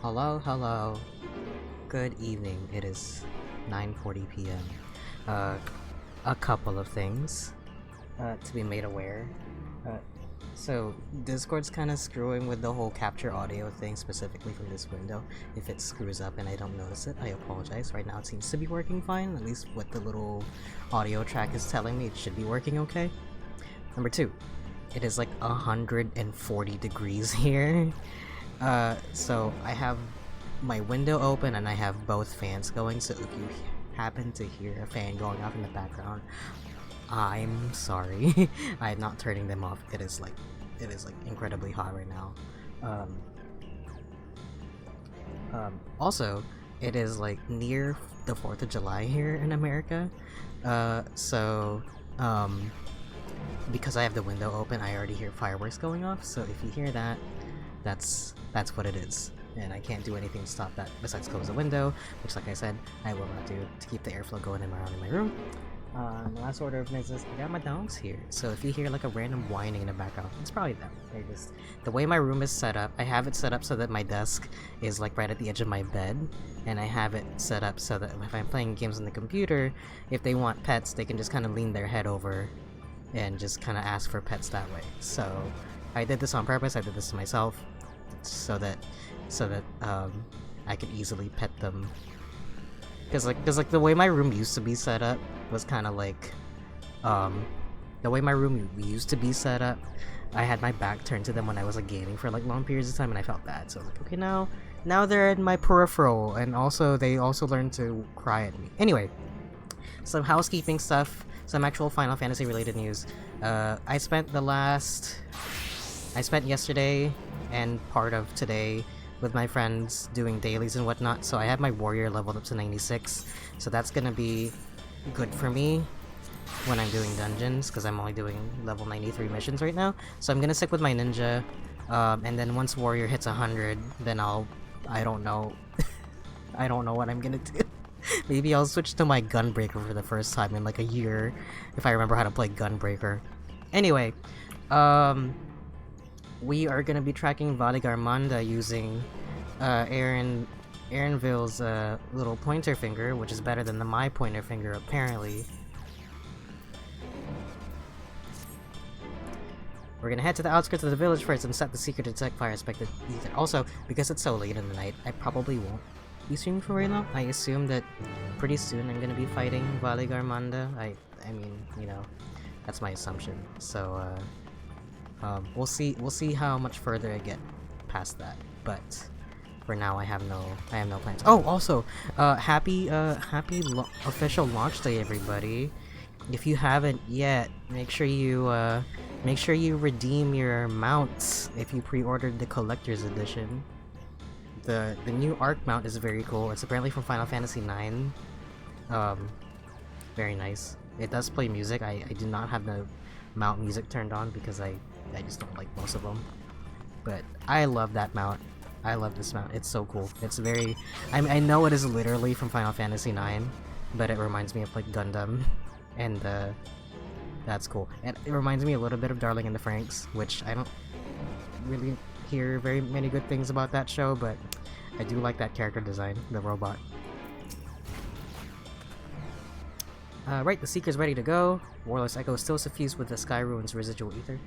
Hello, hello. Good evening. It is 9:40 p.m. A couple of things to be made aware. Uh, so Discord's kind of screwing with the whole capture audio thing, specifically from this window. If it screws up and I don't notice it, I apologize. Right now it seems to be working fine. At least what the little audio track is telling me, it should be working okay. Number two, it is like 140 degrees here. So I have my window open and I have both fans going, so if you happen to hear a fan going off in the background, I'm sorry. I'm not turning them off. It is like incredibly hot right now. Also, it is like near the 4th of July here in America. So because I have the window open, I already hear fireworks going off, so if you hear that, that's what it is. And I can't do anything to stop that besides close the window, which, like I said, I will not do to keep the airflow going around in my room. The last order of business, I got my dogs here, so if you hear like a random whining in the background, it's probably them. They're just the way my room is set up. I have it set up so that my desk is like right at the edge of my bed, and I have it set up so that if I'm playing games on the computer, if they want pets, they can just kind of lean their head over and just kind of ask for pets that way. So I did this on purpose. I did this to myself so that I could easily pet them. Cause like the way my room used to be set up was kind of like, the way my room used to be set up, I had my back turned to them when I was like gaming for like long periods of time, and I felt bad. So I was like, okay, now they're in my peripheral, and also they also learned to cry at me. Anyway, some housekeeping stuff, some actual Final Fantasy related news. I spent yesterday and part of today with my friends doing dailies and whatnot, so I have my warrior leveled up to 96, so that's gonna be good for me when I'm doing dungeons, because I'm only doing level 93 missions right now. So I'm gonna stick with my ninja, and then once warrior hits 100, then I don't know, I don't know what I'm gonna do. Maybe I'll switch to my gunbreaker for the first time in like a year, if I remember how to play gunbreaker. Anyway, we are gonna be tracking Valigarmanda using Aaronville's little pointer finger, which is better than my pointer finger apparently. We're gonna head to the outskirts of the village first and set the secret to detect fire expected ether. Also, because it's so late in the night, I probably won't be streaming for very long. I assume that pretty soon I'm gonna be fighting Valigarmanda. I mean, you know, that's my assumption. So we'll see how much further I get past that. But for now, I have no plans. Oh, also, happy official launch day, everybody! If you haven't yet, make sure you redeem your mounts if you pre-ordered the collector's edition. The new Arc mount is very cool. It's apparently from Final Fantasy IX. Very nice. It does play music. I do not have the mount music turned on because I just don't like most of them. But I love that mount. I love this mount. It's so cool. It's very... I know it is literally from Final Fantasy IX, but it reminds me of like Gundam, and that's cool. And it reminds me a little bit of Darling in the Franxx, which I don't really hear very many good things about that show, but I do like that character design, the robot. Right, the Seeker's ready to go. Warlord's Echo is still suffused with the Sky Ruin's residual ether.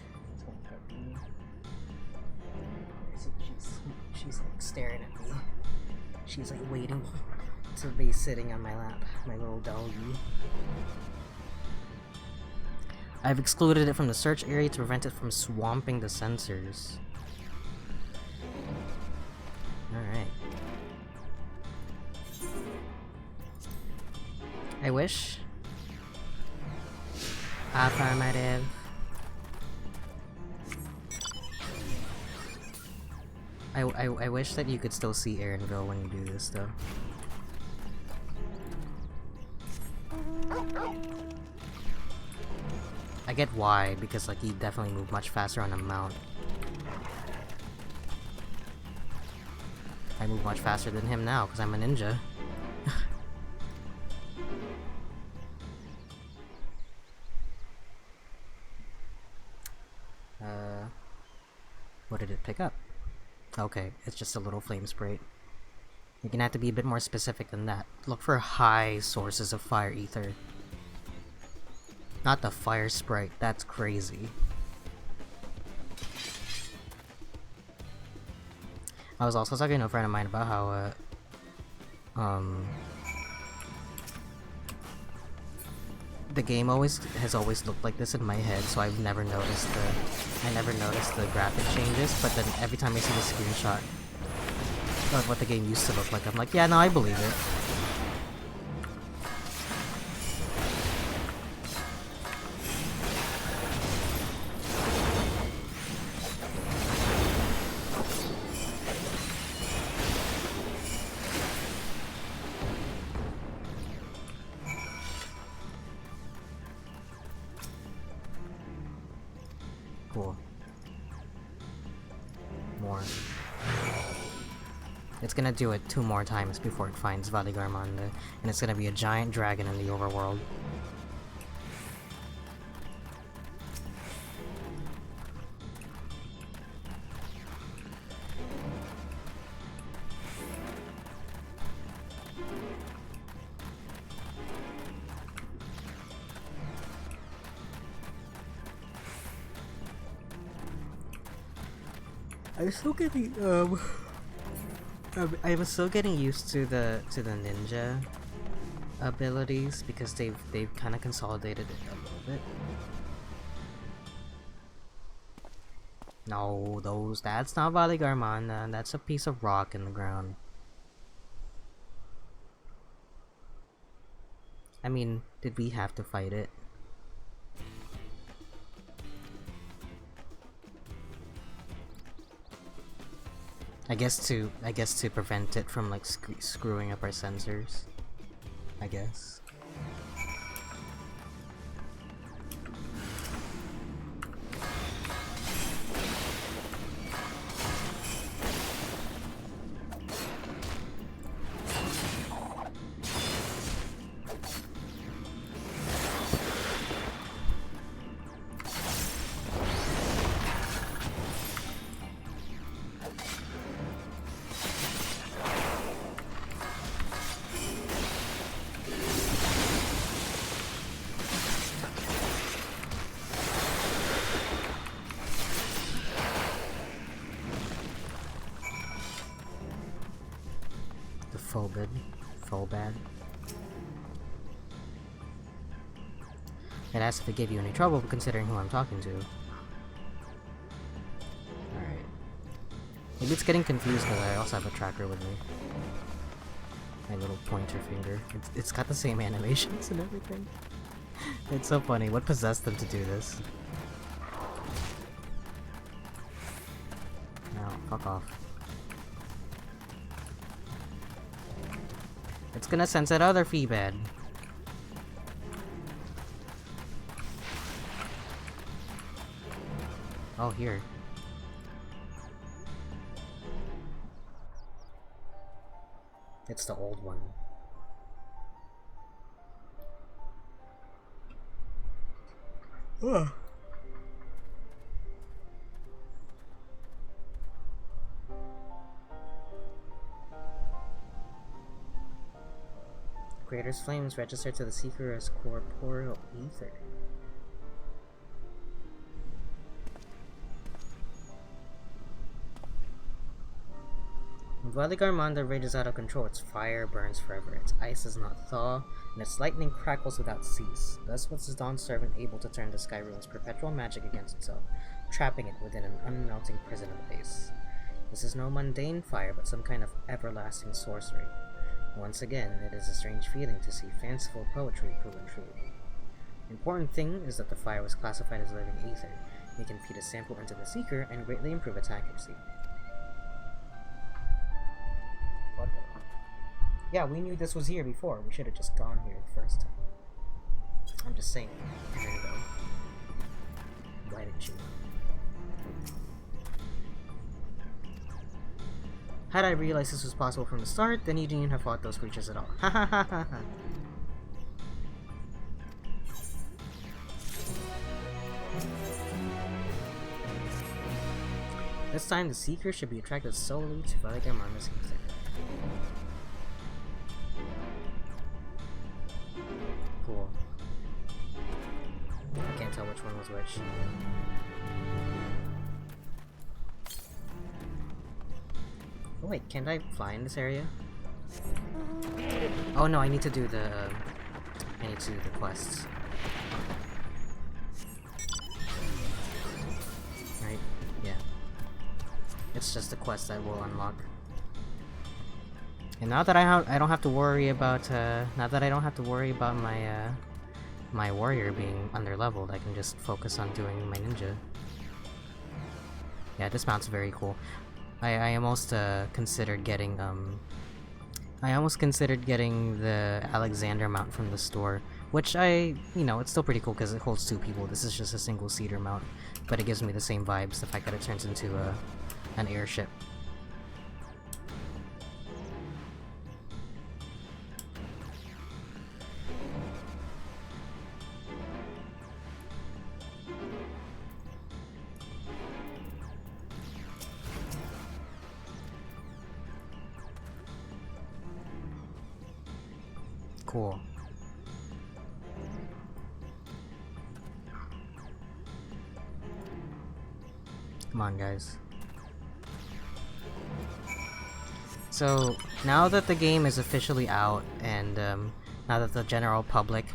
She's like staring at me. She's like waiting to be sitting on my lap, my little doggy. I've excluded it from the search area to prevent it from swamping the sensors. Alright. I wish. Affirmative. I wish that you could still see Aaronville when you do this, though. I get why, because like you definitely move much faster on a mount. I move much faster than him now, because I'm a ninja. What did it pick up? Okay, it's just a little flame spray. You're gonna have to be a bit more specific than that. Look for high sources of fire ether. Not the fire sprite, that's crazy. I was also talking to a friend of mine about how, the game has always looked like this in my head, so I've never noticed the graphic changes, but then every time I see the screenshot of what the game used to look like, I'm like, yeah, no, I believe it. Cool. More. It's gonna do it 2 more times before it finds Valigarmanda, and it's gonna be a giant dragon in the overworld. I'm still getting used to the ninja abilities because they've kind of consolidated it a little bit. No, that's not Valigarmanda, that's a piece of rock in the ground. I mean, did we have to fight it? I guess to prevent it from like screwing up our sensors. I guess. Phobad. It asks if it gave you any trouble considering who I'm talking to. Alright. Maybe it's getting confused because I also have a tracker with me. My little pointer finger. It's got the same animations and everything. It's so funny. What possessed them to do this? No, fuck off. It's gonna sense that other Feebad. Oh, here. It's the old one. Ugh. Creator's flames register to the Seeker as corporeal ether. When Valigarmanda rages out of control, its fire burns forever, its ice does not thaw, and its lightning crackles without cease. Thus was the Dawn Servant able to turn the Skyrune's perpetual magic against itself, trapping it within an unmelting prison of the base. This is no mundane fire, but some kind of everlasting sorcery. Once again, it is a strange feeling to see fanciful poetry proven true. The important thing is that the fire was classified as living ether. You can feed a sample into the Seeker and greatly improve its accuracy. What the? Yeah, we knew this was here before. We should have just gone here the first time. I'm just saying. There you go. Why didn't you? Had I realized this was possible from the start, then you didn't even have fought those creatures at all. Ha ha ha ha ha. This time the Seeker should be attracted solely to Valigarmanda's ether. Cool. I can't tell which one was which. Oh wait, can't I fly in this area? Oh no, I need to do the quests. Right? Yeah. It's just the quest that will unlock. And now that I don't have to worry about my my warrior being underleveled, I can just focus on doing my ninja. Yeah, this mount's very cool. I almost considered getting the Alexander mount from the store, which it's still pretty cool because it holds 2 people. This is just a single seater mount, but it gives me the same vibes, the fact that it turns into an airship. Cool. Come on, guys. So, now that the game is officially out, and now that the general public,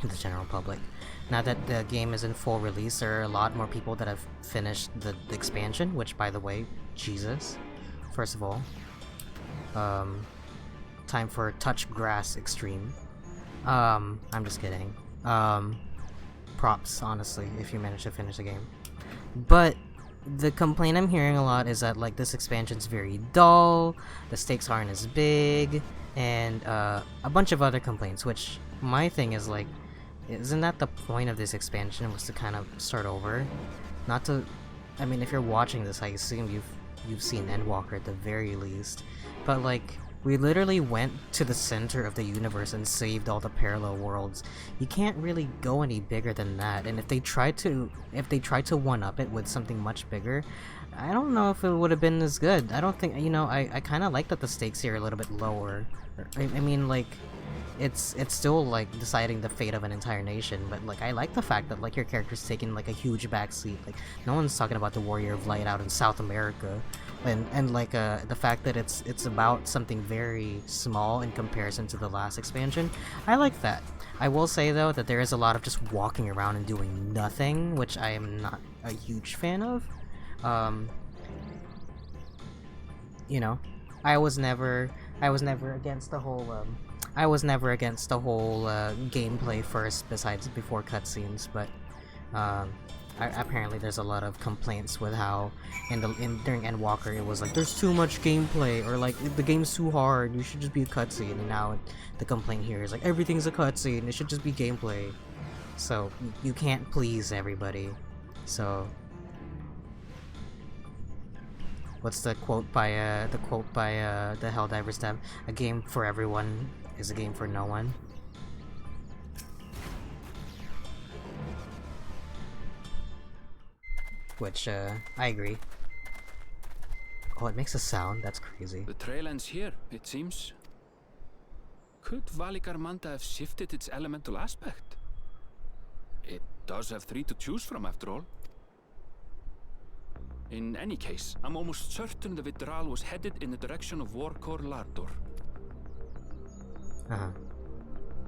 now that the game is in full release, there are a lot more people that have finished the expansion, which, by the way, Jesus. First of all, time for Touch Grass Extreme. I'm just kidding. Props, honestly, if you manage to finish the game. But the complaint I'm hearing a lot is that, like, this expansion's very dull, the stakes aren't as big, and a bunch of other complaints, which my thing is, like, isn't that the point of this expansion, was to kind of start over? Not to... I mean, if you're watching this, I assume you've seen Endwalker at the very least. But, like, we literally went to the center of the universe and saved all the parallel worlds. You can't really go any bigger than that, and if they tried to one-up it with something much bigger, I don't know if it would have been as good. I don't think, I kind of like that the stakes here are a little bit lower. I mean, like, it's still, like, deciding the fate of an entire nation, but, like, I like the fact that, like, your character's taking, like, a huge backseat. Like, no one's talking about the Warrior of Light out in South America. And like the fact that it's about something very small in comparison to the last expansion, I like that. I will say though that there is a lot of just walking around and doing nothing, which I am not a huge fan of. I was never against the whole gameplay first before cutscenes, but apparently there's a lot of complaints with how during Endwalker it was like there's too much gameplay, or like the game's too hard, you should just be a cutscene, and now the complaint here is like everything's a cutscene, it should just be gameplay. So you can't please everybody. So what's the quote by the Helldivers tab? A game for everyone is a game for no one. Which, I agree. Oh, it makes a sound? That's crazy. The trail ends here, it seems. Could Valigarmanda have shifted its elemental aspect? It does have 3 to choose from, after all. In any case, I'm almost certain the Vitral was headed in the direction of Warkor Lardor.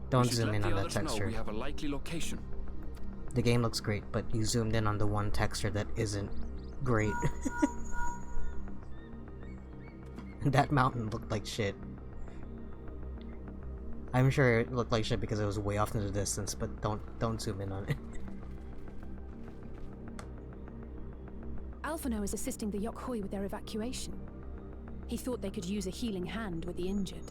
Don't zoom in on that texture. We have a likely location. The game looks great, but you zoomed in on the one texture that isn't great. That mountain looked like shit. I'm sure it looked like shit because it was way off in the distance, but don't zoom in on it. Alphino is assisting the Yokhoi with their evacuation. He thought they could use a healing hand with the injured.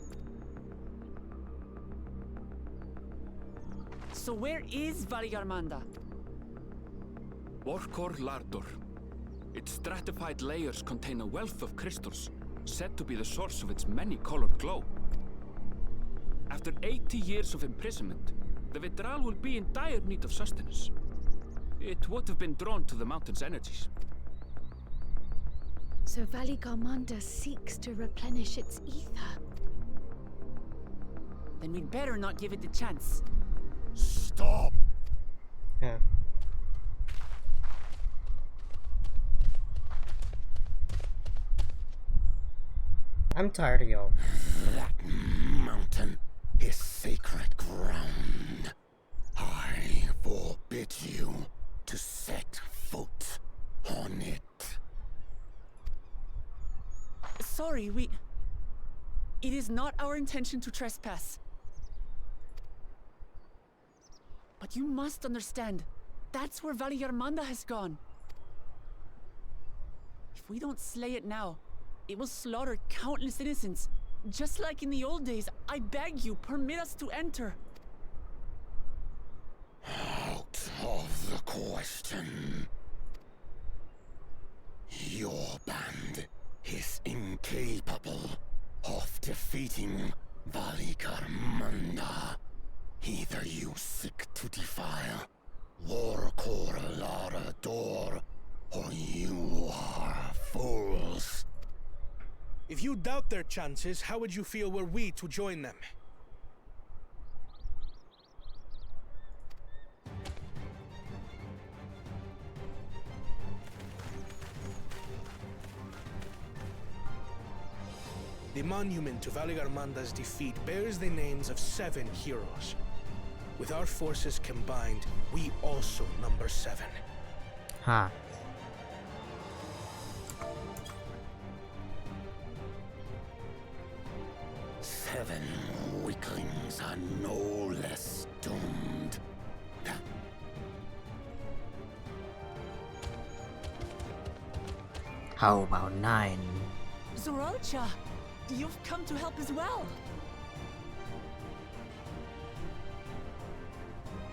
So where is Valigarmanda? Warkor Lardor. Its stratified layers contain a wealth of crystals, said to be the source of its many-colored glow. After 80 years of imprisonment, the Vitral will be in dire need of sustenance. It would have been drawn to the mountain's energies. So Valigarmanda seeks to replenish its ether. Then we'd better not give it the chance. Stop! Yeah. I'm tired of y'all. That mountain is sacred ground. I forbid you to set foot on it. Sorry, It is not our intention to trespass. But you must understand, that's where Valliarmanda has gone. If we don't slay it now, it will slaughter countless innocents. Just like in the old days, I beg you, permit us to enter. Out of the question. Your band is incapable of defeating Valliarmanda. Either you seek to defile Warcore Lara Door, or you are fools. If you doubt their chances, how would you feel were we to join them? The monument to Valliarmanda's defeat bears the names of 7 heroes. With our forces combined, we also number 7. Huh. Seven weaklings are no less doomed. How about 9? Zoralcha, you've come to help as well.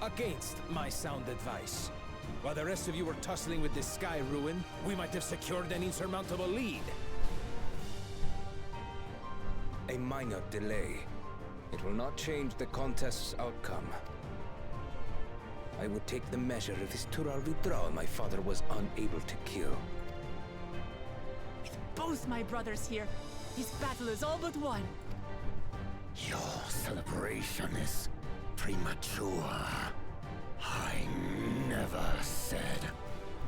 Against my sound advice. While the rest of you were tussling with this sky ruin, we might have secured an insurmountable lead. A minor delay. It will not change the contest's outcome. I would take the measure of this Tural withdrawal my father was unable to kill. With both my brothers here, this battle is all but won. Your celebration is premature. I never said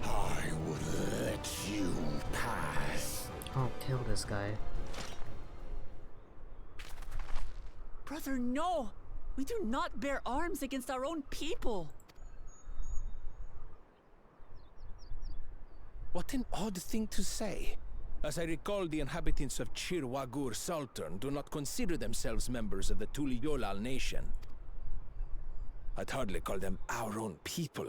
I would let you pass. Oh, kill this guy. Brother, no! We do not bear arms against our own people! What an odd thing to say. As I recall, the inhabitants of Chirwagur Sultan do not consider themselves members of the Tuliyolal nation. I'd hardly call them our own people.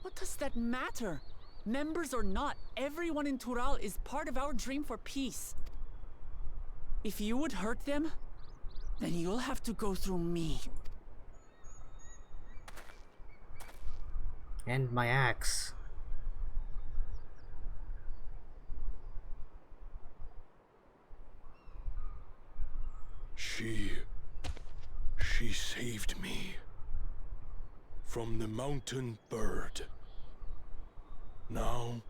What does that matter? Members or not, everyone in Tural is part of our dream for peace. If you would hurt them, then you'll have to go through me. And my axe. She saved me from the mountain bird. Now,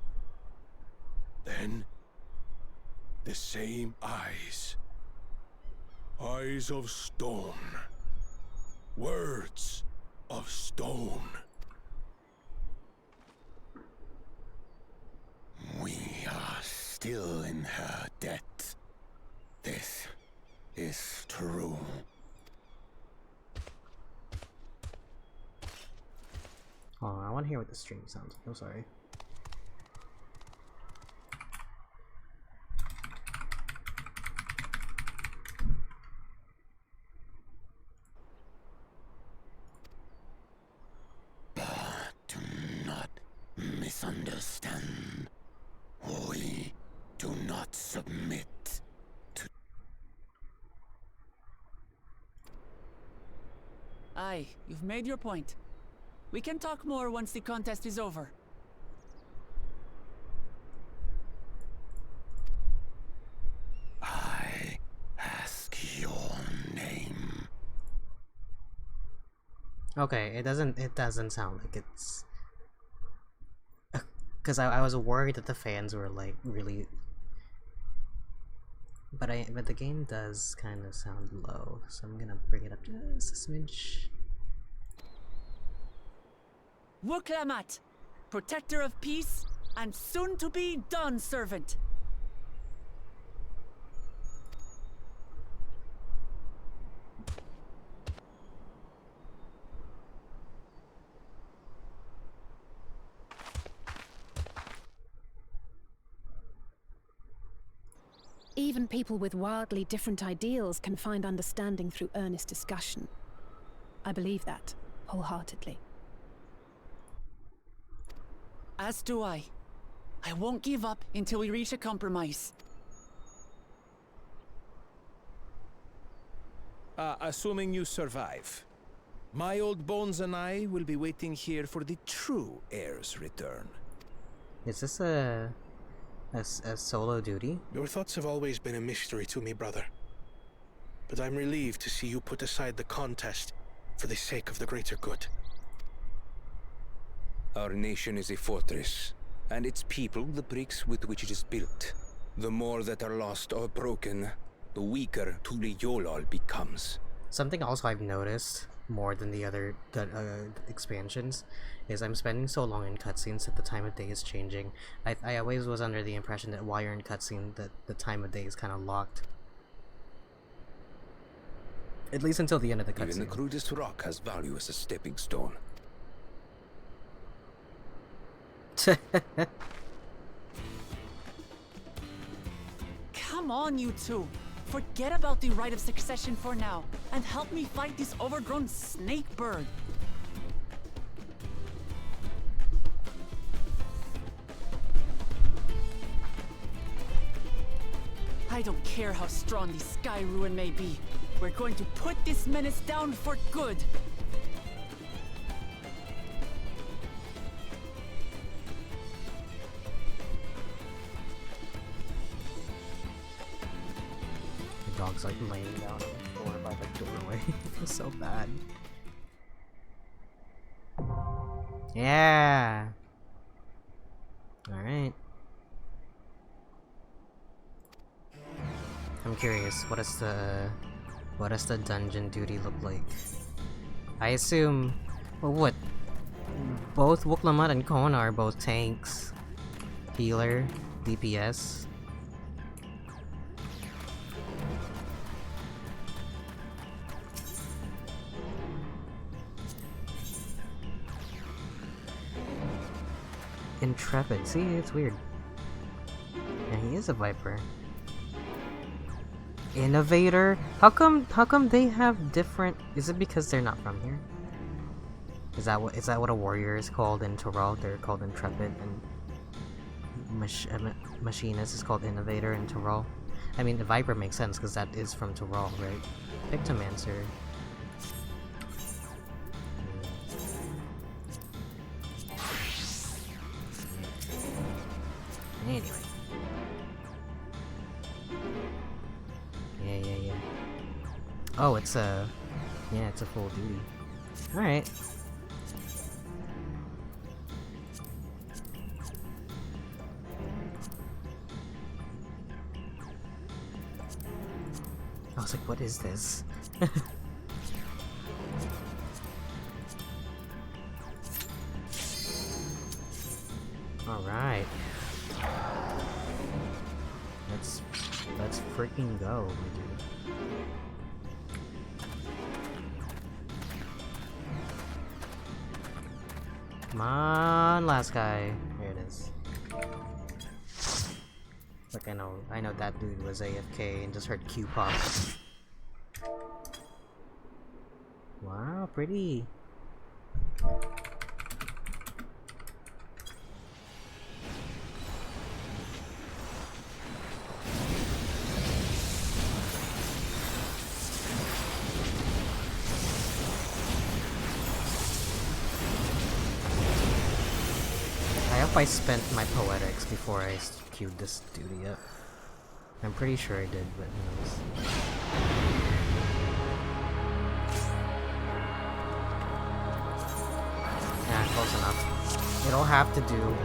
then, the same eyes. Eyes of stone. Words of stone. We are still in her debt. This is true. Oh, I want to hear what the stream sounds like. I'm sorry. Do not misunderstand. We do not submit to... Aye, you've made your point. We can talk more once the contest is over. I ask your name. Okay, it doesn't sound like it's... Because I was worried that the fans were like really But the game does kind of sound low, so I'm gonna bring it up just a smidge. Wuklamat, protector of peace, and soon-to-be Dawn servant. Even people with wildly different ideals can find understanding through earnest discussion. I believe that, wholeheartedly. As do I. I won't give up until we reach a compromise. Assuming you survive, my old bones and I will be waiting here for the true heir's return. Is this a solo duty? Your thoughts have always been a mystery to me, brother. But I'm relieved to see you put aside the contest for the sake of the greater good. Our nation is a fortress, and its people the bricks with which it is built. The more that are lost or broken, the weaker Tuliyollal becomes. Something also I've noticed more than the other expansions is I'm spending so long in cutscenes that the time of day is changing. I always was under the impression that while you're in cutscene that the time of day is kind of locked. At least until the end of the cutscene. Even the crudest rock has value as a stepping stone. Come on, you two. Forget about the right of succession for now, and help me fight this overgrown snake bird. I don't care how strong the Sky Ruin may be. We're going to put this menace down for good. The dog's like laying down on the floor by the doorway. It feels so bad. Yeah. Alright. I'm curious, what does the dungeon duty look like? I assume, well, what? Both Wuklamat and Kona are both tanks, healer, DPS. Intrepid. See, it's weird. Yeah, he is a Viper. Innovator? How come they have different... Is it because they're not from here? Is that what a warrior is called in Toral? They're called Intrepid, and Machinist is called Innovator in Toral. I mean, the Viper makes sense because that is from Toral, right? Pictomancer. Anyway. Yeah. Oh, it's a... Yeah, it's a full duty. Alright. I was like, what is this? Alright. Let's freaking go, my dude. Come on, last guy. Here it is. Like I know that dude was AFK and just heard Q pop. Wow, pretty. I spent my poetics before I queued this duty up. I'm pretty sure I did, but who knows. Yeah, close enough. It'll have to do.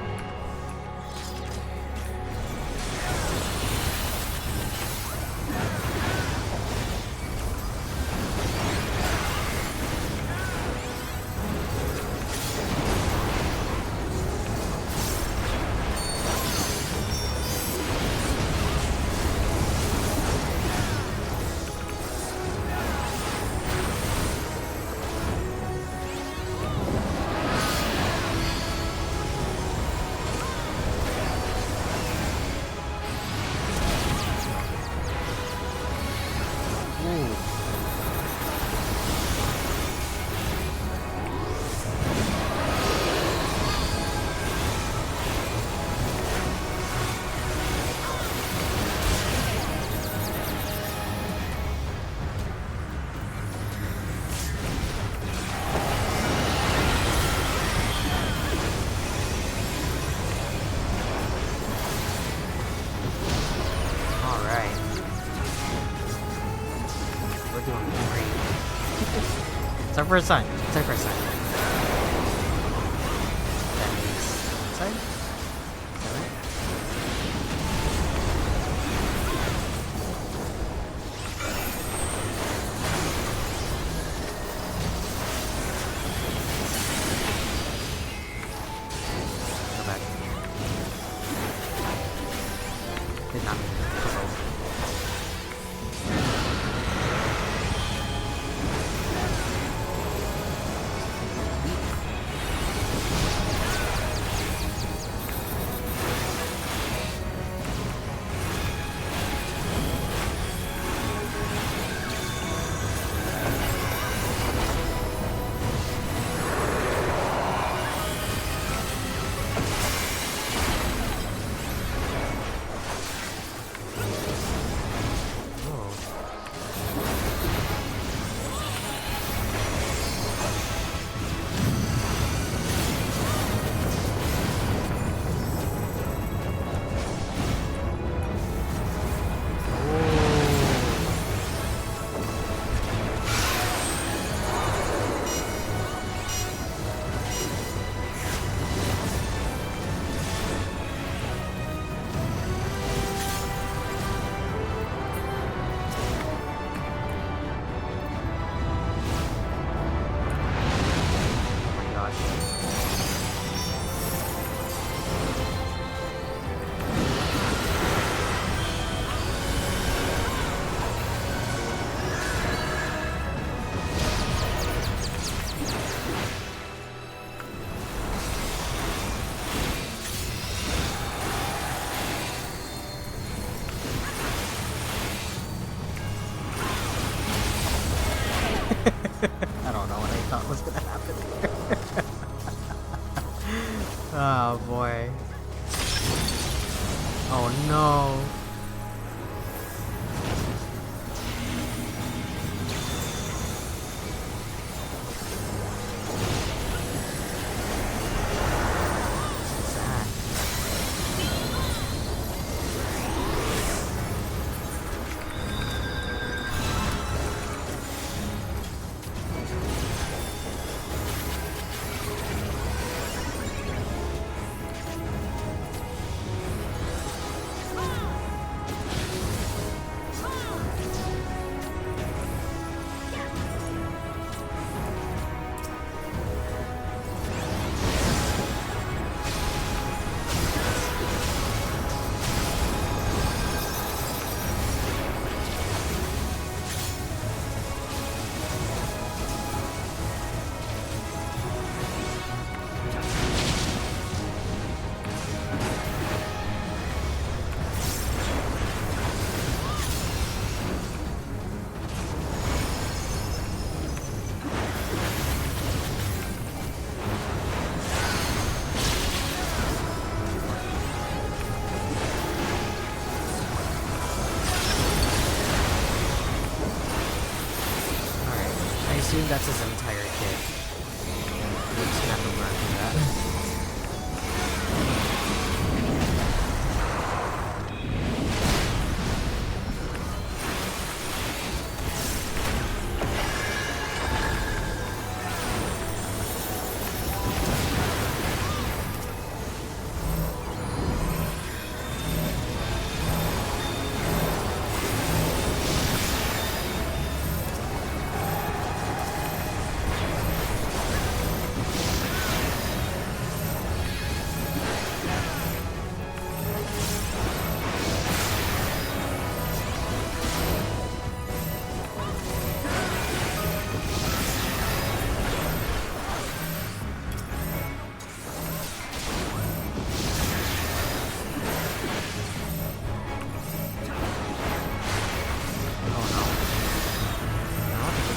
we're doing great. It's our first time. It's our first time. That means outside? Is that right? Go back. Did not mean to provoke. I don't know what I thought was gonna happen here. Oh boy. Oh no. Sad. I assume that's his entire kit. We're just gonna have to learn from that.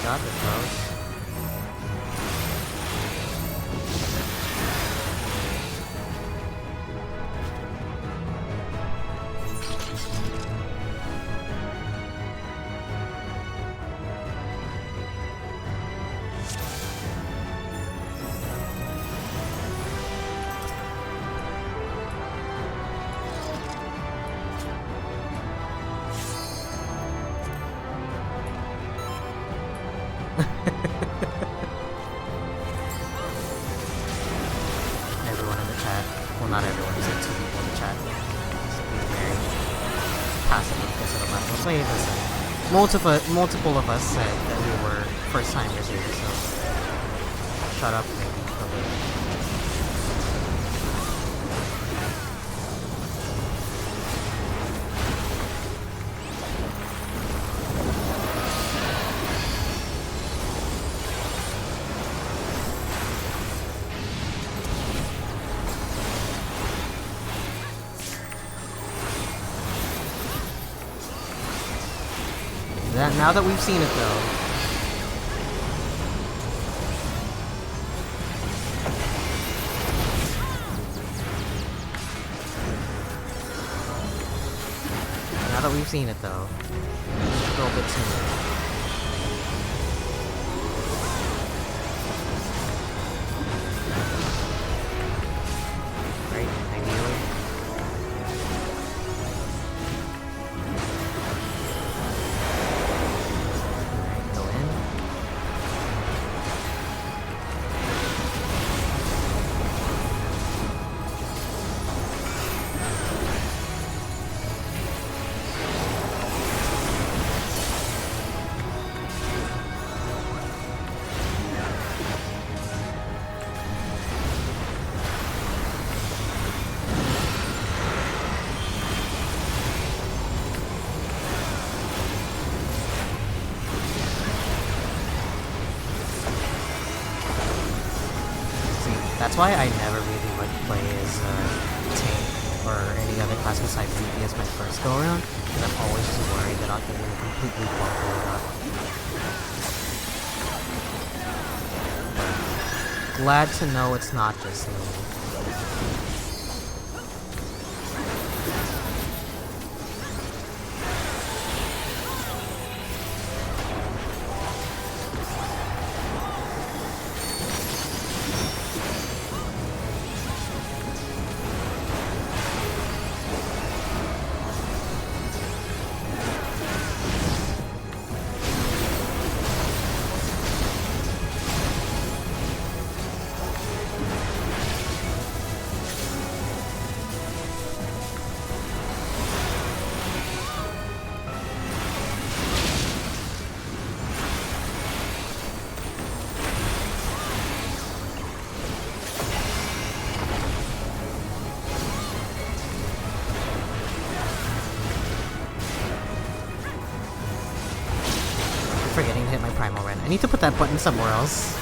Got this, bros. Everyone in the chat, well, not everyone, there's like 2 people in the chat, is being very passive because of the last wave. Multiple of us said that we were first timers here, so shut up, maybe. Now that we've seen it though, it's a little bit too late. Right, ideally. Alright, go in. That's why I never really like play as tank or any other class besides DPS my first go around, because I'm always just worried that I'll get completely bumbled up. But glad to know it's not just me. Forgetting to hit my primal rend. I need to put that button somewhere else.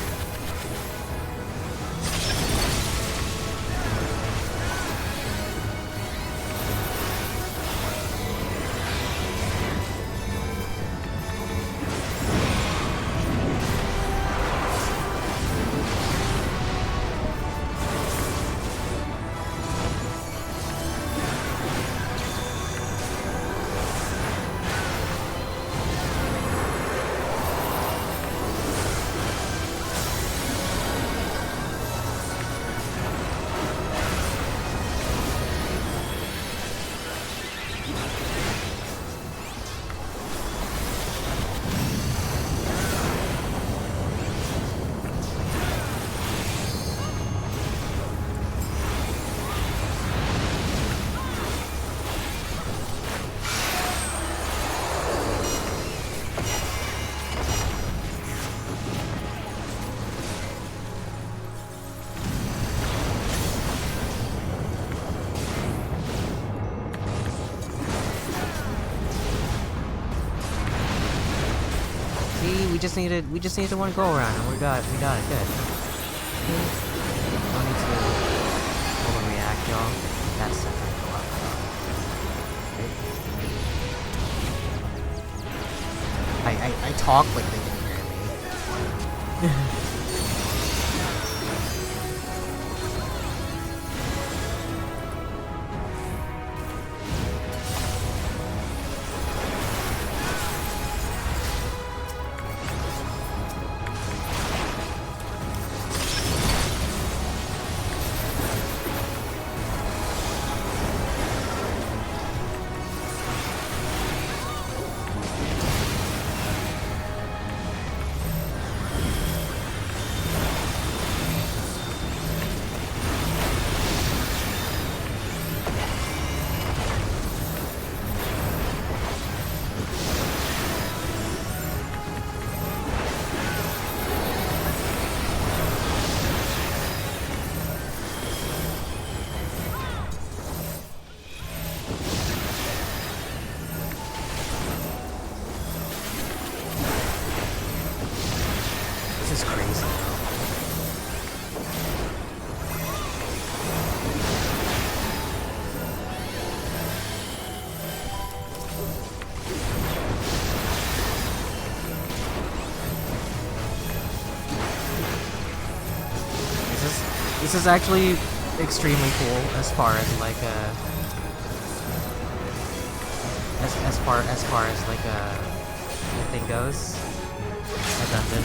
We just needed one go around and we got it good. No need to overreact, y'all. That's second go up. I talk like they can hear me. This is actually extremely cool as far as like as far as like the thing goes. A dungeon.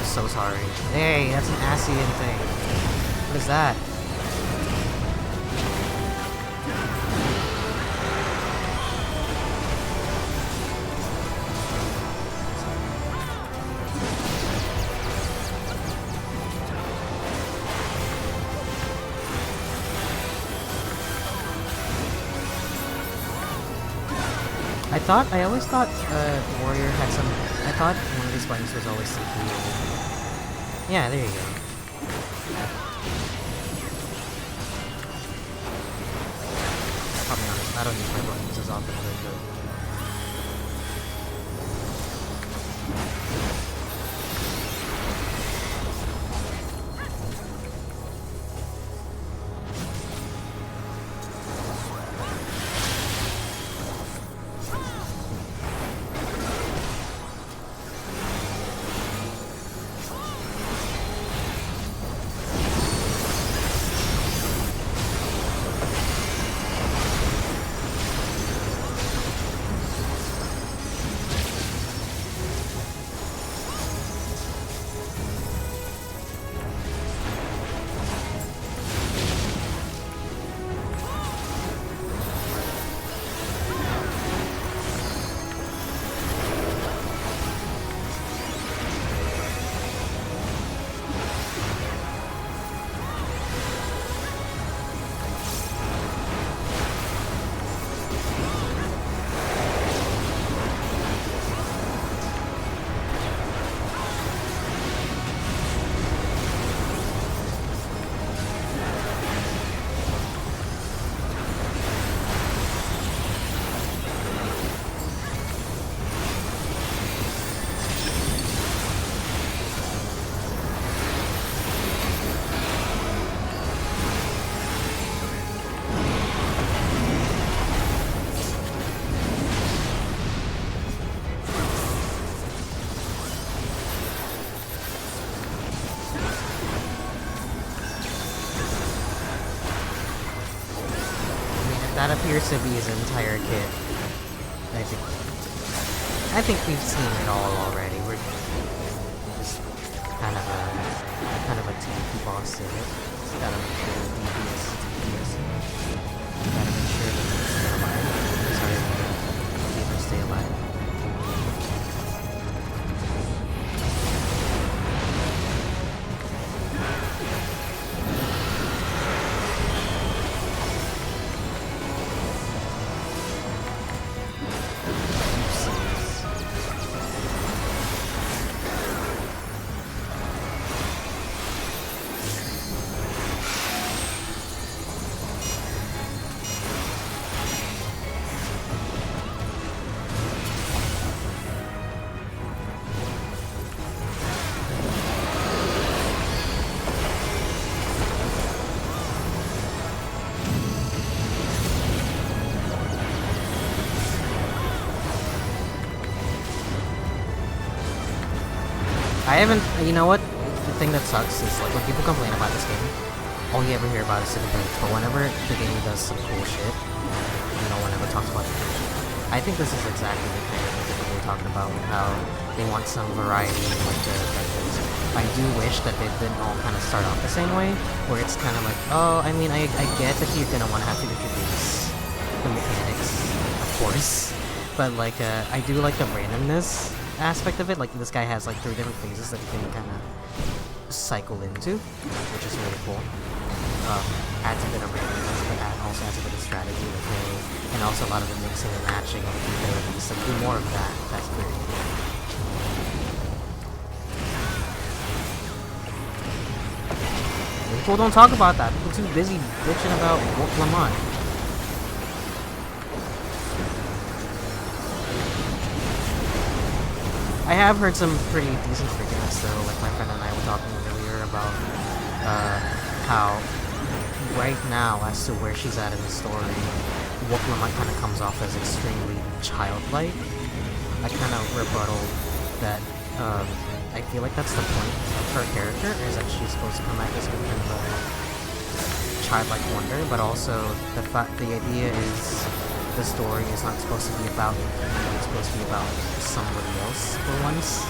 So sorry. Hey, that's an ASEAN thing. What is that? I always thought Warrior had some. I thought one of these buttons was always CPU. Yeah, there you go. I'll be honest, I don't use my buttons as often as I should. That appears to be his entire kit. I think we've seen it all already. We're just kind of a tanky boss in it. Just gotta make sure the DPS is DPS. Gotta make sure that they stay alive. Sorry, the stay alive. I haven't, you know what, the thing that sucks is like when people complain about this game, all you ever hear about is city breaks, but whenever the game does some cool shit, no one ever talks about the cool shit. I think this is exactly the kind of thing that people were talking about, how they want some variety in like the dungeons. I do wish that they didn't all kind of start off the same way, where it's kind of like, oh, I mean, I get that you're gonna want to have to introduce the mechanics, of course, but like, I do like the randomness aspect of it. Like this guy has like 3 different phases that you can kind of cycle into, which is really cool. Adds a bit of randomness, but also adds a bit of strategy to play, and also a lot of the mixing and matching of the abilities. So do more of that. That's great. People don't talk about that. People too busy bitching about Wolf Lamont. I have heard some pretty decent arguments though, like my friend and I were talking earlier about how right now, as to where she's at in the story, Wolf Lamont kind of comes off as extremely childlike. I kind of rebuttal that I feel like that's the point of her character, is that she's supposed to come at this with kind of a childlike wonder, but also the idea is the story is not supposed to be about you, it's supposed to be about somebody else for once,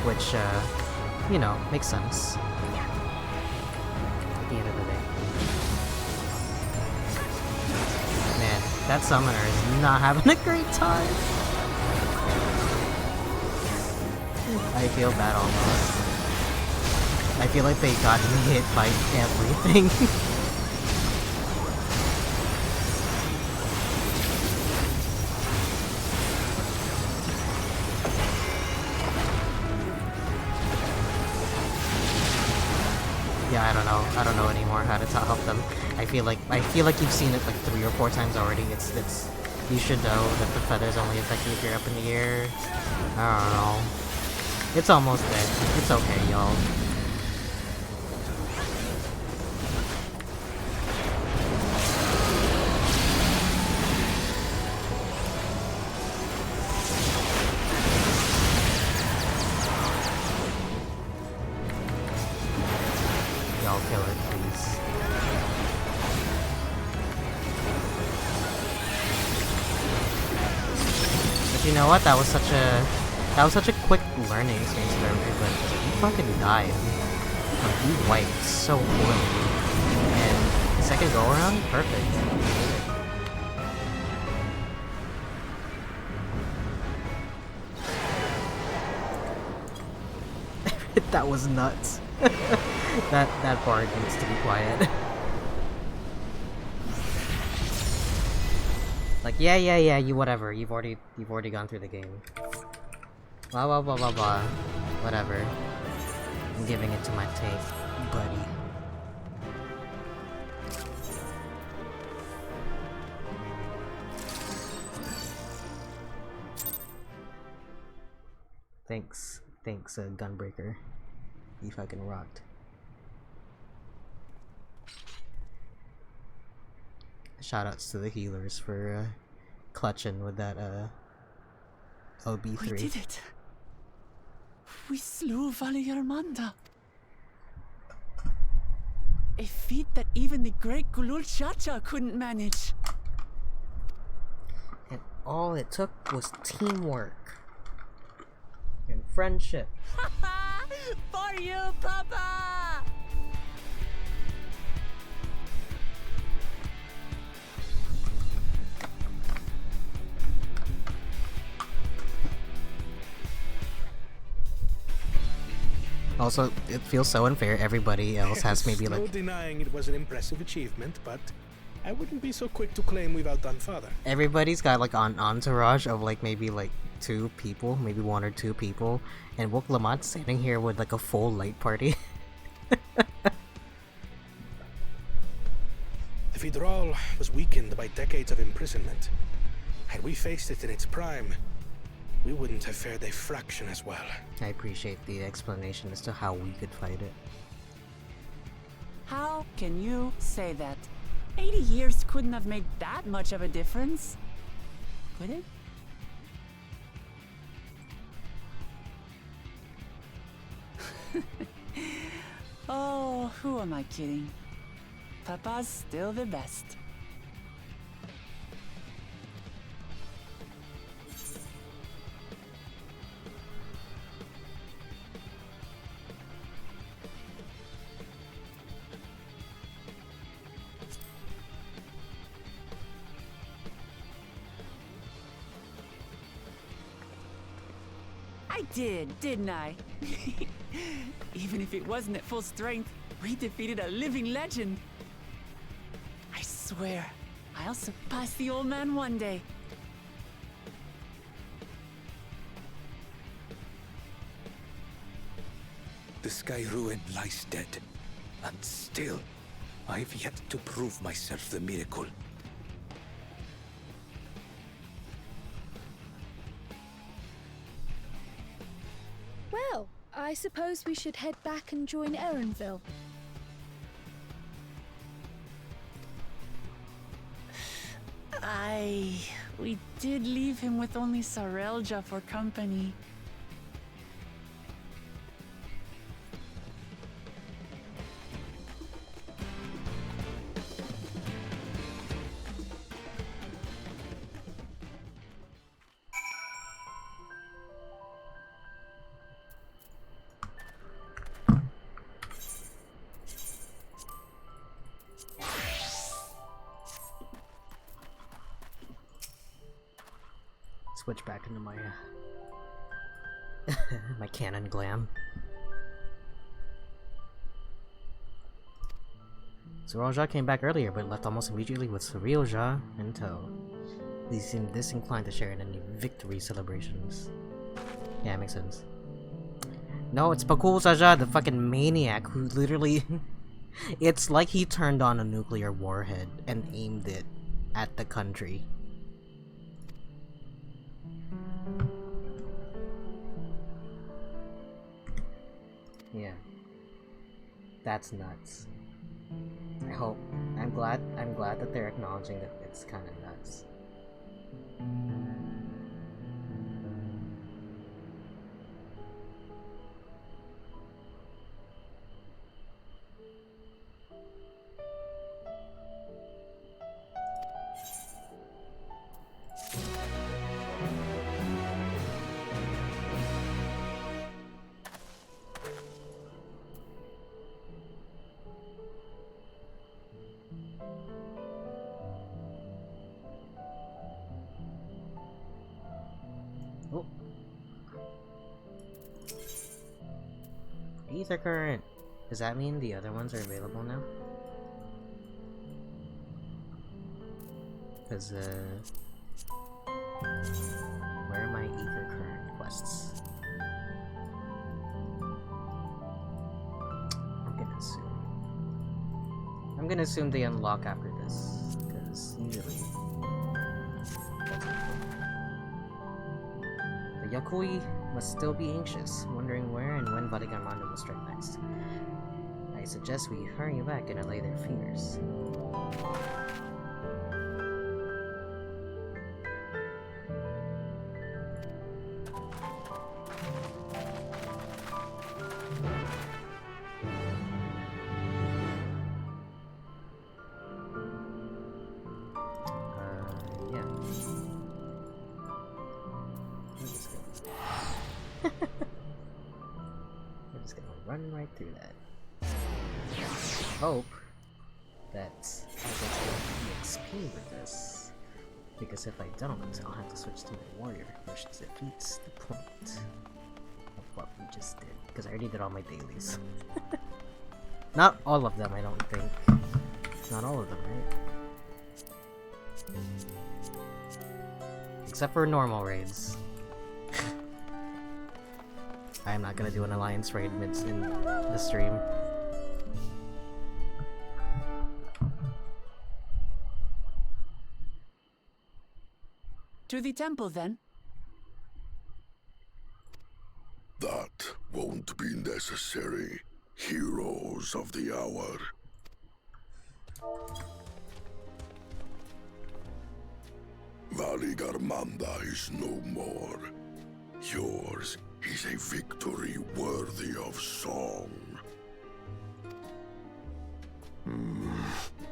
which, you know, makes sense at the end of the day. Man, that summoner is not having a great time. I feel bad almost. I feel like they got hit by everything. Yeah, I don't know anymore how to help them. I feel like you've seen it like 3 or 4 times already. It's you should know that the feathers only affect you if you're up in the air. I don't know. It's almost dead. It's okay, y'all. Y'all kill it, please. But you know what? That was such a quick learning experience for everybody. You fucking died. Like, you wiped so poorly. And the second go around, perfect. That was nuts. that bard needs to be quiet. Like, yeah, you whatever. You've already gone through the game. Blah blah blah blah blah. Whatever. I'm giving it to my take, buddy. Thanks, Gunbreaker. You fucking rocked. Shoutouts to the healers for clutching with that OB3. We did it. We slew Valiarmanda. A feat that even the great Gulul Chacha couldn't manage. And all it took was teamwork and friendship. For you, Papa! Also, it feels so unfair. Everybody else has maybe no like... denying it was an impressive achievement, but I wouldn't be so quick to claim we've outdone Father. Everybody's got like an entourage of like maybe like 2 people, maybe 1 or 2 people, and Wook Lamont standing here with like a full light party. The Vidral was weakened by decades of imprisonment. Had we faced it in its prime, we wouldn't have fared a fraction as well. I appreciate the explanation as to how we could fight it. How can you say that? 80 years couldn't have made that much of a difference. Could it? Oh, who am I kidding? Papa's still the best. I did, didn't I? Even if it wasn't at full strength, we defeated a living legend. I swear, I'll surpass the old man one day. The Sky Ruin lies dead. And still, I've yet to prove myself the miracle. Well, I suppose we should head back and join Erenville. We did leave him with only Sarelja for company. Switch back into my my canon glam. Sarelja came back earlier, but left almost immediately with Sarelja in tow. They seem disinclined to share in any victory celebrations. Yeah, makes sense. No, it's Pakul Saja, the fucking maniac who literally... It's like he turned on a nuclear warhead and aimed it at the country. Yeah. That's nuts. I'm glad that they're acknowledging that it's kind of nuts. Oh. Ether current. Does that mean the other ones are available now? Cause where are my ether current quests? I'm gonna assume they unlock after this, because usually that's the Yakui must still be anxious, wondering where and when Valigarmanda will strike next. I suggest we hurry back and allay their fears. Run right through that. Hope that I get XP with this, because if I don't, I'll have to switch to my warrior, which defeats the point of what we just did. Because I already did all my dailies. Not all of them, I don't think. Not all of them, right? Except for normal raids. I am not gonna do an alliance raid in the stream. To the temple, then. That won't be necessary, heroes of the hour. Valigarmanda is no more. Yours is a victory worthy of song.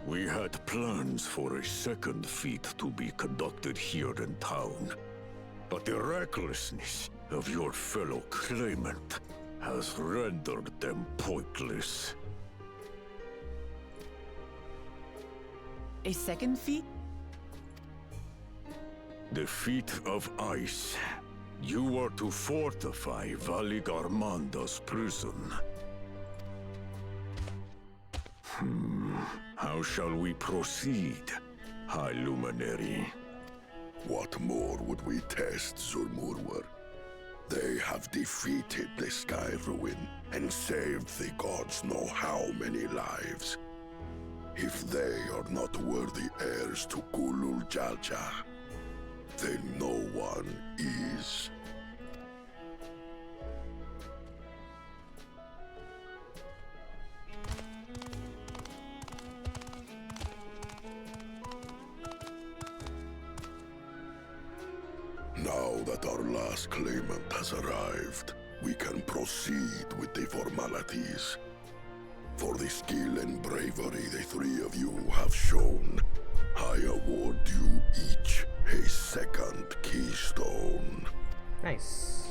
We had plans for a second feat to be conducted here in town, but the recklessness of your fellow claimant has rendered them pointless. A second feat? The feat of ice. You are to fortify Valigarmanda's prison. How shall we proceed, High Luminary? What more would we test, Zurmurwer? They have defeated the Sky Ruin and saved the gods know how many lives. If they are not worthy heirs to Kulul Jalja, then no one is. Now that our last claimant has arrived, we can proceed with the formalities. For the skill and bravery the three of you have shown, I award you each a second keystone. Nice.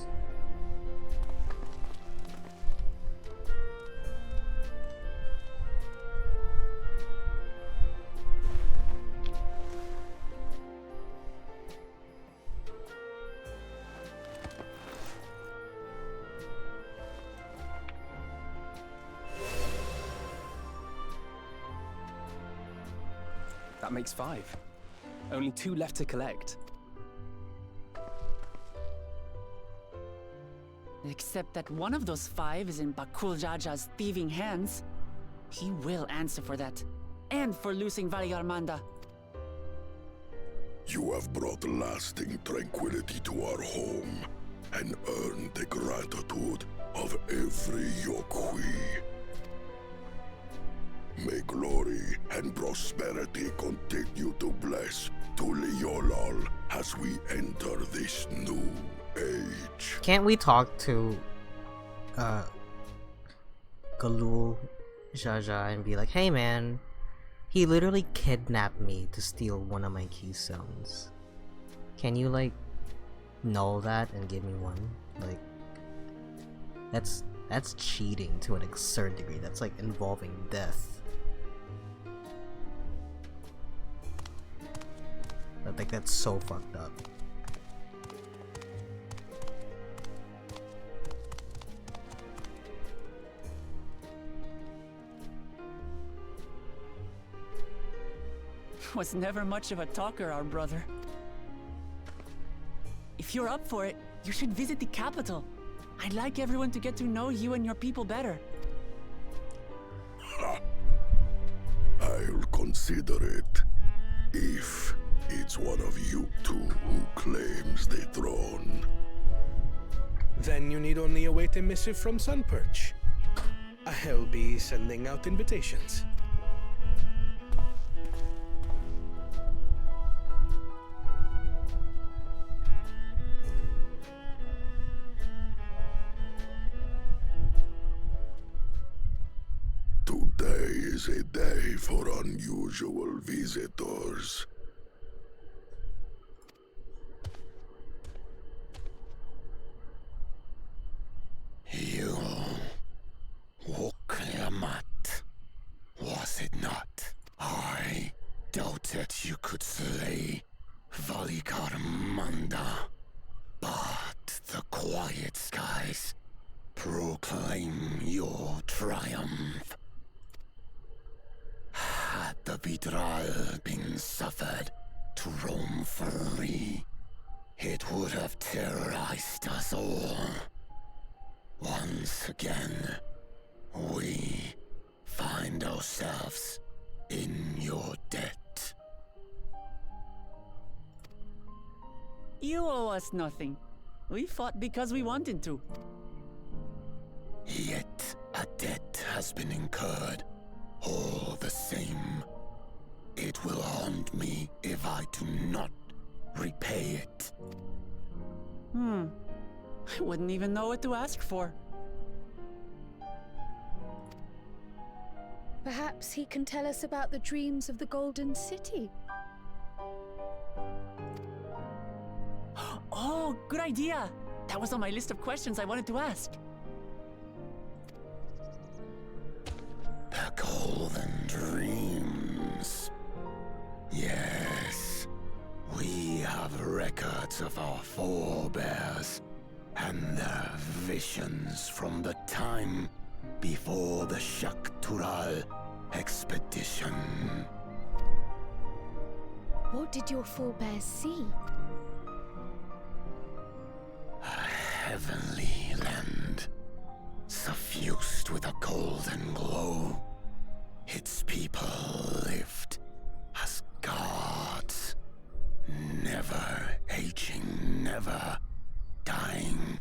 That makes 5. Only 2 left to collect. Except that one of those 5 is in Bakul Jaja's thieving hands. He will answer for that. And for losing Valigarmanda. You have brought lasting tranquility to our home and earned the gratitude of every Yokwi. May glory and prosperity continue to bless Tuliolal as we enter this new age. Can't we talk to Galul Jaja and be like, hey man, he literally kidnapped me to steal one of my keystones. Can you like null that and give me one? Like that's cheating to an absurd degree. That's like involving death. I think that's so fucked up. Was never much of a talker, our brother. If you're up for it, you should visit the capital. I'd like everyone to get to know you and your people better. I'll consider it if it's one of you two who claims the throne. Then you need only await a missive from Sunperch. I'll be sending out invitations. Today is a day for unusual visitors. You Woklamat, was it not? I doubted you could slay Valigarmanda, but the quiet skies proclaim your triumph. Had the Vidral been suffered to roam free, it would have terrorized us all. Once again, we find ourselves in your debt. You owe us nothing. We fought because we wanted to. Yet a debt has been incurred. All the same, it will haunt me if I do not repay it. I wouldn't even know what to ask for. Perhaps he can tell us about the dreams of the Golden City. Oh, good idea! That was on my list of questions I wanted to ask. The Golden Dreams. Yes, we have records of our forebears and their visions from the time before the Shaktural expedition. What did your forebears see? heavenly land, suffused with a golden glow. Its people lived as gods, never aging, never dying,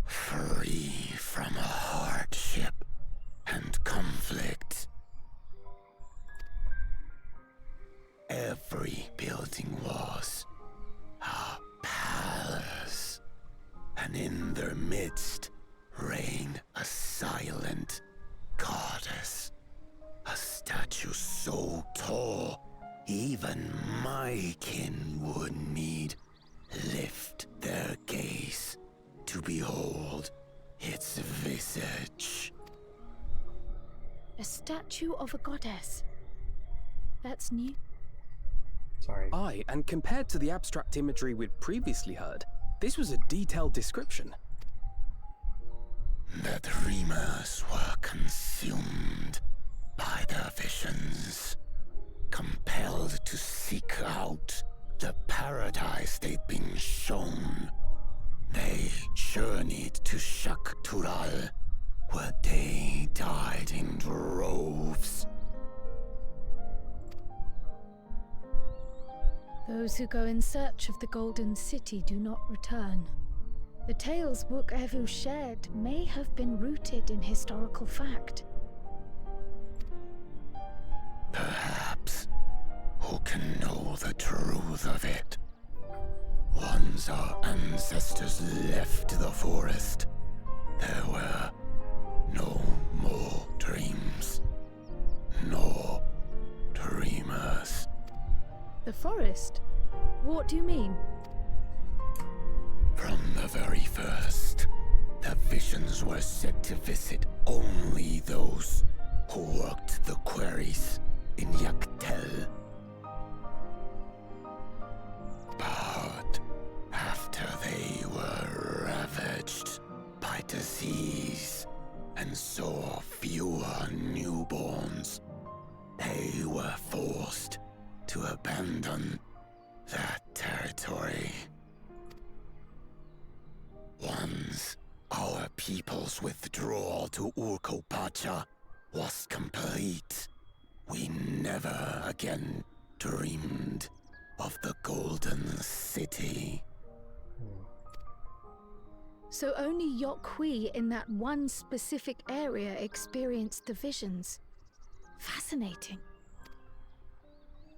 free from hardship and conflict. Every building was a palace, and in their midst reigned a silent goddess. A statue so tall, even my kin would need lift their gaze to behold its visage. A statue of a goddess. That's new. Sorry. Aye, and compared to the abstract imagery we'd previously heard, this was a detailed description. The dreamers were consumed by their visions, compelled to seek out the paradise they'd been shown. They journeyed to Shaktural, where they died in droves. Those who go in search of the Golden City do not return. The tales Book Evu shared may have been rooted in historical fact. Perhaps. Who can know the truth of it? Once our ancestors left the forest, there were no more dreams. No dreamers. The forest? What do you mean? From the very first, the visions were said to visit only those who worked the quarries in Yaktel. But after they were ravaged by disease and saw fewer newborns, they were forced to abandon that territory. Once our people's withdrawal to Urkopacha was complete, we never again dreamed of the Golden City. So only Yokhui in that one specific area experienced the visions. Fascinating.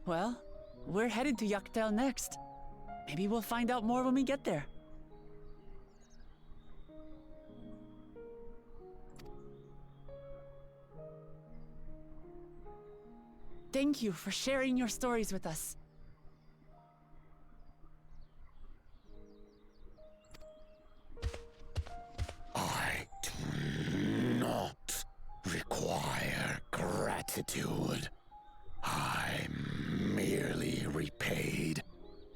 Well, we're headed to Yaktel next. Maybe we'll find out more when we get there. Thank you for sharing your stories with us. I do not require gratitude. I merely repaid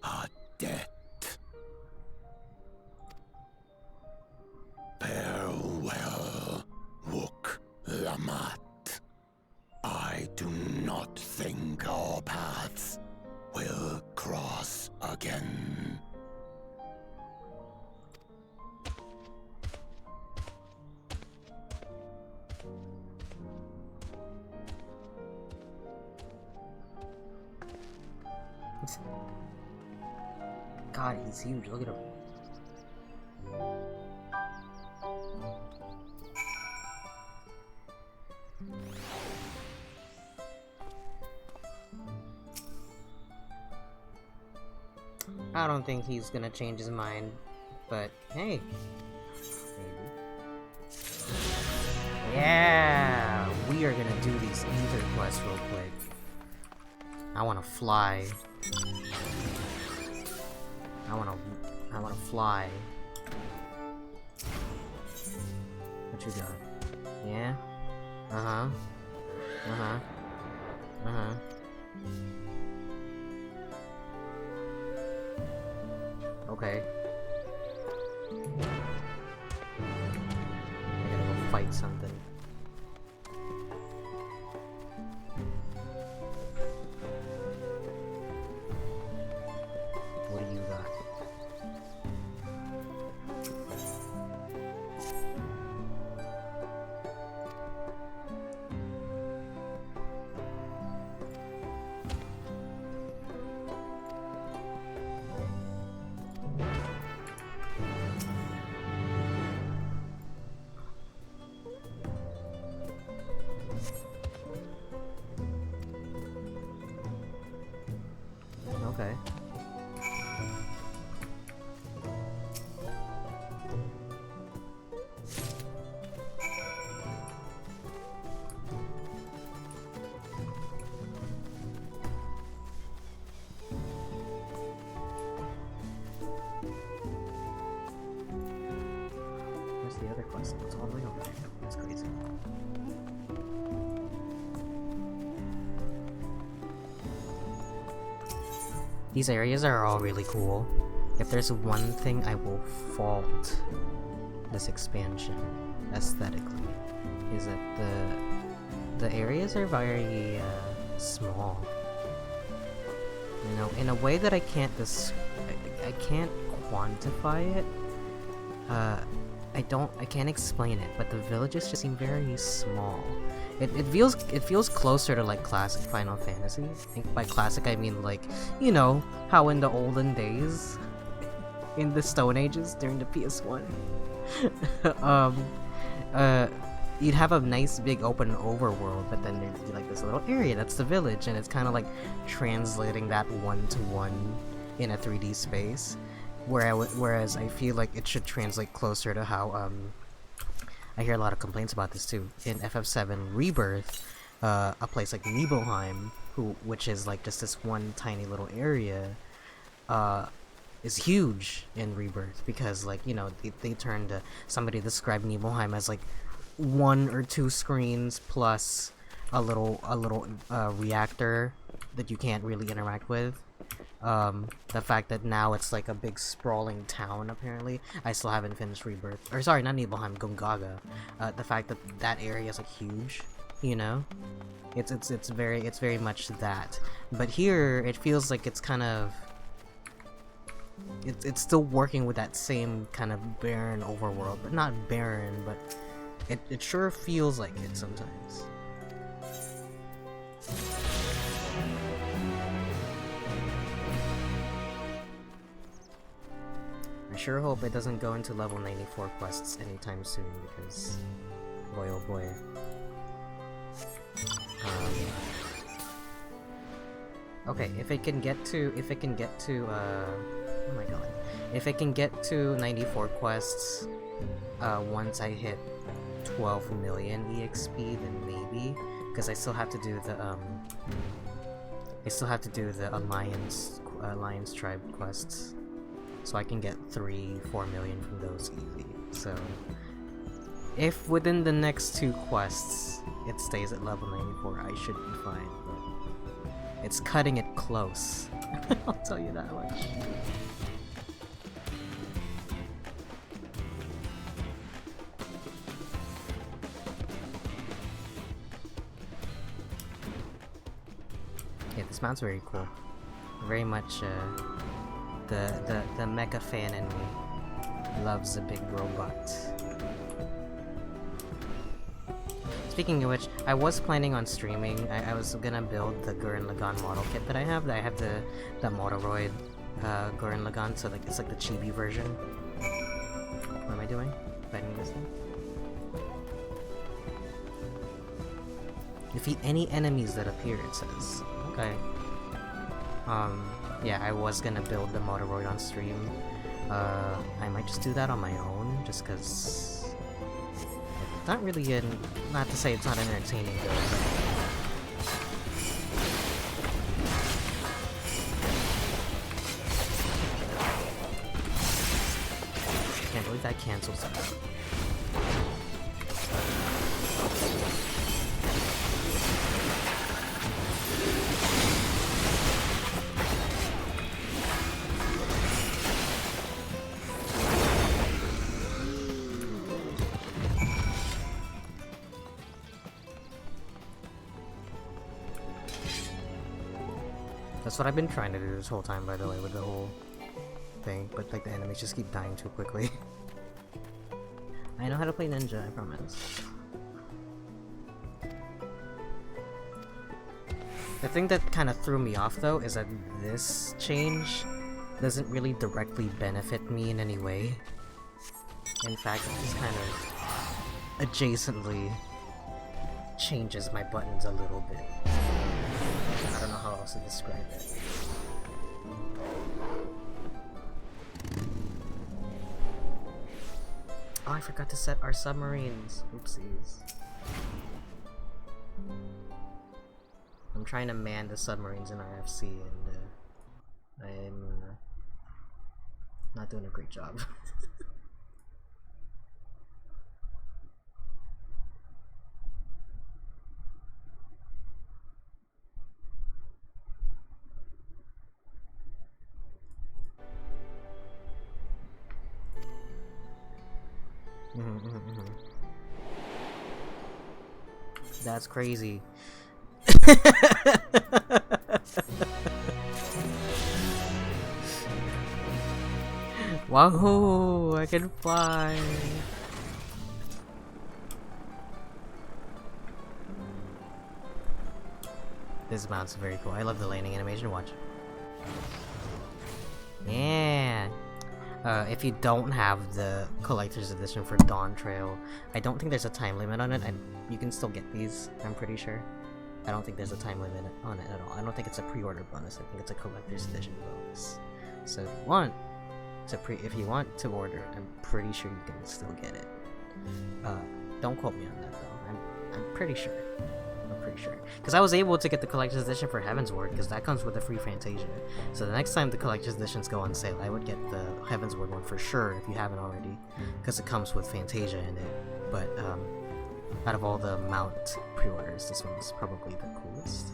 a debt. Farewell, Wook Lamat. I do not think our paths will cross again. God, he's huge. Look at him. I don't think he's gonna change his mind, but hey. Maybe. Yeah! We are gonna do these ether quests real quick. I wanna fly. I wanna fly. What you got? Yeah? Uh-huh. Uh-huh. Uh-huh. Okay. I gotta go fight something. What do you got? the other quest was all the way over there. That's crazy. These areas are all really cool. If there's one thing I will fault this expansion aesthetically, is that the areas are very small. You know, in a way that I can't quantify it. I can't explain it, but the villages just seem very small. It feels closer to like classic Final Fantasy. And by classic I mean like, you know, how in the olden days, in the Stone Ages during the PS1, you'd have a nice big open overworld, but then there'd be like this little area that's the village, and it's kind of like translating that one-to-one in a 3D space. Whereas I feel like it should translate closer to how I hear a lot of complaints about this too. In FF7 Rebirth, a place like Nibelheim, which is like just this one tiny little area, is huge in Rebirth, because like, you know, they turned somebody described Nibelheim as like 1 or 2 screens plus a little reactor that you can't really interact with. The fact that now it's like a big sprawling town, apparently. I still haven't finished Rebirth. Or sorry, not Nibelheim, Gungaga. The fact that that area is like huge, you know? It's very much that. But here, it feels like it's kind of... It's still working with that same kind of barren overworld, but not barren, but it sure feels like it sometimes. I sure hope it doesn't go into level 94 quests anytime soon, because boy oh boy. Okay, if it can get to oh my god. If it can get to 94 quests once I hit 12 million EXP, then maybe, because I still have to do the Alliance Tribe quests. So I can get 3-4 million from those easy. So if within the next 2 quests it stays at level 94, I should be fine. But it's cutting it close. I'll tell you that much. Yeah, this mount's very cool. Very much the mecha fan in me loves a big robot. Speaking of which, I was planning on streaming. I was gonna build the Gurren Lagann model kit that I have. I have the Motoroid Gurren Lagann, so like it's like the chibi version. What am I doing? Fighting this thing? Defeat any enemies that appear, it says. Okay. Yeah, I was gonna build the Motoroid on stream. I might just do that on my own, just cause it's not really not to say it's not entertaining though, but can't believe that cancels out. That's what I've been trying to do this whole time, by the way, with the whole thing, but like the enemies just keep dying too quickly. I know how to play ninja, I promise. The thing that kind of threw me off though is that this change doesn't really directly benefit me in any way. In fact, it just kind of adjacently changes my buttons a little bit. I don't know how else to describe it. Oh, I forgot to set our submarines. Oopsies. I'm trying to man the submarines in RFC, and I'm not doing a great job. That's crazy. Wahoo! I can fly! This mount's very cool. I love the landing animation. Watch. Yeah! If you don't have the collector's edition for Dawntrail, I don't think there's a time limit on it, and you can still get these, I'm pretty sure. I don't think there's a time limit on it at all. I don't think it's a pre-order bonus, I think it's a collector's edition bonus. So if you want to order, I'm pretty sure you can still get it. Don't quote me on that though, I'm pretty sure. Because I was able to get the collector's edition for Heavensward, because that comes with a free Fantasia. So the next time the collector's editions go on sale, I would get the Heavensward one for sure, if you haven't already, because it comes with Fantasia in it. But, out of all the mount pre-orders, this one's probably the coolest.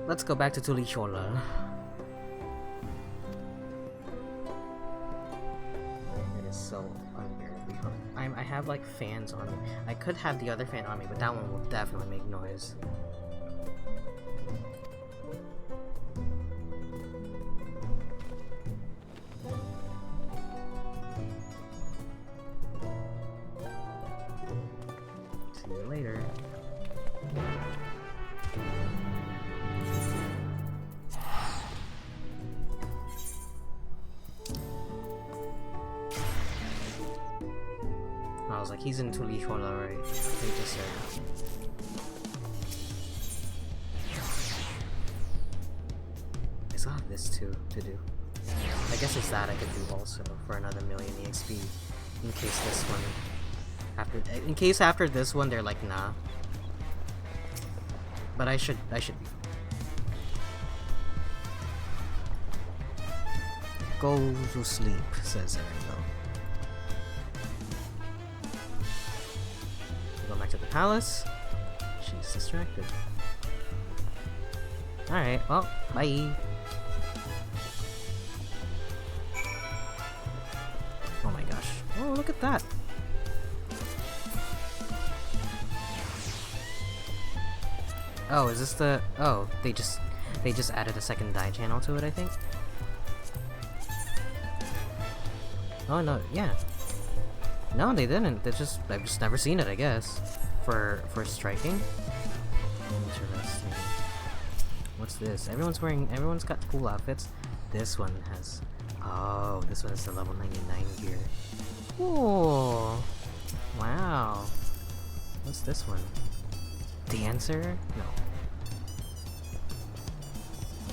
Let's go back to Tulichola. So unbearably hard. I have like fans on me. I could have the other fan on me, but that one will definitely make noise. See you later. I was like, he's in Tulichola, right? They just said. I still have this too to do. I guess it's that I could do also for another 1,000,000 EXP in case this one after this one they're like nah. But I should be fine. Go to sleep, says Erico. Go back to the palace. She's distracted. Alright, well, bye. Oh my gosh. Oh, look at that. Oh, is this the... Oh, they just added a second die channel to it, I think? Oh, no, yeah. No, they didn't. I've just never seen it, I guess. For striking. Interesting. What's this? Everyone's got cool outfits. This one has... Oh, this one is the level 99 gear. Ooh. Wow. What's this one? Dancer? No.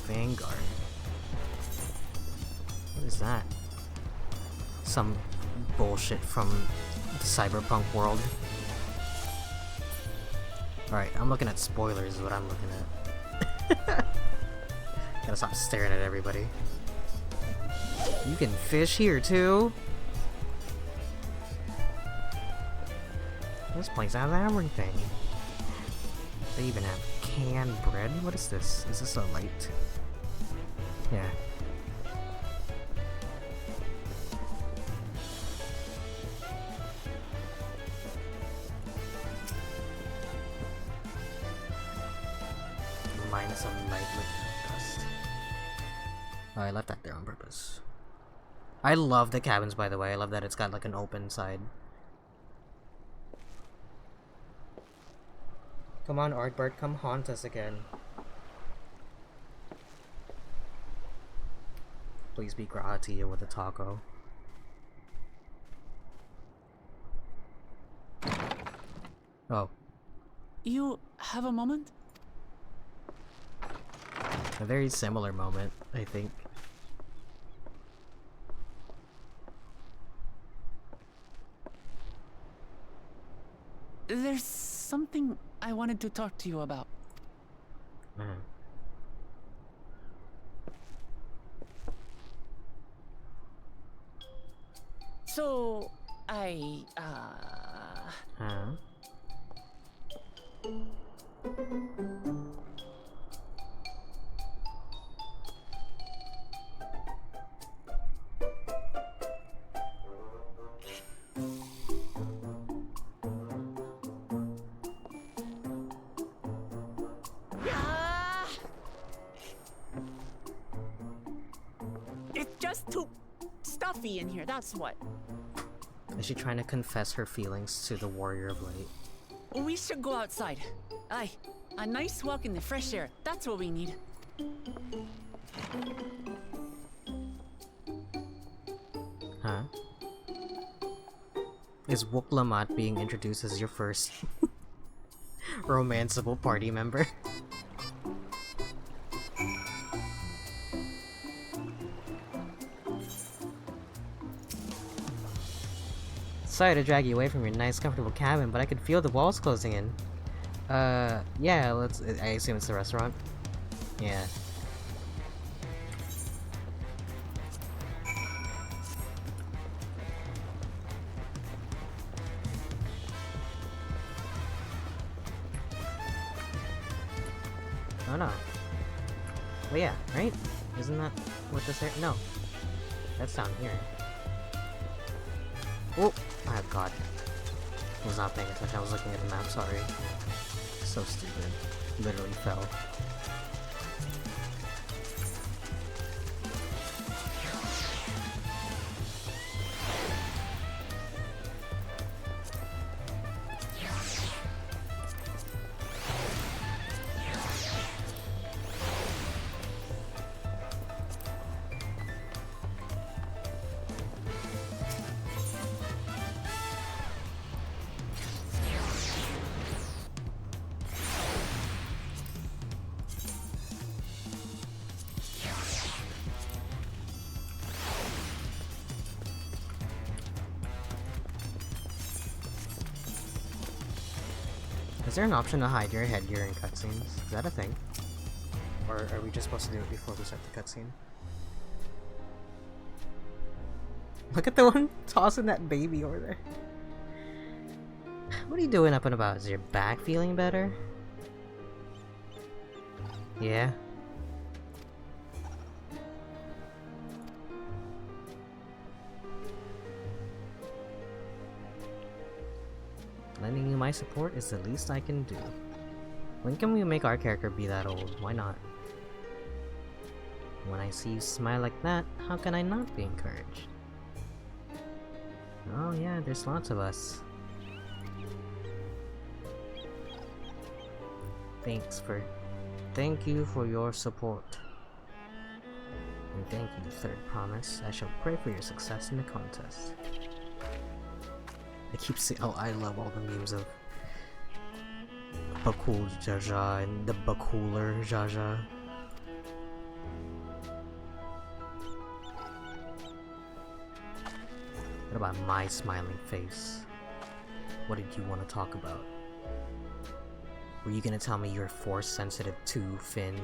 Vanguard. What is that? Some bullshit from the cyberpunk world. Alright, I'm looking at spoilers is what I'm looking at. Gotta stop staring at everybody. You can fish here too? This place has everything. They even have canned bread? What is this? Is this a light? Yeah. Minus some light with dust. Oh, I left that there on purpose. I love the cabins, by the way. I love that it's got like an open side. Come on, Artbert, come haunt us again. Please be Gratia with a taco. Oh. You have a moment? A very similar moment, I think. There's something I wanted to talk to you about. So, just too stuffy in here, that's what. Is she trying to confess her feelings to the Warrior of Light? We should go outside. Aye, a nice walk in the fresh air. That's what we need. Huh? Is Wuklamat being introduced as your first romanceable party member? Sorry to drag you away from your nice, comfortable cabin, but I could feel the walls closing in. Yeah, let's. I assume it's the restaurant. Yeah. Oh no. Well, yeah, right? Isn't that what this area? No. That's down here. Oh! Oh god. I was not paying attention, I was looking at the map, sorry. So stupid. Literally fell. Is there an option to hide your headgear in cutscenes? Is that a thing? Or are we just supposed to do it before we start the cutscene? Look at the one tossing that baby over there. What are you doing up and about? Is your back feeling better? Yeah? Lending you my support is the least I can do. When can we make our character be that old? Why not? When I see you smile like that, how can I not be encouraged? Oh yeah, there's lots of us. Thank you for your support. And thank you, Third Promise. I shall pray for your success in the contest. I keep saying, oh, I love all the memes of Bakul Jaja and the Bakuler Jaja. What about my smiling face? What did you want to talk about? Were you gonna tell me you're force sensitive too, Finn?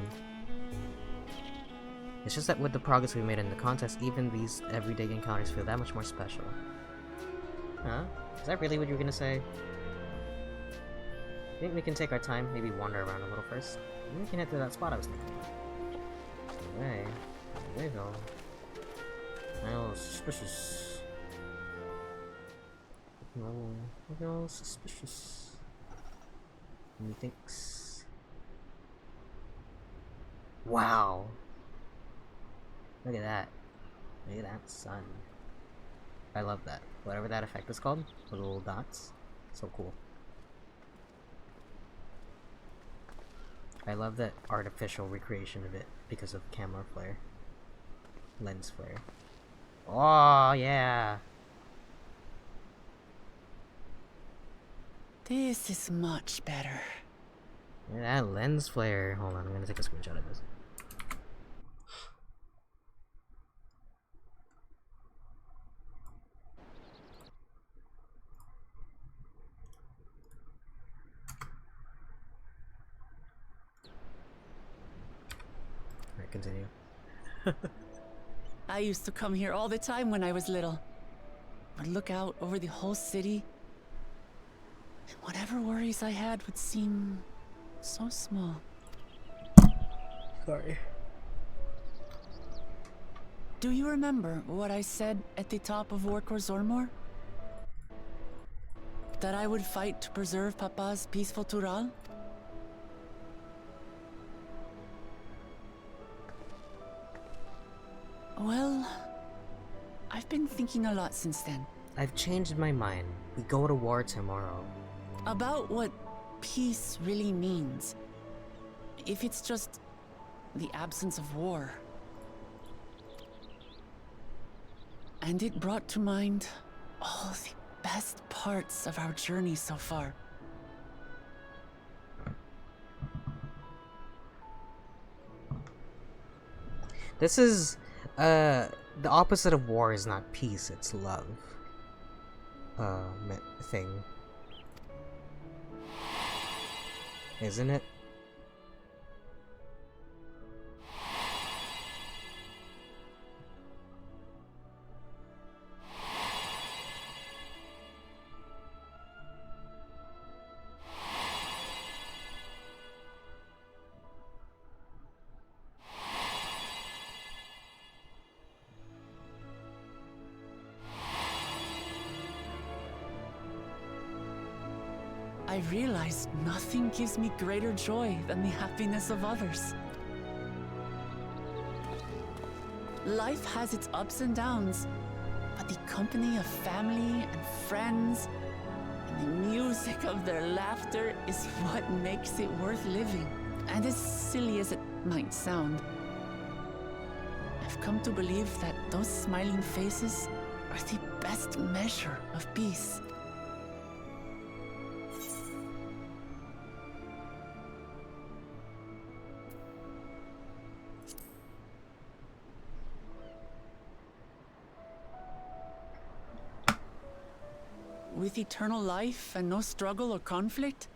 It's just that with the progress we made in the contest, even these everyday encounters feel that much more special. Huh? Is that really what you were gonna say? I think we can take our time, maybe wander around a little first. Maybe we can head to that spot I was thinking about. Hey, there you go. I'm a little suspicious. Looking all suspicious. Methinks. Wow! Look at that. Look at that sun. I love that. Whatever that effect is called. The little dots. So cool. I love that artificial recreation of it because of camera flare. Lens flare. Oh, yeah! This is much better. Look at that lens flare. Hold on, I'm gonna take a screenshot of this. Alright, continue. I used to come here all the time when I was little. I'd look out over the whole city, and whatever worries I had would seem so small. Sorry. Do you remember what I said at the top of Orkor Zormor? That I would fight to preserve Papa's peaceful Tural? Well, I've been thinking a lot since then. I've changed my mind. We go to war tomorrow. About what peace really means. If it's just the absence of war. And it brought to mind all the best parts of our journey so far. This is, the opposite of war is not peace, it's love. Thing. Isn't it? I realized nothing gives me greater joy than the happiness of others. Life has its ups and downs, but the company of family and friends and the music of their laughter is what makes it worth living. And as silly as it might sound, I've come to believe that those smiling faces are the best measure of peace. With eternal life and no struggle or conflict,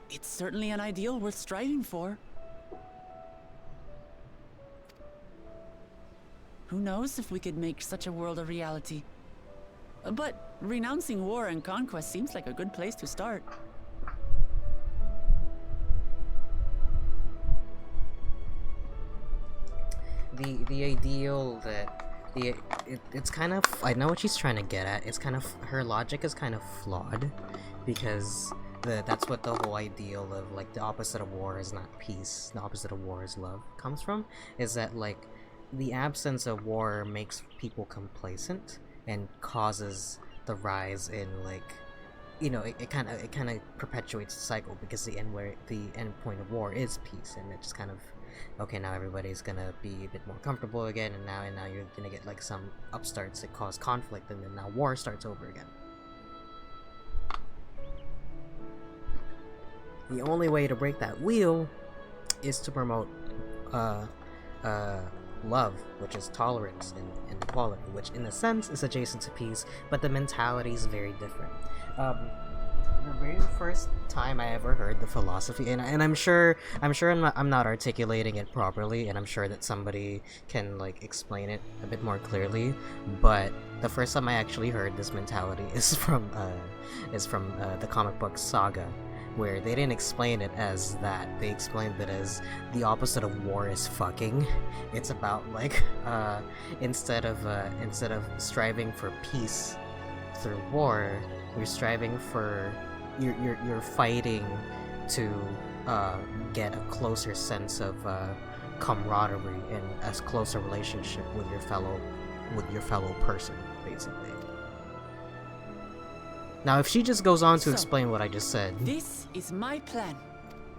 it's certainly an ideal worth striving for. Who knows if we could make such a world a reality? But renouncing war and conquest seems like a good place to start. The ideal that it's kind of, I know what she's trying to get at. It's kind of, her logic is kind of flawed, because that's what the whole ideal of like the opposite of war is not peace, the opposite of war is love comes from, is that like the absence of war makes people complacent and causes the rise in like, you know, it kind of perpetuates the cycle, because the end point of war is peace, and it just kind of, okay, now everybody's gonna be a bit more comfortable again, and now you're gonna get like some upstarts that cause conflict, and then now war starts over again. The only way to break that wheel is to promote love, which is tolerance and equality, which in a sense is adjacent to peace, but the mentality is very different. The very first time I ever heard the philosophy, and I'm sure I'm not articulating it properly, and I'm sure that somebody can like explain it a bit more clearly, but the first time I actually heard this mentality is from the comic book Saga, where they didn't explain it as that. They explained it as the opposite of war is fucking. It's about like instead of striving for peace through war, you're striving for you're fighting to get a closer sense of camaraderie and a closer relationship with your fellow person, basically. Now, if she just goes on to explain what I just said, this is my plan.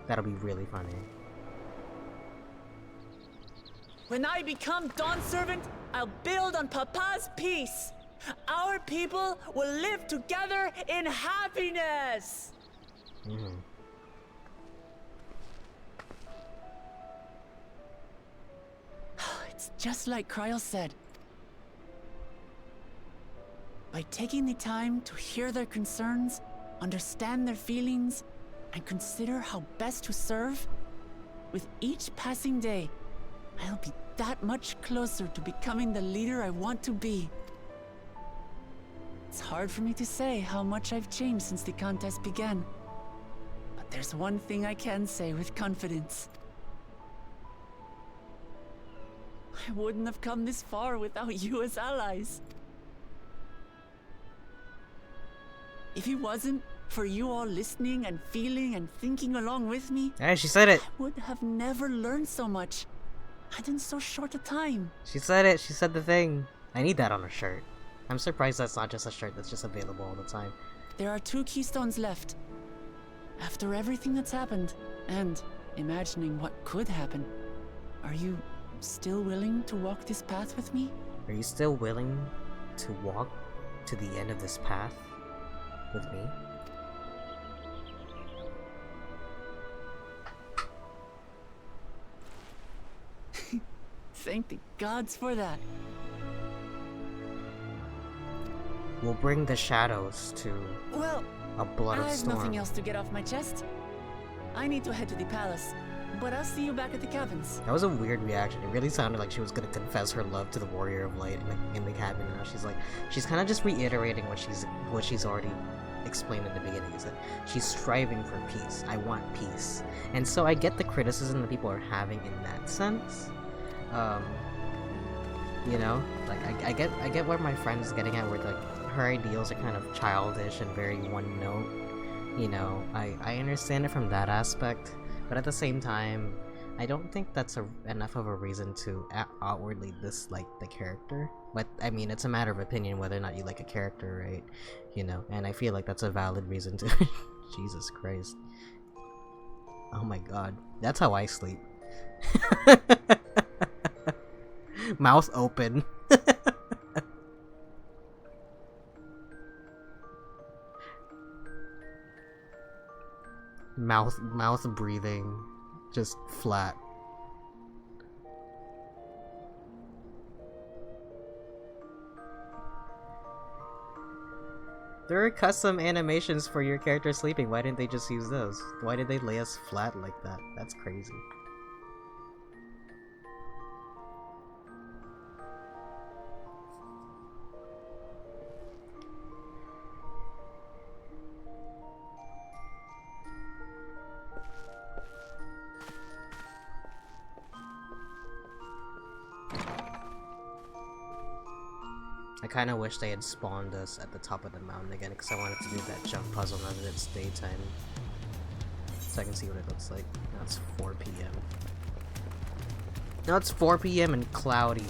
That'll be really funny. When I become Dawn Servant, I'll build on Papa's peace. Our people will live together in happiness! It's just like Kryl said. By taking the time to hear their concerns, understand their feelings, and consider how best to serve, with each passing day, I'll be that much closer to becoming the leader I want to be. It's hard for me to say how much I've changed since the contest began. But there's one thing I can say with confidence. I wouldn't have come this far without you as allies. If it wasn't for you all listening and feeling and thinking along with me, hey, she said it. I would have never learned so much, and in so short a time. She said it. She said the thing. I need that on a shirt. I'm surprised that's not just a shirt that's just available all the time. There are 2 keystones left. After everything that's happened, and imagining what could happen, are you still willing to walk this path with me? Are you still willing to walk to the end of this path with me? Thank the gods for that. We'll bring the shadows to Well, a blood I of have storm. nothing else to get off my chest. I need to head to the palace, but I'll see you back at the cabins. That was a weird reaction. It really sounded like she was gonna confess her love to the Warrior of Light in the cabin, and now she's kind of just reiterating what she's already explained in the beginning. Is that she's striving for peace. I want peace, and so I get the criticism that people are having in that sense. You know, like I get where my friend is getting at, where like her ideals are kind of childish and very one note. You know, I understand it from that aspect, but at the same time, I don't think that's enough of a reason to outwardly dislike the character. But I mean, it's a matter of opinion whether or not you like a character, right? You know, and I feel like that's a valid reason to. Jesus Christ! Oh my God, that's how I sleep. Mouth open. mouth breathing, just flat. There are custom animations for your character sleeping. Why didn't they just use those? Why did they lay us flat like that? That's crazy. I kind of wish they had spawned us at the top of the mountain again, because I wanted to do that jump puzzle now that it's daytime. So I can see what it looks like. Now it's 4 p.m. Now it's 4 p.m. and cloudy.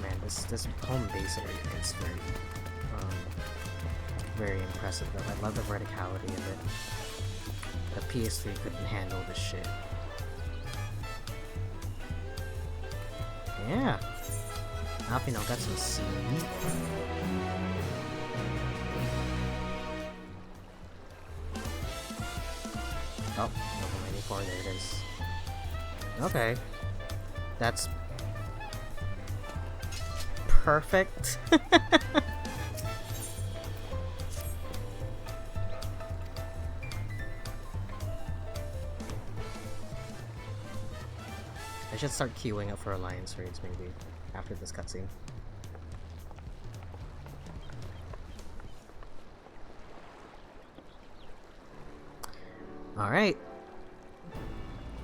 Man, this home base area is very impressive though. I love the verticality of it. The PS3 couldn't handle this shit. Yeah. Happy now got some seed. Oh, level 94, there it is. Okay. That's perfect. I should start queuing up for alliance raids maybe after this cutscene. Alright.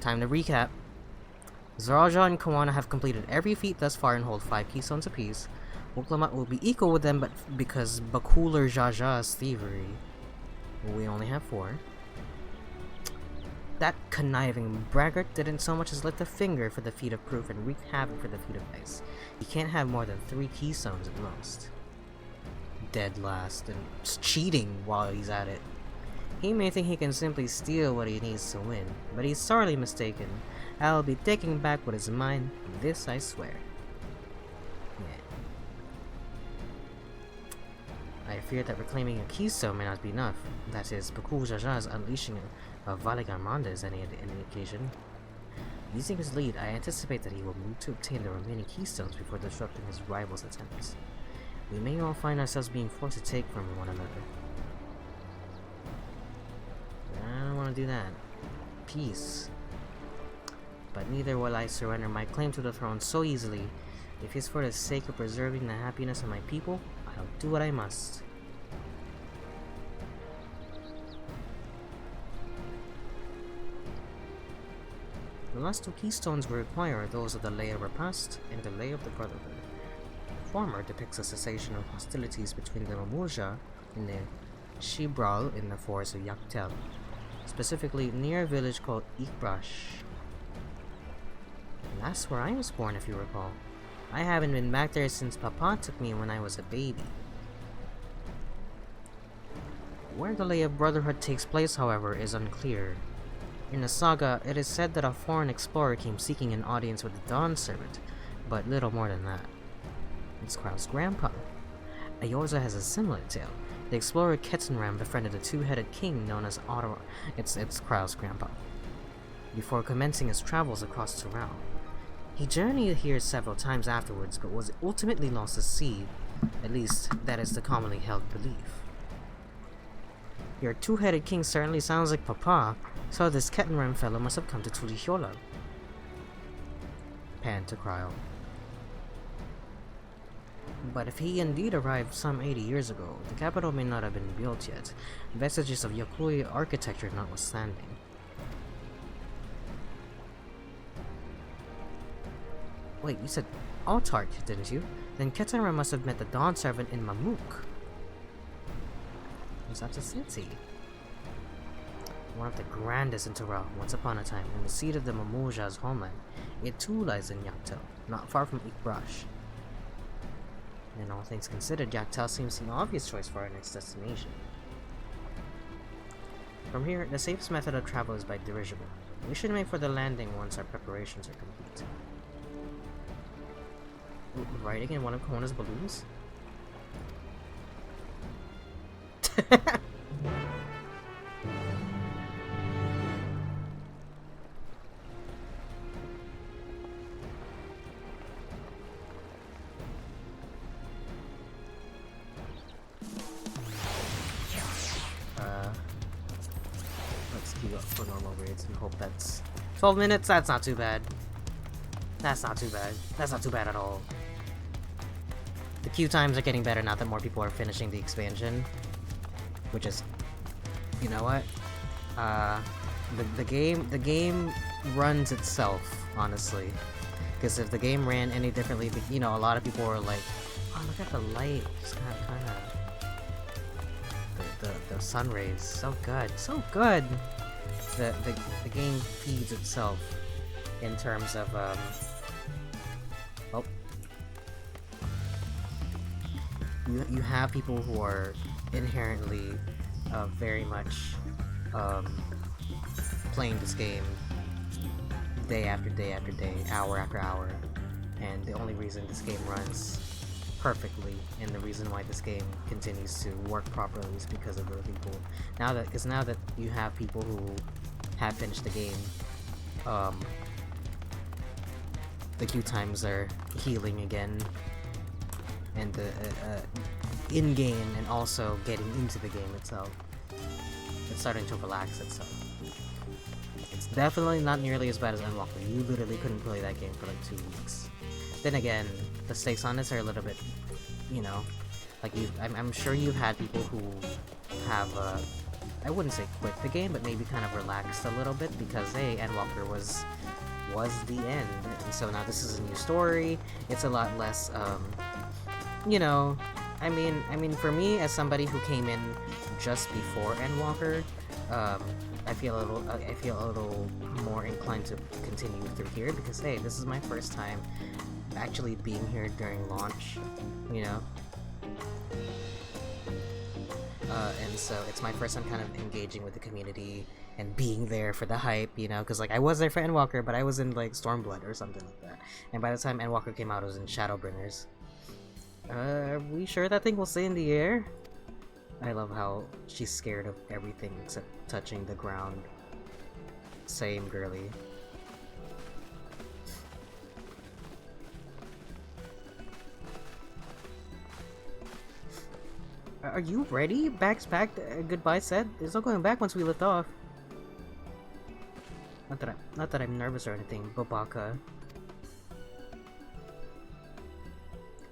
Time to recap. Zaraja and Kawana have completed every feat thus far and hold 5 keystones apiece. Wuklamat will be equal with them, but because Bakuler Jaja's thievery, we only have 4. That conniving braggart didn't so much as lift a finger for the feat of proof and wreak havoc for the feat of ice. He can't have more than 3 keystones at most. Dead last, and cheating while he's at it. He may think he can simply steal what he needs to win, but he's sorely mistaken. I'll be taking back what is mine, this I swear. Yeah. I fear that reclaiming a keystone may not be enough. That is, Bakul Jaja's unleashing Valigarmanda is any occasion. Using his lead, I anticipate that he will move to obtain the remaining keystones before disrupting his rival's attempts. We may all find ourselves being forced to take from one another. I don't want to do that. Peace. But neither will I surrender my claim to the throne so easily. If it's for the sake of preserving the happiness of my people, I'll do what I must. The last 2 keystones we require are those of the Lay of Repast and the Lay of the Brotherhood. The former depicts a cessation of hostilities between the Mamurja and the Shibral in the forest of Yaktel, specifically near a village called Ikbrash. And that's where I was born, if you recall. I haven't been back there since Papa took me when I was a baby. Where the Lay of Brotherhood takes place, however, is unclear. In the saga, it is said that a foreign explorer came seeking an audience with the Dawn Servant, but little more than that. It's Krau's grandpa. Eorza has a similar tale. The explorer Ketenram befriended a two-headed king known as Ottawa. It's Krau's grandpa, before commencing his travels across Tural. He journeyed here several times afterwards, but was ultimately lost at sea. At least, that is the commonly held belief. Your two-headed king certainly sounds like Papa, so this Ketenram fellow must have come to Tulihiola. Pan to Cryo. But if he indeed arrived some 80 years ago, the capital may not have been built yet, vestiges of Yokui architecture notwithstanding. Wait, you said Altark, didn't you? Then Ketenram must have met the Dawn Servant in Mamuk. Was that a city? One of the grandest in Tural, once upon a time, and the seat of the Mamuja's homeland. It too lies in Yaktel, not far from Ikbrash. And all things considered, Yaktel seems the obvious choice for our next destination. From here, the safest method of travel is by dirigible. We should make for the landing once our preparations are complete. Riding in one of Kona's balloons? Let's queue up for normal raids and hope that's 12 minutes. That's not too bad. That's not too bad. That's not too bad at all. The queue times are getting better now that more people are finishing the expansion, which is, you know what? The game runs itself, honestly. Because if the game ran any differently, you know, a lot of people were like, "Oh, look at the light, just kind of the sun rays, so good, so good." The game feeds itself in terms of oh. You have people who are inherently very much playing this game day after day after day, hour after hour, and the only reason this game runs perfectly and the reason why this game continues to work properly is because of other people. Now that you have people who have finished the game, the queue times are healing again, and the in-game and also getting into the game itself, it's starting to relax itself. It's definitely not nearly as bad as Endwalker. You literally couldn't play that game for like 2 weeks. Then again, the stakes on this are a little bit, you know, like I'm sure you've had people who have, I wouldn't say quit the game, but maybe kind of relaxed a little bit because, hey, Endwalker was the end, and so now this is a new story. It's a lot less, you know, I mean, for me, as somebody who came in just before Endwalker, I feel a little more inclined to continue through here because, hey, this is my first time actually being here during launch, you know. And so it's my first time kind of engaging with the community and being there for the hype, you know, because like I was there for Endwalker, but I was in like Stormblood or something like that. And by the time Endwalker came out, I was in Shadowbringers. Are we sure that thing will stay in the air? I love how she's scared of everything except touching the ground. Same, girly. Are you ready? Back's packed. Goodbye said. There's no going back once we lift off. Not that I'm nervous or anything, Babaka.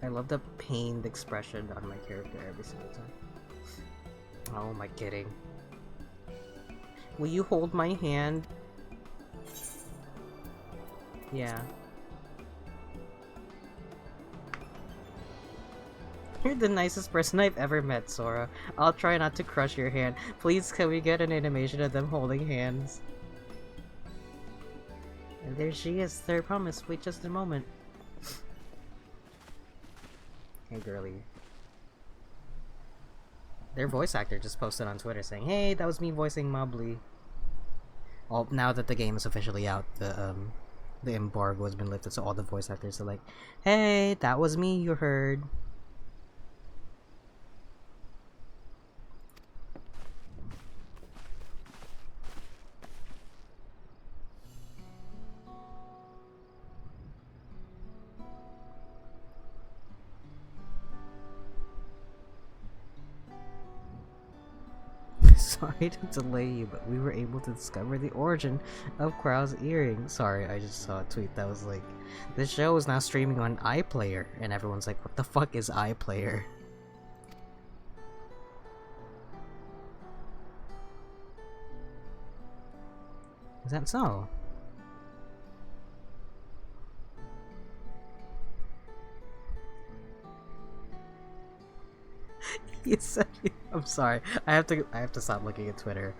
I love the pained expression on my character every single time. Oh, am I kidding? Will you hold my hand? Yeah. You're the nicest person I've ever met, Sora. I'll try not to crush your hand. Please, can we get an animation of them holding hands? And there she is. There, promise. Wait just a moment. Hey, girly. Their voice actor just posted on Twitter saying, "Hey, that was me voicing Mobley." Well, now that the game is officially out, the embargo has been lifted, so all the voice actors are like, "Hey, that was me you heard." Sorry to delay you, but we were able to discover the origin of Crow's earring. Sorry, I just saw a tweet that was like, this show is now streaming on iPlayer, and everyone's like, what the fuck is iPlayer? Is that so? You said, I'm sorry. I have to stop looking at Twitter.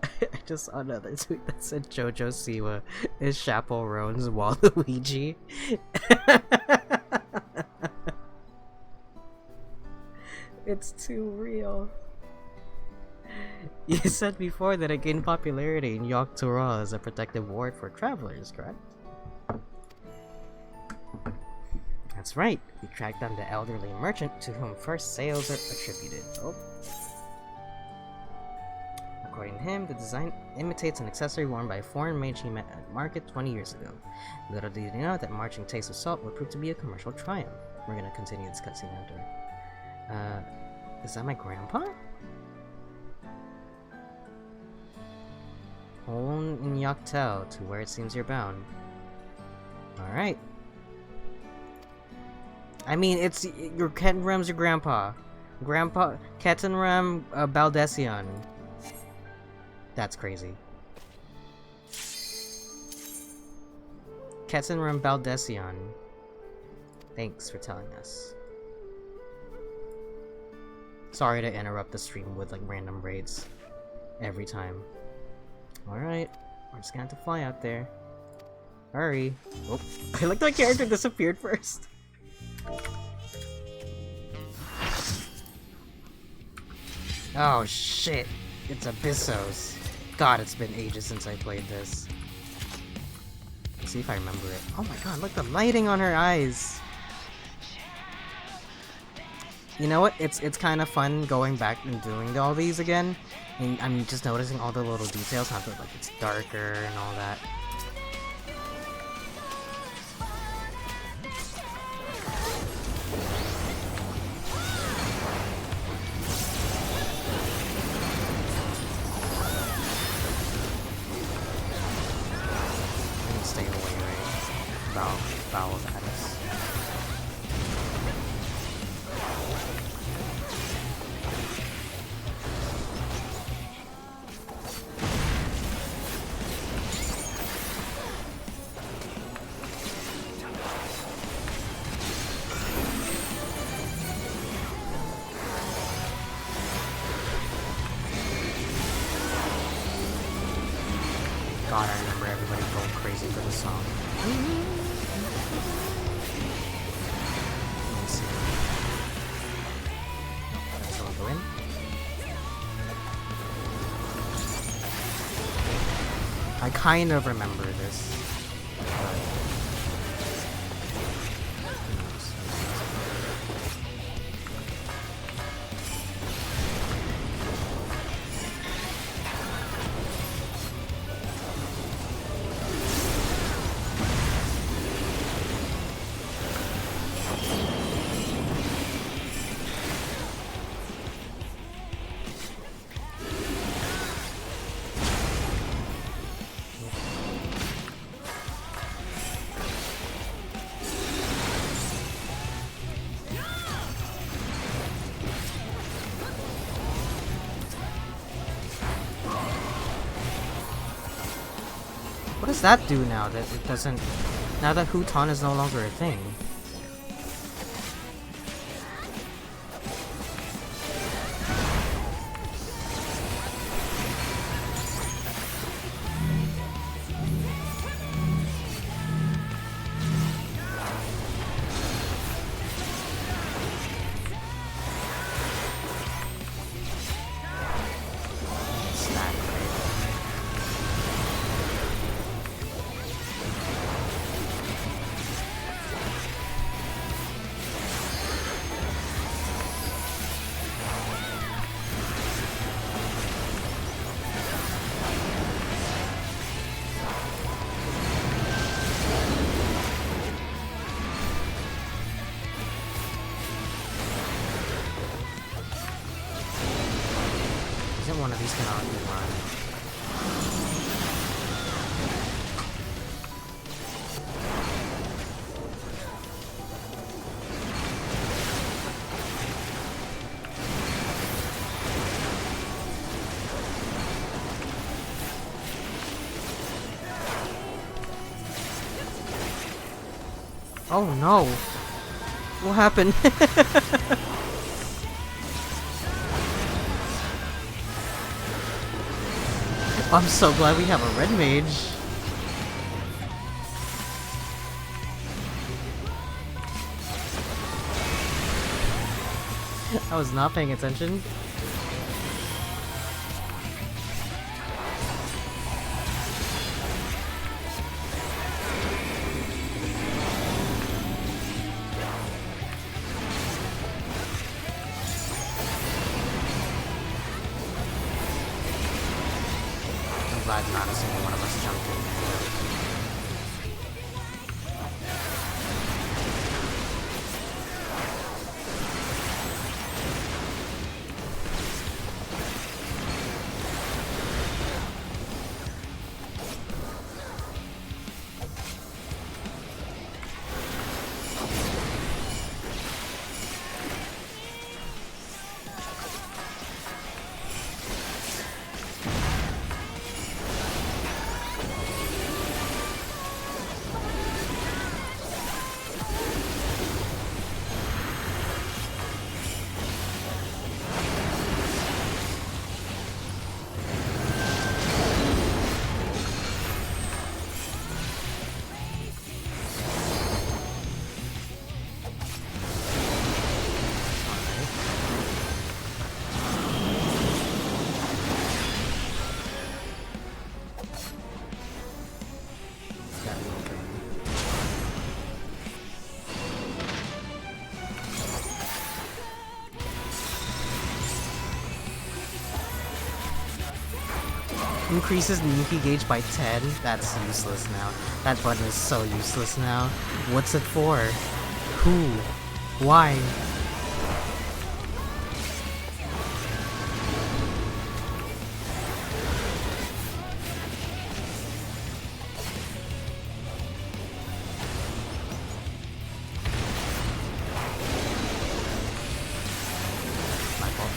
I just saw another tweet that said Jojo Siwa is Chaperone's Waluigi. It's too real. You said before that it gained popularity in Yogg-Toroth as a protective ward for travelers, correct? That's right. We tracked down the elderly merchant to whom first sales are attributed. Oh. According to him, the design imitates an accessory worn by a foreign mage he met at market 20 years ago. Little did he know that marching taste of salt would prove to be a commercial triumph. We're gonna continue this cutscene after. Is that my grandpa? Hone in Yogg-Tell to where it seems you're bound. Alright. I mean, it's your Ketenram's your grandpa. Grandpa Ketenram Baldesion. That's crazy. Ketenram Baldesion. Thanks for telling us. Sorry to interrupt the stream with like random raids every time. Alright, we're just gonna have to fly out there. Hurry. Oh, I like my character disappeared first. Oh shit, it's Abyssos. God, it's been ages since I played this. Let's see if I remember it. Oh my god, look at the lighting on her eyes. You know what? It's kind of fun going back and doing all these again. And I'm just noticing all the little details, how like it's darker and all that. Stay away, right? Vowels at us. God, I remember everybody going crazy for this song. Let me see. Let's go in. I kind of remember this. What does that do now that it doesn't... Now that Huton is no longer a thing? one of these can already run. Oh no! What happened? I'm so glad we have a red mage. I was not paying attention. Glad not a single one of us jumped in Increases the Yuki gauge by 10? That's useless now. That button is so useless now. What's it for? Who? Why? My fault.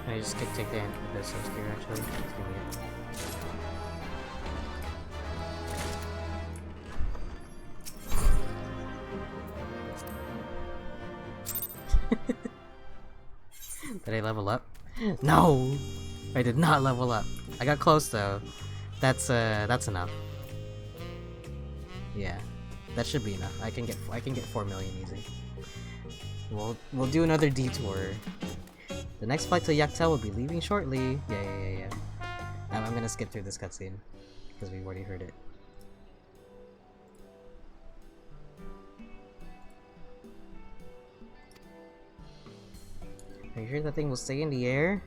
I just could take the business gear actually. Just give me it. Did I level up? No! I did not level up. I got close though. That's enough. Yeah. That should be enough. I can get 4 million easy. We'll do another detour. The next flight to Yaktel will be leaving shortly. Yeah. I'm gonna skip through this cutscene because we've already heard it. Are you sure that thing will stay in the air?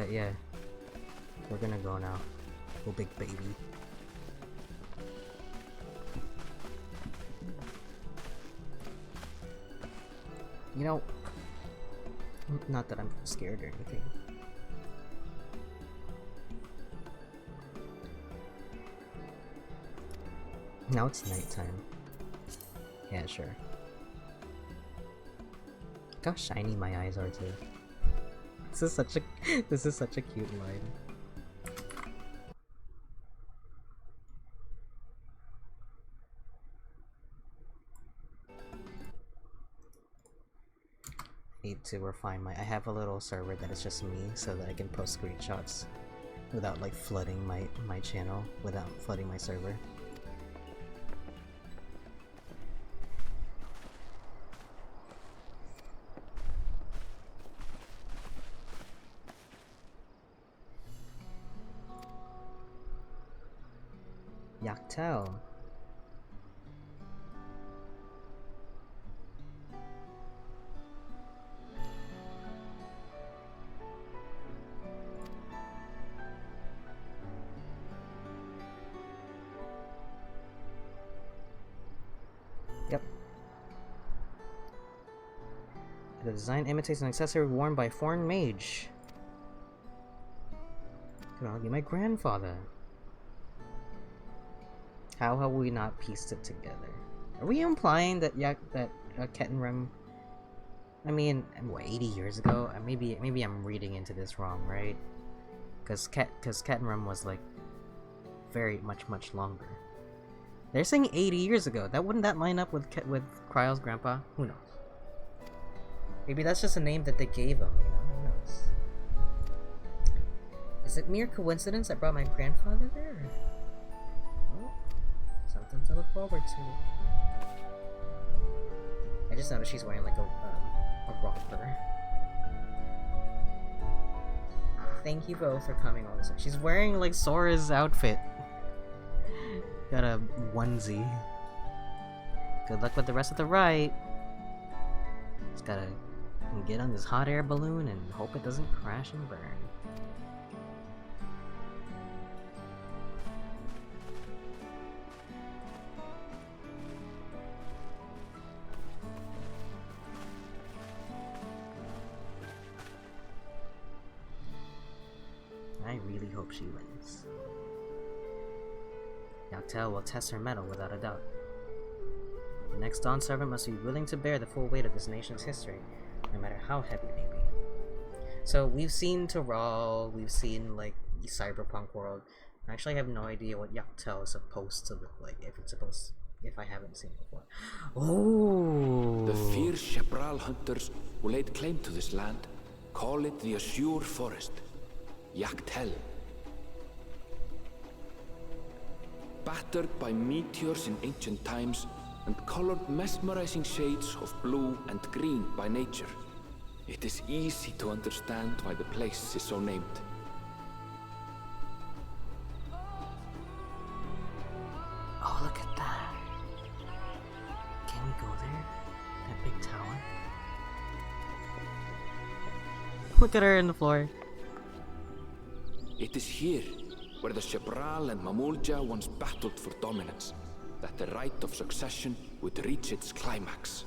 Yeah. We're gonna go now. Go big baby. You know, not that I'm scared or anything. Now it's nighttime. Yeah, sure. Look how shiny my eyes are too. This is such a cute line. Need to refine my. I have a little server that is just me, so that I can post screenshots without like flooding my channel, without flooding my server. Yaktel. Yep. The design imitates an accessory worn by a foreign mage. Could all be my grandfather. How have we not pieced it together? Are we implying that Kettenrem? I mean, what, 80 years ago? Maybe I'm reading into this wrong, right? Because Kettenrem was like very much longer. They're saying 80 years ago. Wouldn't that line up with Kryle's grandpa? Who knows? Maybe that's just a name that they gave him. You know, who knows? Is it mere coincidence I brought my grandfather there? Something to look forward to. I just noticed she's wearing like a romper. Thank you both for coming all this way. She's wearing like Sora's outfit. Got a onesie. Good luck with the rest of the ride. Just gotta get on this hot air balloon and hope it doesn't crash and burn. I really hope she wins. Yaktel will test her mettle without a doubt. The next Dawn servant must be willing to bear the full weight of this nation's history, no matter how heavy it may be. So we've seen Terral, we've seen like the cyberpunk world. Actually, I have no idea what Yaktel is supposed to look like. If I haven't seen it before. Oh. The fierce Shepral hunters who laid claim to this land call it the Azure Forest. Yaktel. Battered by meteors in ancient times and colored mesmerizing shades of blue and green by nature, it is easy to understand why the place is so named. Oh, look at that. Can we go there? That big tower? Look at her in the floor. It is here, where the Shepral and Mamulja once battled for dominance, that the right of succession would reach its climax.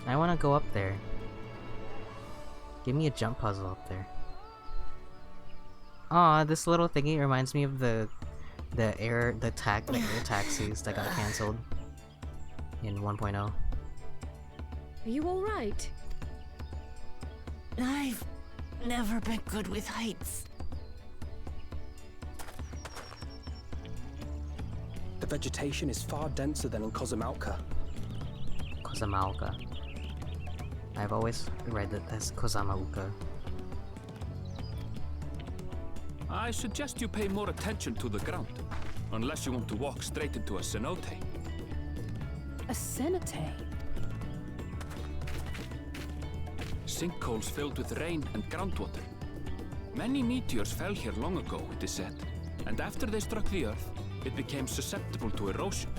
I want to go up there. Give me a jump puzzle up there. Aw, this little thingy reminds me of the air taxis that got cancelled in 1.0. Are you alright? I've never been good with heights. The vegetation is far denser than in Kozamauka. Kozamauka. I've always read it as Kozamauka. I suggest you pay more attention to the ground, unless you want to walk straight into a cenote. A cenote? Sinkholes filled with rain and groundwater. Many meteors fell here long ago, it is said. and after they struck the earth, it became susceptible to erosion.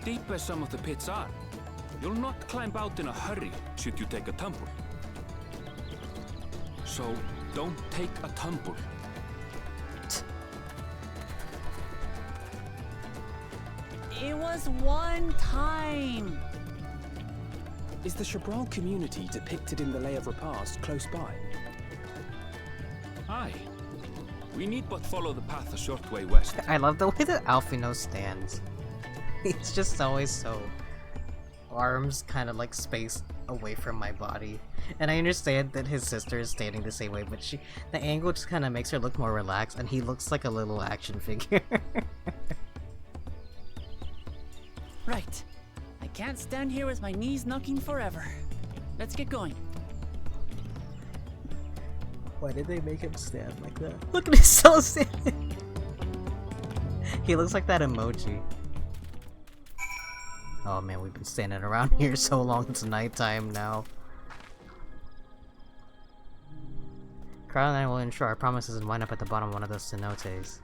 Deep as some of the pits are, you'll not climb out in a hurry should you take a tumble. So, don't take a tumble. It was one time. Is the Shabral community depicted in the Lay of Repast close by? Aye. We need but follow the path a short way west. I love the way that Alfino stands. He's just always so... arms kind of like spaced away from my body. And I understand that his sister is standing the same way, but the angle just kind of makes her look more relaxed, and he looks like a little action figure. Right. I can't stand here with my knees knocking forever. Let's get going. Why did they make him stand like that? Look at his soul standing! He looks like that emoji. Oh man, we've been standing around here so long, it's nighttime now. Carl and I will ensure our promises and wind up at the bottom of one of those cenotes.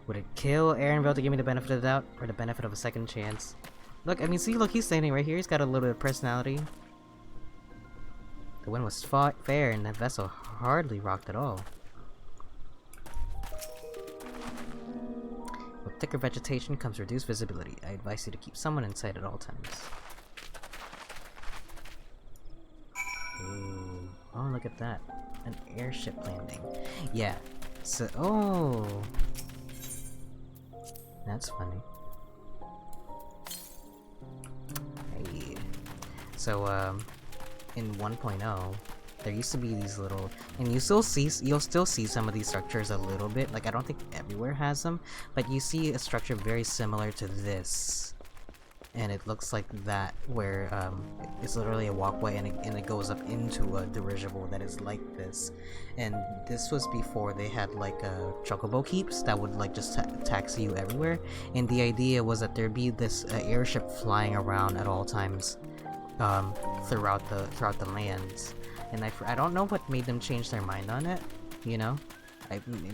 Would it kill Aaronville to give me the benefit of the doubt, or the benefit of a second chance? Look, I mean, see, look, he's standing right here, he's got a little bit of personality. The wind was fair, and the vessel hardly rocked at all. With thicker vegetation comes reduced visibility. I advise you to keep someone in sight at all times. Ooh. Oh, look at that. An airship landing. Yeah. So, oh. That's funny. Hey. So, in 1.0, there used to be these little, and you'll still see some of these structures a little bit. Like, I don't think everywhere has them, but you see a structure very similar to this, and it looks like that, where it's literally a walkway, and it goes up into a dirigible that is like this. And this was before they had like chocobo keeps that would like just taxi you everywhere. And the idea was that there'd be this airship flying around at all times throughout the lands. And I don't know what made them change their mind on it, you know?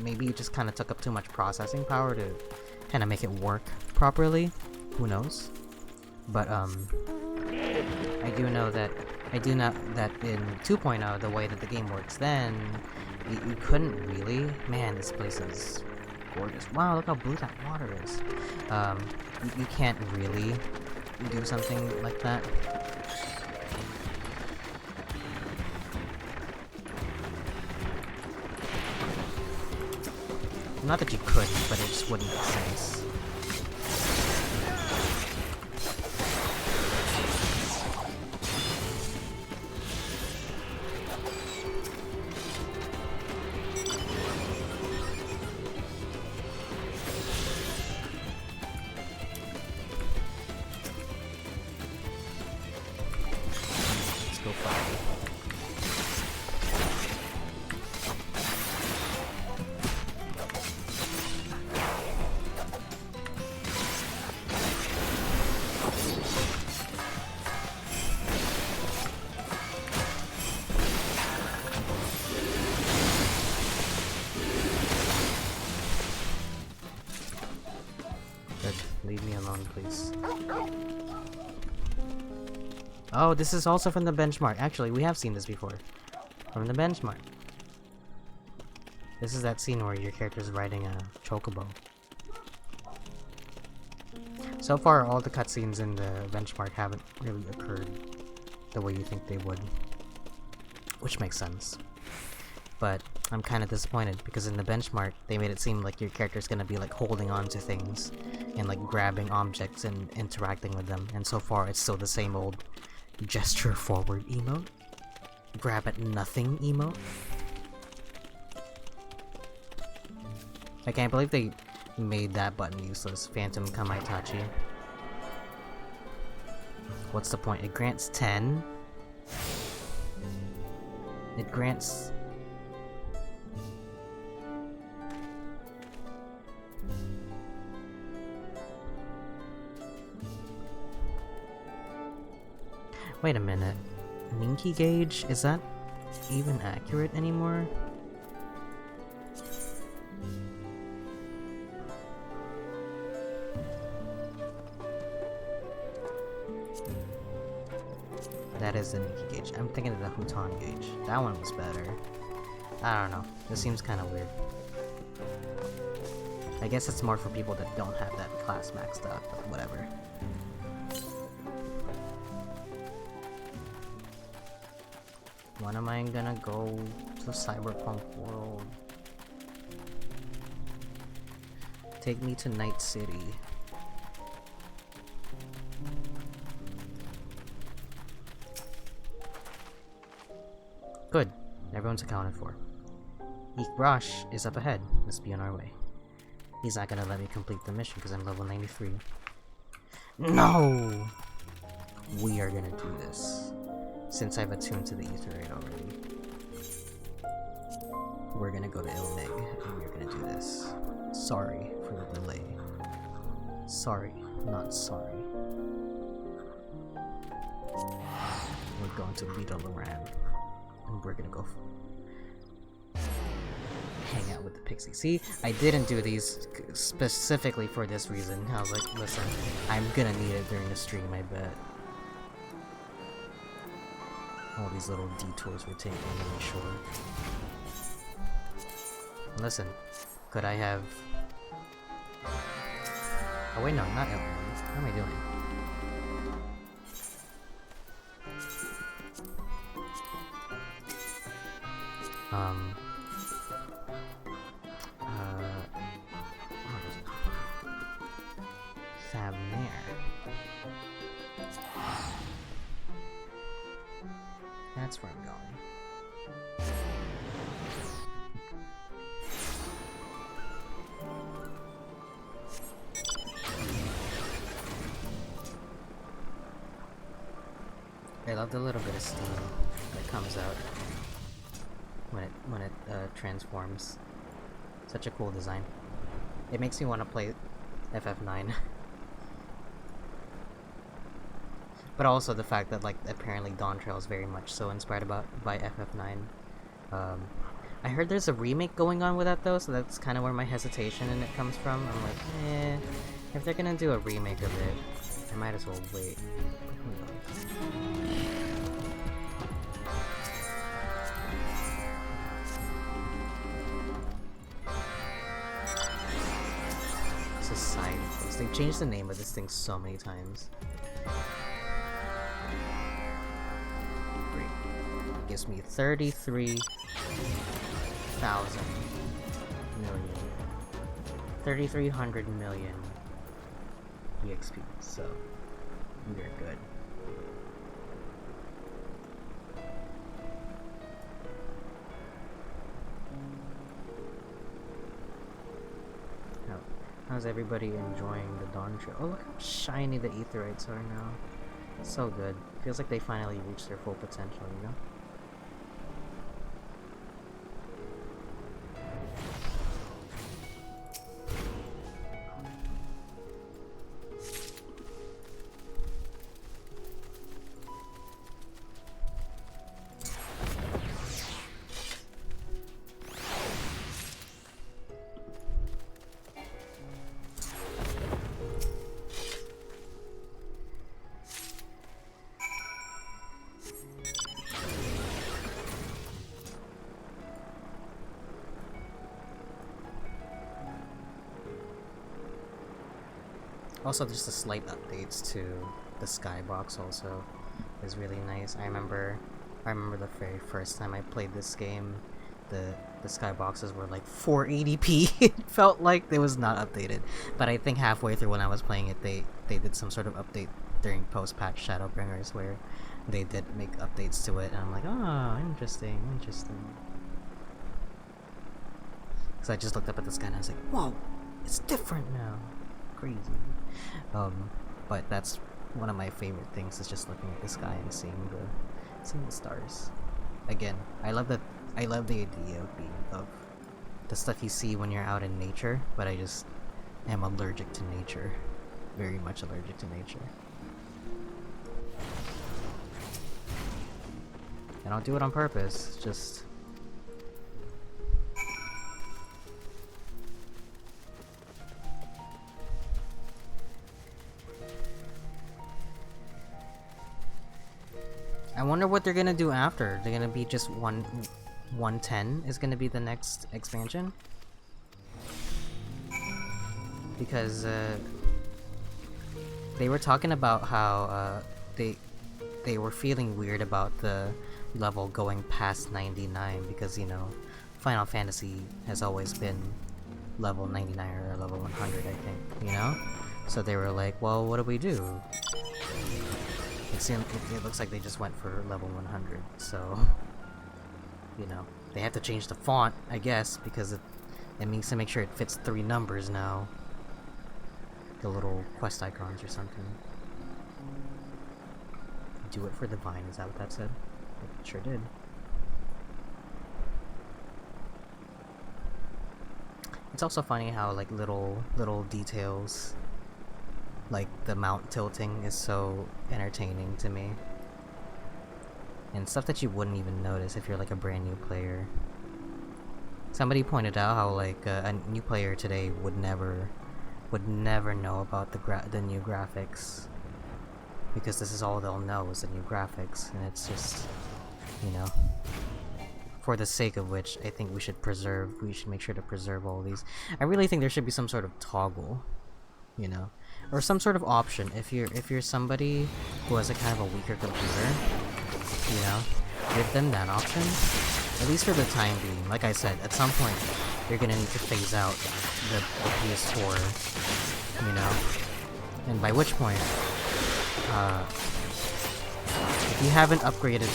Maybe it just kind of took up too much processing power to kind of make it work properly. Who knows? But I do know that in 2.0, the way that the game works then, you couldn't really. Man, this place is gorgeous. Wow, look how blue that water is. You can't really do something like that. Not that you couldn't, but it just wouldn't make sense. Let's go fire. Leave me alone, please. Oh, this is also from the benchmark. Actually, we have seen this before. From the benchmark. This is that scene where your character's riding a chocobo. So far, all the cutscenes in the benchmark haven't really occurred the way you think they would. Which makes sense. But I'm kind of disappointed because in the benchmark, they made it seem like your character's gonna be like holding on to things and like grabbing objects and interacting with them. And so far, it's still the same old gesture forward emote. Grab at nothing emote. I can't believe they made that button useless. Phantom Kamaitachi. What's the point? It grants 10. It grants... Wait a minute. Ninki gauge? Is that even accurate anymore? that is the Nikki gauge. I'm thinking of the Huton gauge. That one was better. I don't know. This seems kind of weird. I guess it's more for people that don't have that class maxed out, but whatever. When am I gonna go to Cyberpunk World? Take me to Night City. Good. Everyone's accounted for. Rosh is up ahead. Must be on our way. He's not gonna let me complete the mission because I'm level 93. No! We are gonna do this. Since I've attuned to the Aetheryte already. We're gonna go to Ilmig, and we're gonna do this. Sorry for the delay. Sorry, not sorry. We're going to Beetle Loran, and we're gonna go hang out with the Pixie. See, I didn't do these specifically for this reason. I was like, listen, I'm gonna need it during the stream, I bet. All these little detours we're taking to make sure. Listen, could I have... Oh wait, no, not Elton. What am I doing? What is it? Thavnair. That's where I'm going. I love the little bit of steam that comes out when it transforms. Such a cool design. It makes me want to play FF9. But also the fact that, like, apparently Dawntrail is very much so inspired by FF9. I heard there's a remake going on with that though, so that's kind of where my hesitation in it comes from. I'm like, if they're gonna do a remake of it, I might as well wait. Who knows? Society Place. They changed the name of this thing so many times. Gives me 33,000 million. 3,300 million EXP, so we're good. How's everybody enjoying the Dawntrail? Oh, look how shiny the Aetherytes are now. So good. Feels like they finally reached their full potential, you know? Also, just the slight updates to the skybox also is really nice. I remember the very first time I played this game, the skyboxes were like 480p. It felt like it was not updated. But I think halfway through when I was playing it, they did some sort of update during post-patch Shadowbringers where they did make updates to it, and I'm like, oh, interesting. So I just looked up at the sky and I was like, whoa, it's different now. Crazy. But that's one of my favorite things, is just looking at the sky and seeing the stars. Again, I love the idea of the stuff you see when you're out in nature, but I just am allergic to nature. Very much allergic to nature. I don't do it on purpose, it's just... I wonder what they're gonna do after. They're gonna be just 110 is gonna be the next expansion? Because, they were talking about how, they were feeling weird about the level going past 99 because, you know, Final Fantasy has always been level 99 or level 100, I think, you know? So they were like, well, what do we do? It looks like they just went for level 100, so... You know, they have to change the font, I guess, because it means to make sure it fits 3 numbers now. The little quest icons or something. Do it for the vine, is that what that said? It sure did. It's also funny how like little details, like the mount tilting, is so entertaining to me. And stuff that you wouldn't even notice if you're like a brand new player. Somebody pointed out how like a new player today would never know about the new graphics. Because this is all they'll know is the new graphics, and it's just, you know, for the sake of which I think we should make sure to preserve all these. I really think there should be some sort of toggle, you know, or some sort of option if you're somebody who has a kind of a weaker computer, you know, give them that option, at least for the time being. Like I said, at some point you're gonna need to phase out the PS4, you know, and by which point, if you haven't upgraded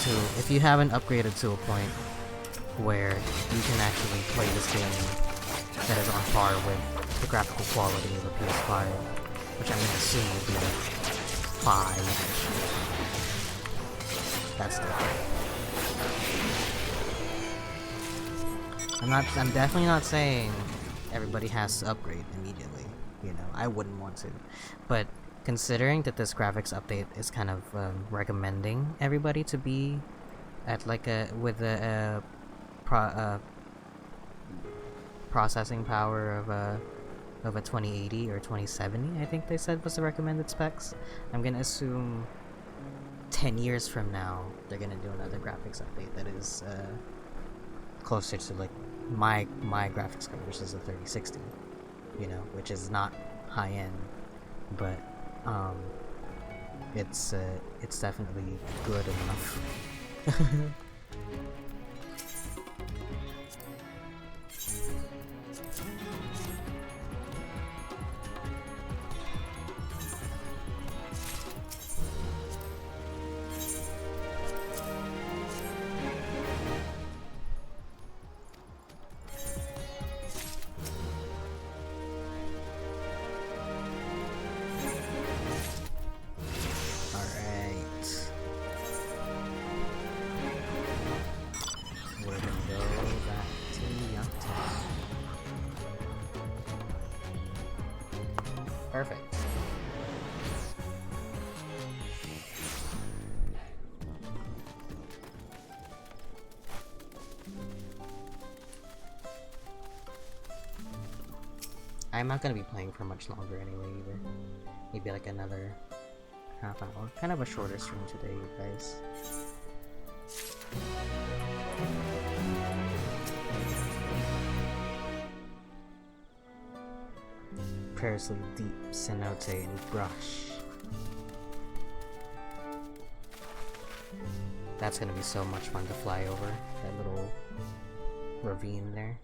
to a point where you can actually play this game that is on par with the graphical quality of a PS5, which I'm gonna assume will be like 5. That's different. I'm definitely not saying everybody has to upgrade immediately. You know, I wouldn't want to, but considering that this graphics update is kind of recommending everybody to be at like processing power of a 2080 or 2070, I think they said was the recommended specs. I'm gonna assume 10 years from now they're gonna do another graphics update that is closer to like my graphics card, which is a 3060, you know, which is not high end, but it's definitely good enough. Perfect. I'm not gonna be playing for much longer anyway either. Maybe like another half hour. Kind of a shorter stream today, you guys. Precariously deep cenote and brush. That's gonna be so much fun to fly over that little ravine there.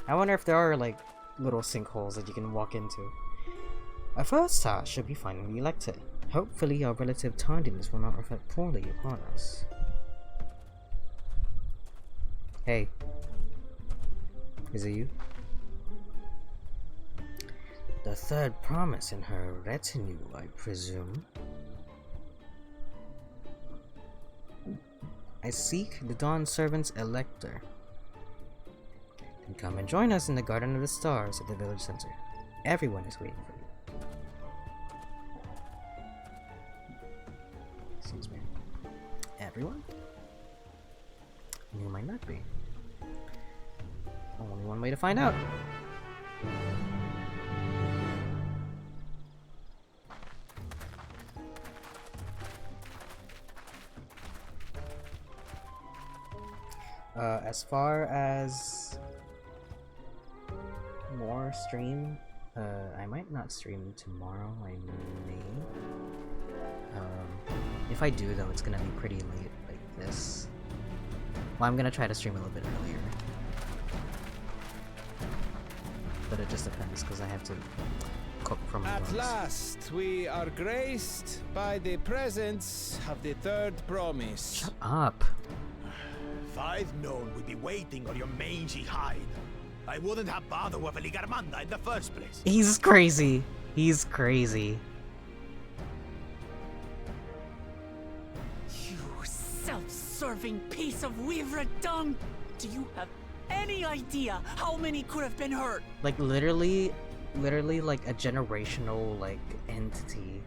I wonder if there are like little sinkholes that you can walk into. Our first task should be finding the elector. Hopefully our relative tardiness will not reflect poorly upon us. Hey. Is it you? The third promise in her retinue, I presume. I seek the Dawn Servant's Elector. Then come and join us in the Garden of the Stars at the village center. Everyone is waiting for you. Excuse me. Everyone? You might not be. Only one way to find out. As far as more stream, I might not stream tomorrow. I may. If I do, though, it's gonna be pretty late, like this. Well, I'm gonna try to stream a little bit earlier, but it just depends because I have to cook for my dogs. At last, we are graced by the presence of the third promise. Shut up. If I'd known we'd be waiting on your mangy hide, I wouldn't have bothered with Ligarmanda in the first place. He's crazy. He's crazy. You self-serving piece of weaver dung! Do you have any idea how many could have been hurt? Like literally like a generational like entity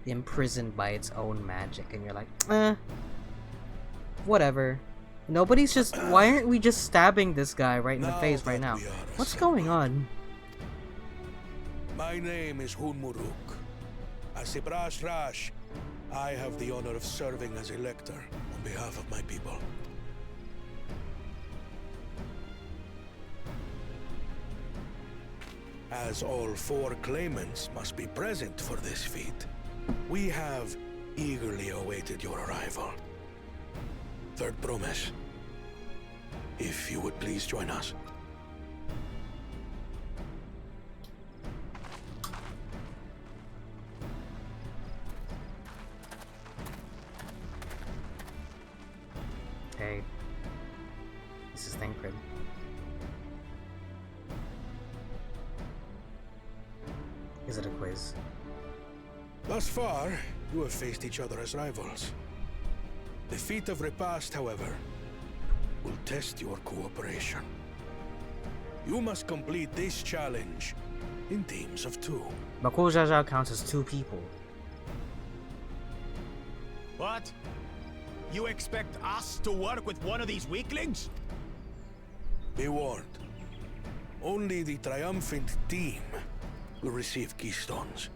imprisoned by its own magic, and you're like, whatever. Nobody's just. Why aren't we just stabbing this guy right in the face right now? What's going on? My name is Hunmuruk. As Ibras Rash, I have the honor of serving as Elector on behalf of my people. As all 4 claimants must be present for this feat, we have eagerly awaited your arrival. Third promise. If you would please join us. Hey. This is Thancred. Is it a quiz? Thus far, you have faced each other as rivals. The feat of repast, however, will test your cooperation. You must complete this challenge in teams of 2. Bakul Jaja counts as 2 people. What? You expect us to work with one of these weaklings? Be warned. Only the triumphant team will receive keystones.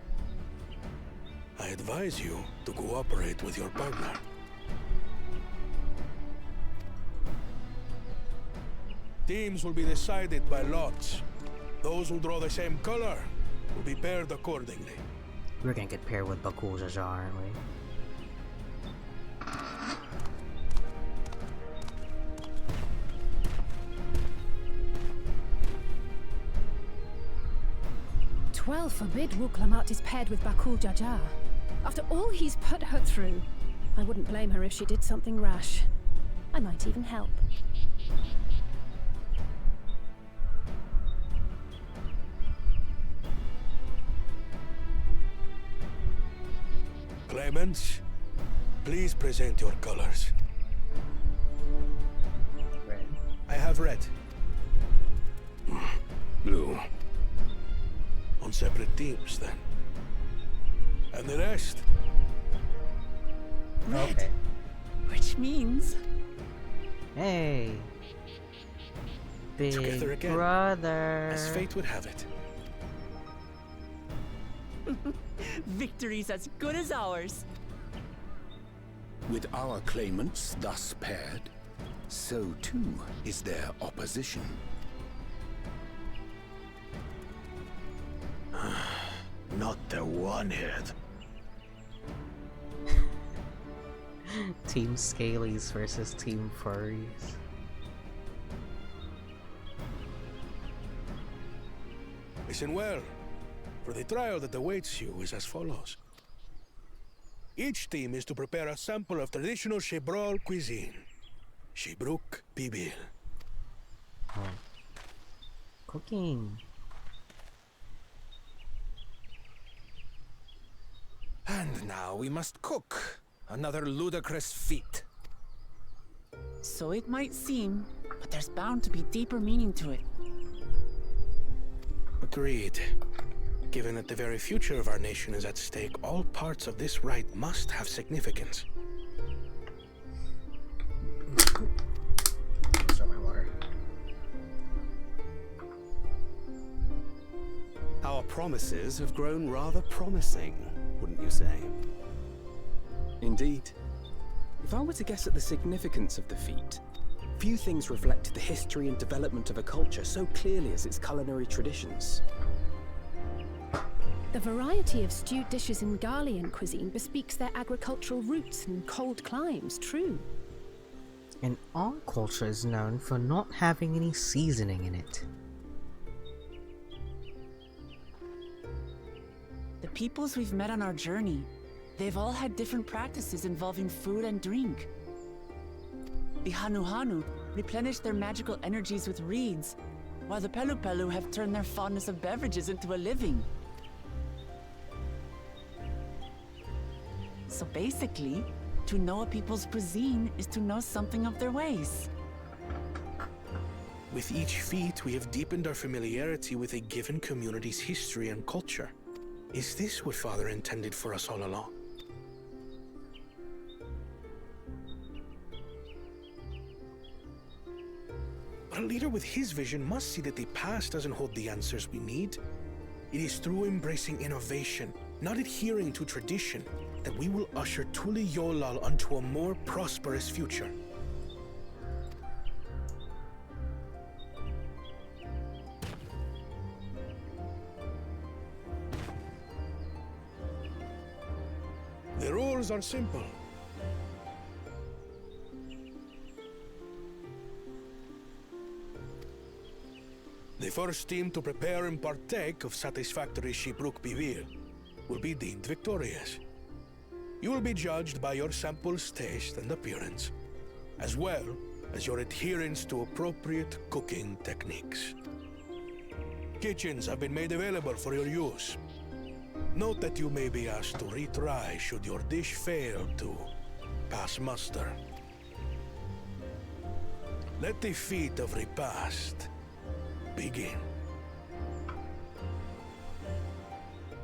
I advise you to cooperate with your partner. Teams will be decided by lots. Those who draw the same color will be paired accordingly. We're gonna get paired with Bakul Jaja, aren't we? Well forbid Wuklamat is paired with Bakul Jaja. After all he's put her through, I wouldn't blame her if she did something rash. I might even help. Claimants, please present your colors. Red. I have red. Blue. On separate teams, then. And the rest? Red. Okay. Which means... Hey. Big Together again, brother. as fate would have it. victory's as good as ours. With our claimants thus paired, so too is their opposition. Not the one-head. Team Scalies versus Team Furries. Listen well, for the trial that awaits you is as follows. Each team is to prepare a sample of traditional Shebrol cuisine. Shibruk Bibil. Oh. Cooking. And now we must cook. Another ludicrous feat. So it might seem, but there's bound to be deeper meaning to it. Agreed. Given that the very future of our nation is at stake, all parts of this rite must have significance. Start my water. Our promises have grown rather promising, wouldn't you say? Indeed. If I were to guess at the significance of the feat, Few things reflect the history and development of a culture so clearly as its culinary traditions. The variety of stewed dishes in Garlean cuisine bespeaks their agricultural roots and cold climes, true. And our culture is known for not having any seasoning in it. The peoples we've met on our journey, they've all had different practices involving food and drink. The Hanu replenish their magical energies with reeds, while the Pelu have turned their fondness of beverages into a living. So basically, to know a people's cuisine is to know something of their ways. With each feat, we have deepened our familiarity with a given community's history and culture. Is this what Father intended for us all along? But a leader with his vision must see that the past doesn't hold the answers we need. It is through embracing innovation, not adhering to tradition, that we will usher Tuli Yolal onto a more prosperous future. The rules are simple. The first team to prepare and partake of satisfactory Shibruk Bivir will be deemed victorious. You will be judged by your sample's taste and appearance, as well as your adherence to appropriate cooking techniques. Kitchens have been made available for your use. Note that you may be asked to retry should your dish fail to pass muster. Let the feat of repast begin.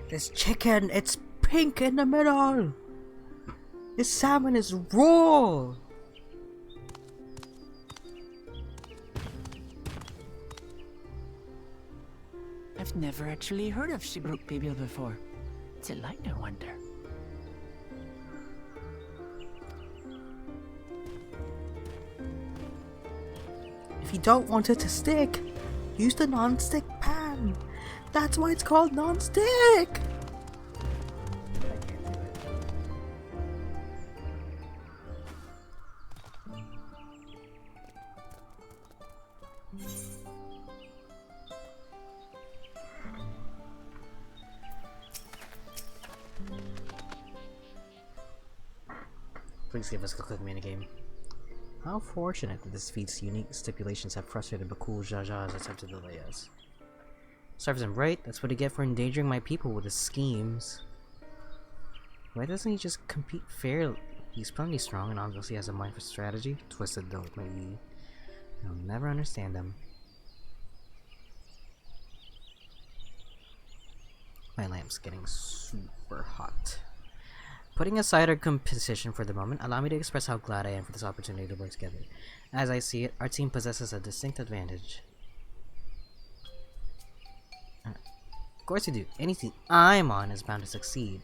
This chicken, it's pink in the middle! This salmon is raw! I've never actually heard of Shibruk Bibil before. Delight, I wonder. If you don't want it to stick, use the non-stick pan. That's why it's called non-stick! Please give us a quick minigame. How fortunate that this feat's unique stipulations have frustrated Bakul Jaja's attempt to delay us. Serves him right, that's what he get for endangering my people with his schemes. Why doesn't he just compete fairly? He's plenty strong and obviously has a mind for strategy, twisted though it may be. I'll never understand him. My lamp's getting super hot. Putting aside our competition for the moment, allow me to express how glad I am for this opportunity to work together. As I see it, our team possesses a distinct advantage. Of course you do. Any team I'm on is bound to succeed.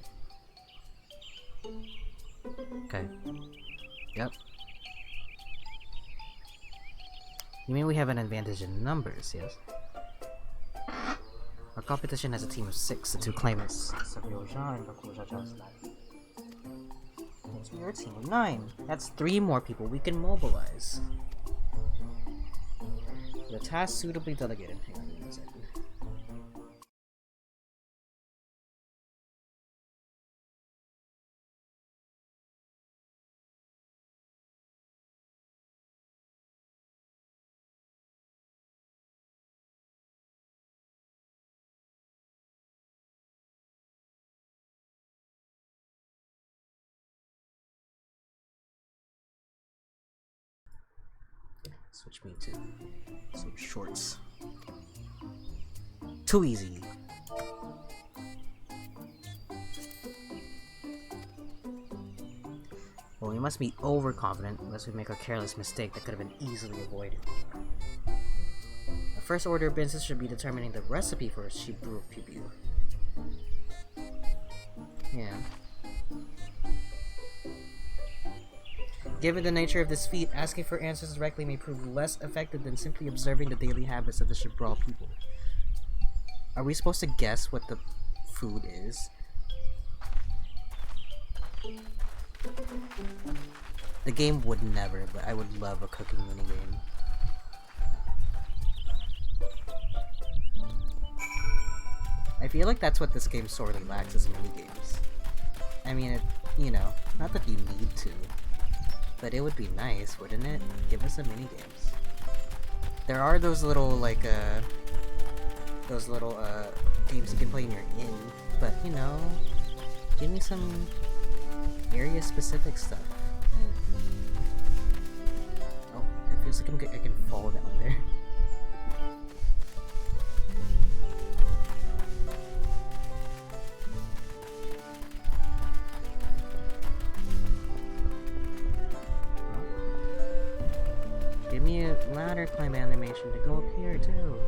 Okay. Yep. You mean we have an advantage in numbers, yes? Our competition has a team of 6, the 2 claimants. It's your team of 9. That's 3 more people we can mobilize. The task suitably delegated. Hang on one second. Switch me to some shorts. Too easy. Well, we must be overconfident unless we make a careless mistake that could have been easily avoided. Our first order of business should be determining the recipe for Shibruk Bibil. Yeah. Given the nature of this feat, asking for answers directly may prove less effective than simply observing the daily habits of the Shibral people. Are we supposed to guess what the food is? The game would never, but I would love a cooking minigame. I feel like that's what this game sorely lacks, is minigames. I mean, you know, not that you need to, but it would be nice, wouldn't it? Give us some minigames. There are those little, like, games you can play in your inn, but, you know, give me some area-specific stuff. Oh, it feels like I can fall down there. Give me a ladder climb animation to go up here too.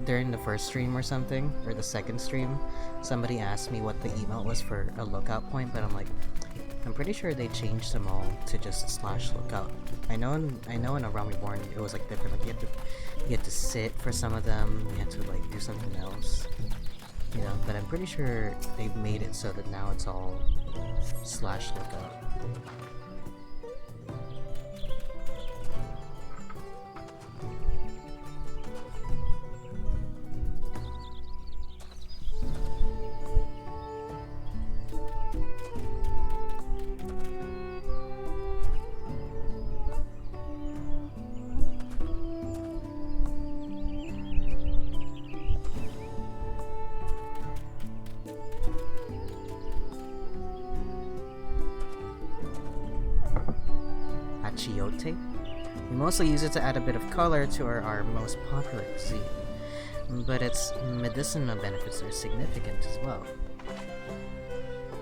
During the first stream or something, or the second stream, somebody asked me what the emote was for a lookout point, but I'm like, I'm pretty sure they changed them all to just /lookout. I know in A Realm Reborn it was like different, like you had to sit for some of them, you had to like do something else, you know, but I'm pretty sure they've made it so that now it's all /lookout. We mostly use it to add a bit of color to our most popular cuisine, but its medicinal benefits are significant as well.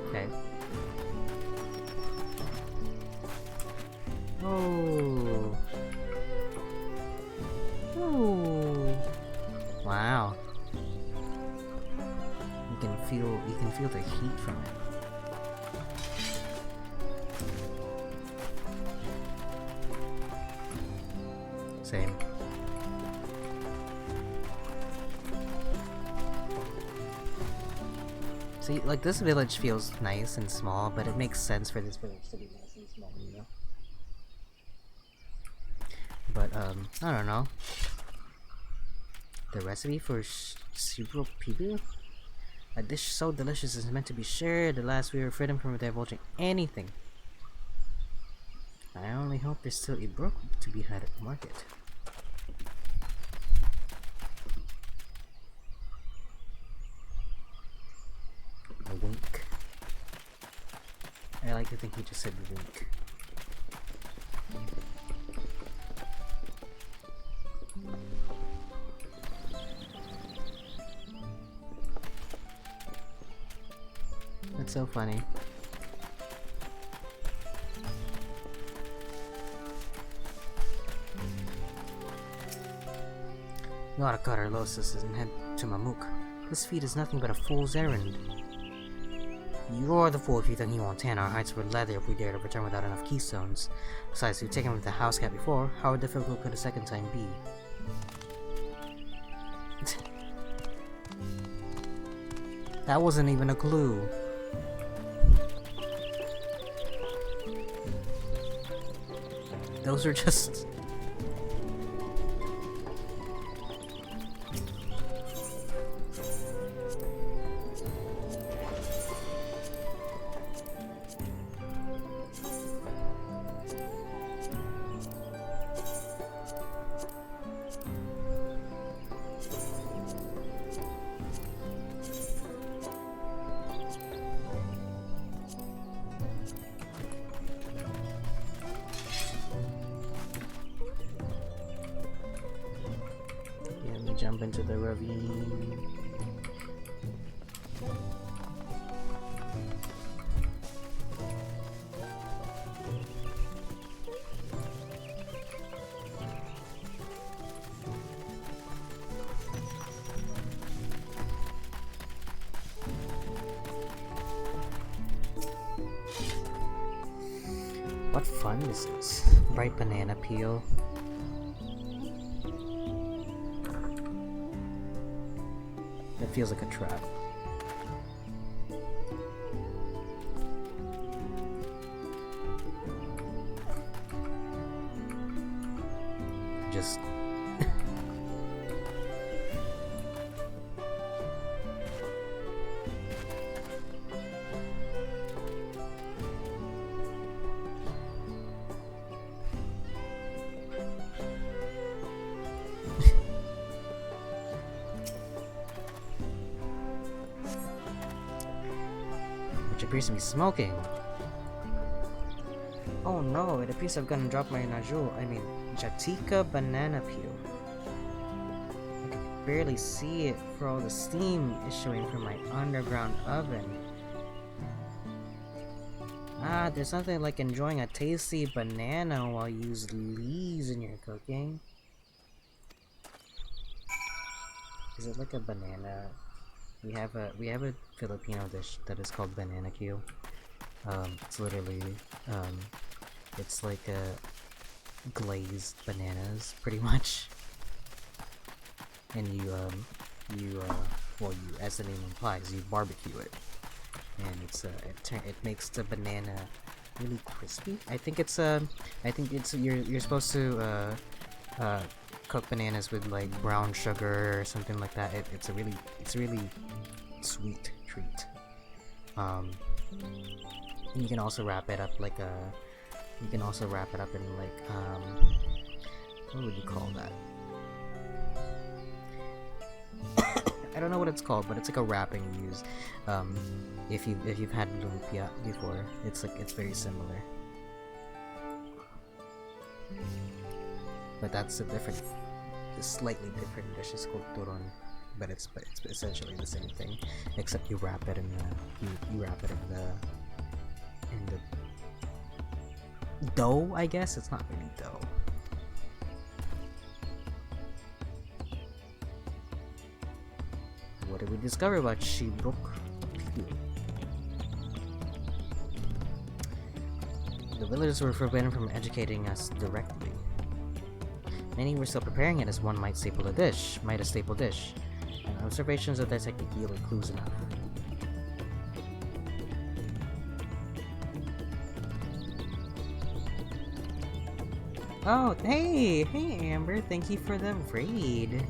Okay. Oh. Ooh. Wow. You can feel the heat from it. Same. See, like, this village feels nice and small, but it makes sense for this village to be nice and small, you know? But, I don't know. The recipe for Subro Pibu? A dish so delicious is meant to be shared. At last we were freedom from divulging anything. I only hope there's still a brook to be had at the market. A wink. I like to think he just said wink. That's so funny. You ought to cut our losses and head to Mamuk. This feat is nothing but a fool's errand. You're the fool if you think you won't tan our hides with leather if we dare to return without enough keystones. Besides, we've taken with the house cat before. How difficult could a second time be? That wasn't even a clue. Those are just... jump into the ravine. What fun this is. Bright banana peel. It feels like a trap. Just which appears to be smoking. Oh no, it appears I've gonna drop my Jatika banana peel. I can barely see it for all the steam issuing from my underground oven. Ah, there's nothing like enjoying a tasty banana while you use leaves in your cooking. Is it like a banana? We have a Filipino dish that is called banana Q. It's literally it's like a glazed bananas, pretty much. And well, as the name implies, you barbecue it, and it makes the banana really crispy. I think it's you're supposed to cook bananas with like brown sugar or something like that. It's a really sweet treat. And you can also wrap it up like in like what would you call that? I don't know what it's called, but it's like a wrapping you use. If you've had lumpia before, it's very similar. But that's a slightly different dish. It's called turon, but it's essentially the same thing, except you wrap it in the dough. I guess it's not really dough. What did we discover about Shibrook? The villagers were forbidden from educating us directly. Many were still preparing it as one might staple a dish, and observations of their technique yielded clues enough. Oh, hey Amber, thank you for the raid.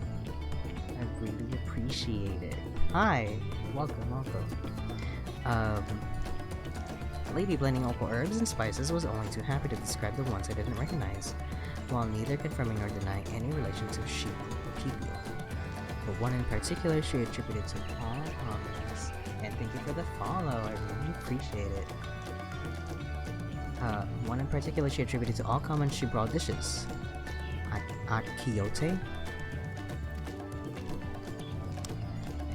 I really appreciate it. Hi, welcome. The lady blending local herbs and spices was only too happy to describe the ones I didn't recognize, while neither confirming nor denying any relation to people. But one in particular she attributed to all comments. And thank you for the follow, I really appreciate it. One in particular she attributed to all comments she brought dishes. At Quixote?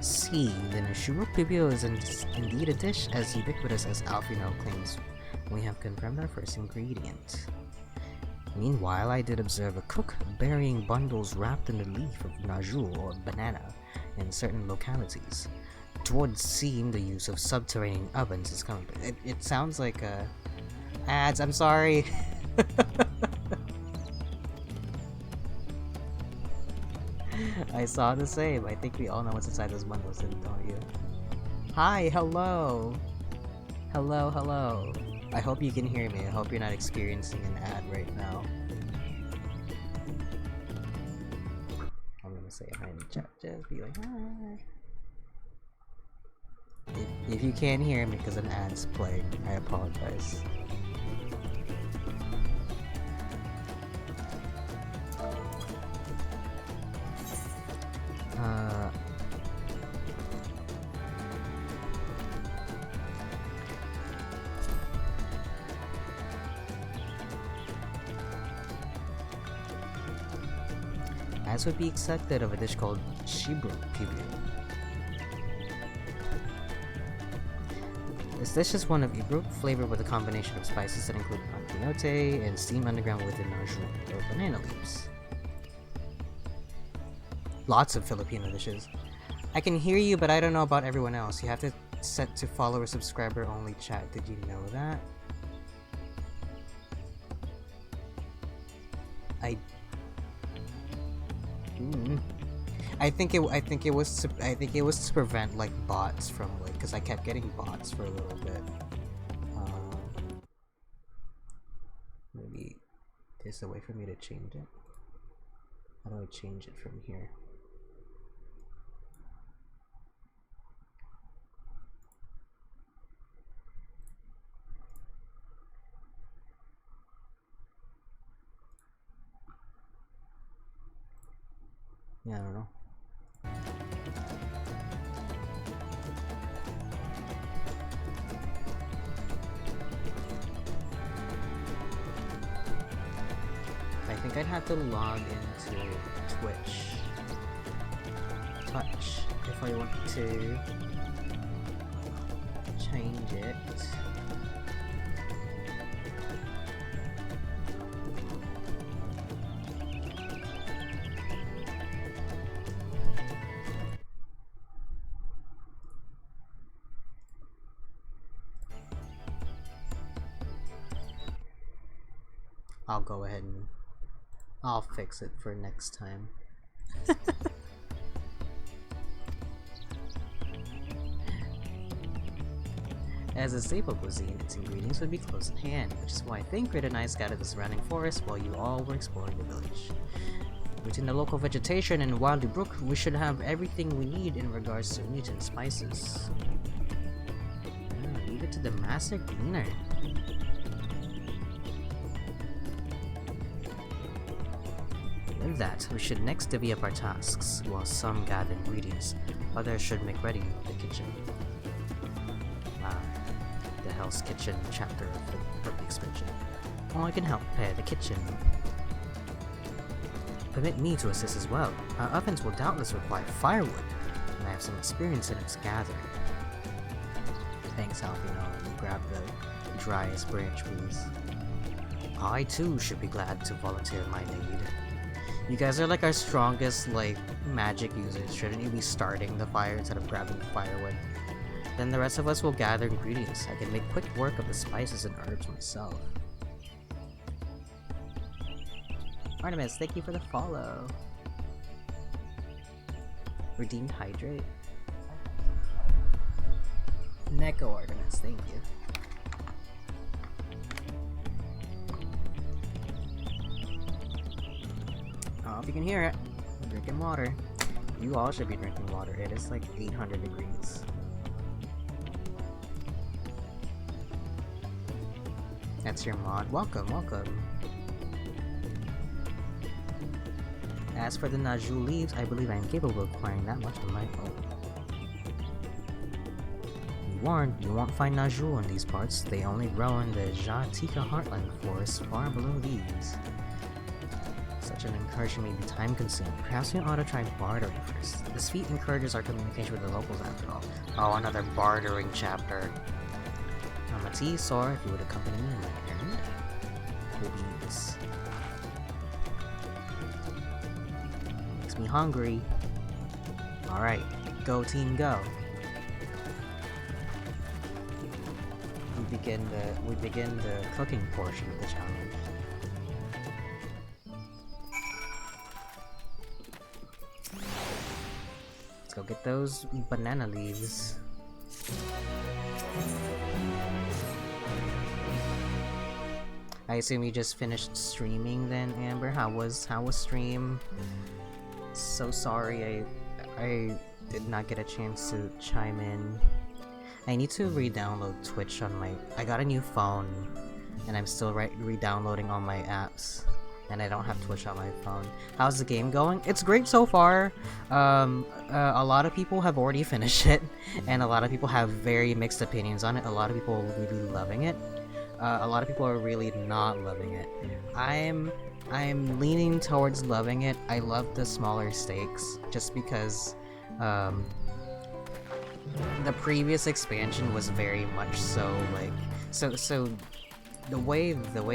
See, the Nishuro Pibio is indeed a dish as ubiquitous as Alfino claims. We have confirmed our first ingredient. Meanwhile, I did observe a cook burying bundles wrapped in the leaf of Najul or banana in certain localities. It would seem the use of subterranean ovens is common. It sounds like ads, I'm sorry. I saw the same. I think we all know what's inside those bundles, don't you? Hi, hello. Hello. I hope you can hear me. I hope you're not experiencing an ad right now. I'm gonna say hi in the chat. Just be like, hi. If you can't hear me because an ad's playing, I apologize. As would be expected of a dish called Shibrook Pibio. This dish is one of Ibruk, flavored with a combination of spices that include antinote and steamed underground within Najul, or banana leaves. Lots of Filipino dishes. I can hear you, but I don't know about everyone else. You have to set to follower subscriber only chat. Did you know that? I think it was to prevent like bots from like, because I kept getting bots for a little bit. Maybe there's a way for me to change it. How do I change it from here? Yeah, I don't know. I think I'd have to log into Twitch Touch if I want to change it. I'll go ahead and I'll fix it for next time. As a staple cuisine, its ingredients would be close at hand, which is why Thancred and I scouted the surrounding forest while you all were exploring the village. Between the local vegetation and Wildly Brook, we should have everything we need in regards to meat and spices. Leave it to the master cleaner. With that, we should next divvy up our tasks. While some gather ingredients, others should make ready the kitchen. The Hell's Kitchen chapter of the expansion. I can help prepare the kitchen. Permit me to assist as well. Our ovens will doubtless require firewood, and I have some experience in its gathering. Thanks, Alfino. You grab the driest branch, please. I too should be glad to volunteer my aid. You guys are like our strongest, like, magic users. Shouldn't you be starting the fire instead of grabbing firewood? Then the rest of us will gather ingredients. I can make quick work of the spices and herbs myself. Artemis, thank you for the follow. Redeemed Hydrate. Neko Artemis, thank you. Oh, if you can hear it, I'm drinking water. You all should be drinking water. It is like 800 degrees. That's your mod. Welcome, welcome. As for the Najul leaves, I believe I am capable of acquiring that much on my own. Be warned, you won't find Najul in these parts. They only grow in the Jatika Heartland forest far below these. Such an incursion may be time-consuming. Perhaps we ought to try bartering first. This feat encourages our communication with the locals after all. Oh, another bartering chapter. Amati, Sora, if you would accompany me in my errand. Cool beans. Makes me hungry. Alright, go team go. We begin the cooking portion of the challenge. Let's go get those banana leaves. I assume you just finished streaming then, Amber? How was stream? So sorry I did not get a chance to chime in. I need to re-download Twitch on my... I got a new phone, and I'm still re-downloading all my apps, and I don't have Twitch on my phone. How's the game going? It's great so far. A lot of people have already finished it, and a lot of people have very mixed opinions on it. A lot of people are really loving it. A lot of people are really not loving it. I'm leaning towards loving it. I love the smaller stakes, just because the previous expansion was very much so like so the way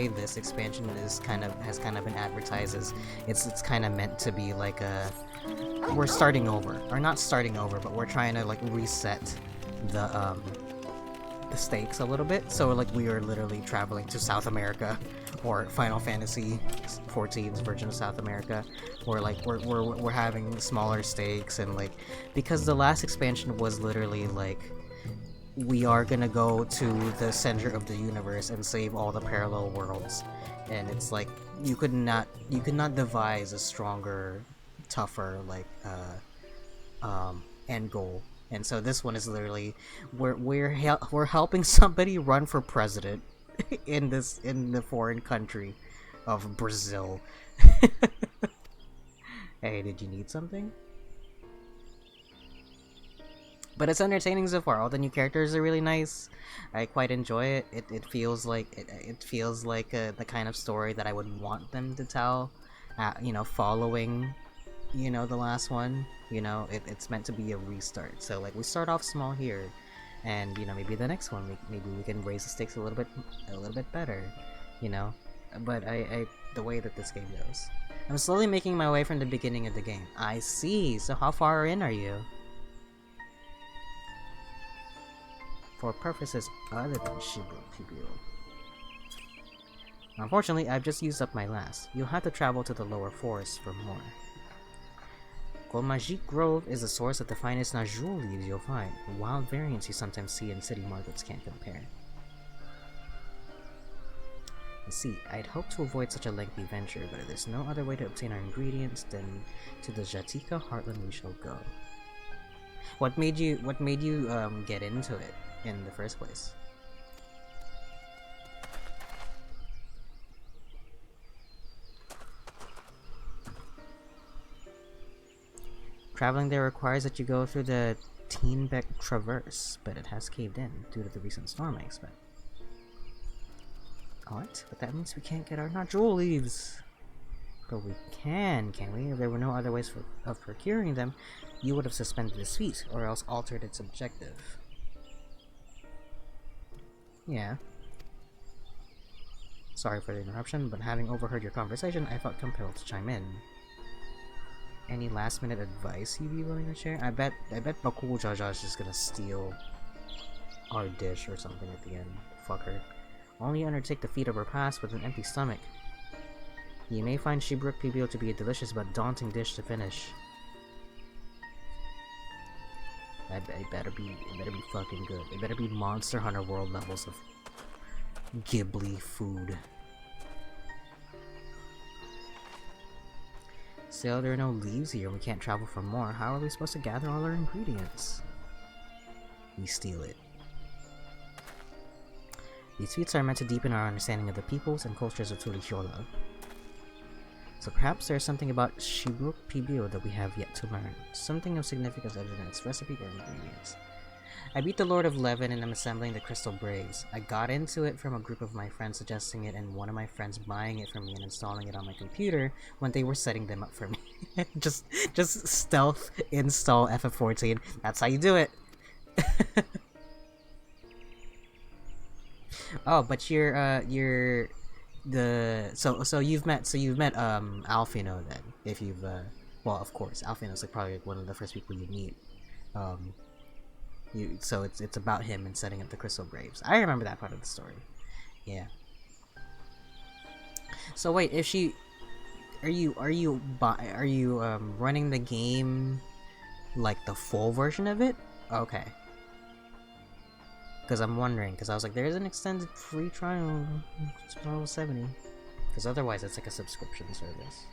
this expansion has kind of been advertised is it's kind of meant to be like a we're starting over, or not starting over, but we're trying to like reset the stakes a little bit. So like we are literally traveling to South America, or Final Fantasy XIV's version of South America, or like we're having smaller stakes, and like because the last expansion was literally like we are gonna go to the center of the universe and save all the parallel worlds, and it's like you could not devise a stronger, tougher like end goal. And so this one is literally we're helping somebody run for president in the foreign country of Brazil. Hey, did you need something? But it's entertaining so far. All the new characters are really nice. I quite enjoy it. It feels like it feels like the kind of story that I would want them to tell. You know, following, you know, the last one. You know, it's meant to be a restart. So like we start off small here, and you know maybe the next one maybe we can raise the stakes a little bit better. You know, but I the way that this game goes, I'm slowly making my way from the beginning of the game. I see. So how far in are you? For purposes other than Shibu Pibio. Unfortunately, I've just used up my last. You'll have to travel to the lower forest for more. Golmagic Grove is the source of the finest Najul leaves you'll find. The wild variants you sometimes see in city markets can't compare. You see, I'd hoped to avoid such a lengthy venture, but if there's no other way to obtain our ingredients, then to the Jatika Heartland we shall go. What made you get into it in the first place? Traveling there requires that you go through the Teenbeck Traverse, but it has caved in due to the recent storm, I expect. What? But that means we can't get our Najul leaves. But we can't we? If there were no other ways of procuring them, you would have suspended its feet, or else altered its objective. Yeah. Sorry for the interruption, but having overheard your conversation, I felt compelled to chime in. Any last-minute advice you'd be willing to share? I bet Bakul Jaja is just gonna steal our dish or something at the end. Fuck her. Only undertake the feat of her past with an empty stomach. You may find Shibruk Pibio to be a delicious but daunting dish to finish. It better be fucking good. It better be Monster Hunter World levels of Ghibli food. Still, there are no leaves here. We can't travel for more. How are we supposed to gather all our ingredients? We steal it. These feats are meant to deepen our understanding of the peoples and cultures of Tulihiola. So perhaps there's something about Shibruk Pibio that we have yet to learn. Something of significance other than its recipe or ingredients. I beat the Lord of Levin and I'm assembling the Crystal Braves. I got into it from a group of my friends suggesting it and one of my friends buying it from me and installing it on my computer when they were setting them up for me. just stealth install FF14. That's how you do it. Oh, but so you've met Alfino then. If you've well, of course, Alfino's like probably one of the first people you meet. So it's about him and setting up the Crystal Braves. I remember that part of the story. Yeah. So wait, if she, are you running the game like the full version of it? Okay. Because I'm wondering, because I was like, there is an extended free trial. It's $70. Because otherwise, it's like a subscription service.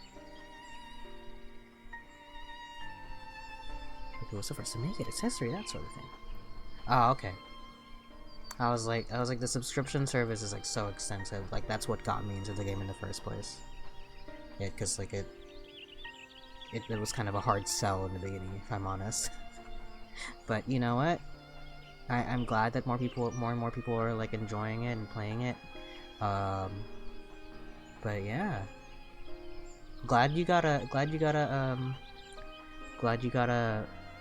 Like, who was the first to make it? Its history, that sort of thing. Oh, okay. I was like, the subscription service is like so extensive. Like, that's what got me into the game in the first place. Yeah, because like it was kind of a hard sell in the beginning, if I'm honest. But you know what? I'm glad that more and more people are like enjoying it and playing it. But yeah, glad you got a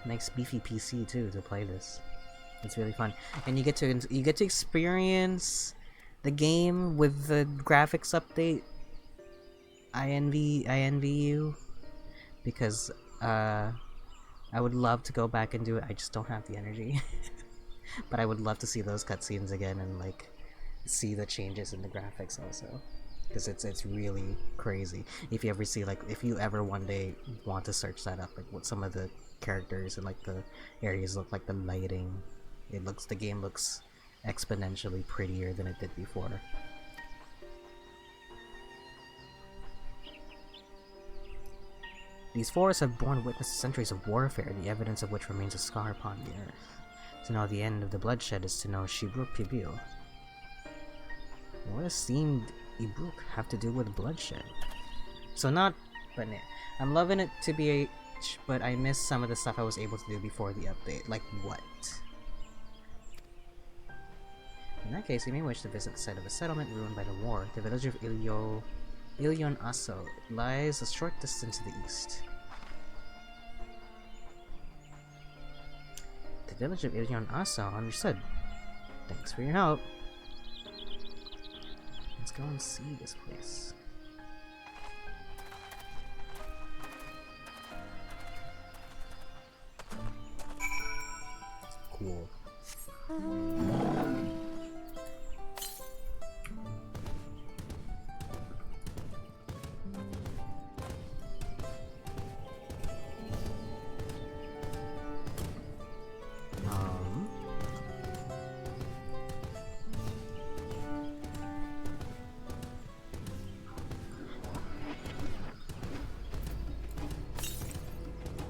nice beefy PC too to play this. It's really fun, and you get to experience the game with the graphics update. I envy you, because I would love to go back and do it. I just don't have the energy. But I would love to see those cutscenes again and like see the changes in the graphics also, because it's really crazy. If you ever see like if you ever one day want to search that up, like what some of the characters and like the areas look like, the lighting, the game looks exponentially prettier than it did before. These forests have borne witness to centuries of warfare, the evidence of which remains a scar upon the earth. To know the end of the bloodshed is to know Shibruk Pibil. What does themed Ibruk have to do with bloodshed? So not, but I'm loving it to be but I missed some of the stuff I was able to do before the update. Like what? In that case, you may wish to visit the site of a settlement ruined by the war. The village of Ilyon Aso lies a short distance to the east. The village of Ilyon Aso, understood. Thanks for your help. Let's go and see this place. Cool.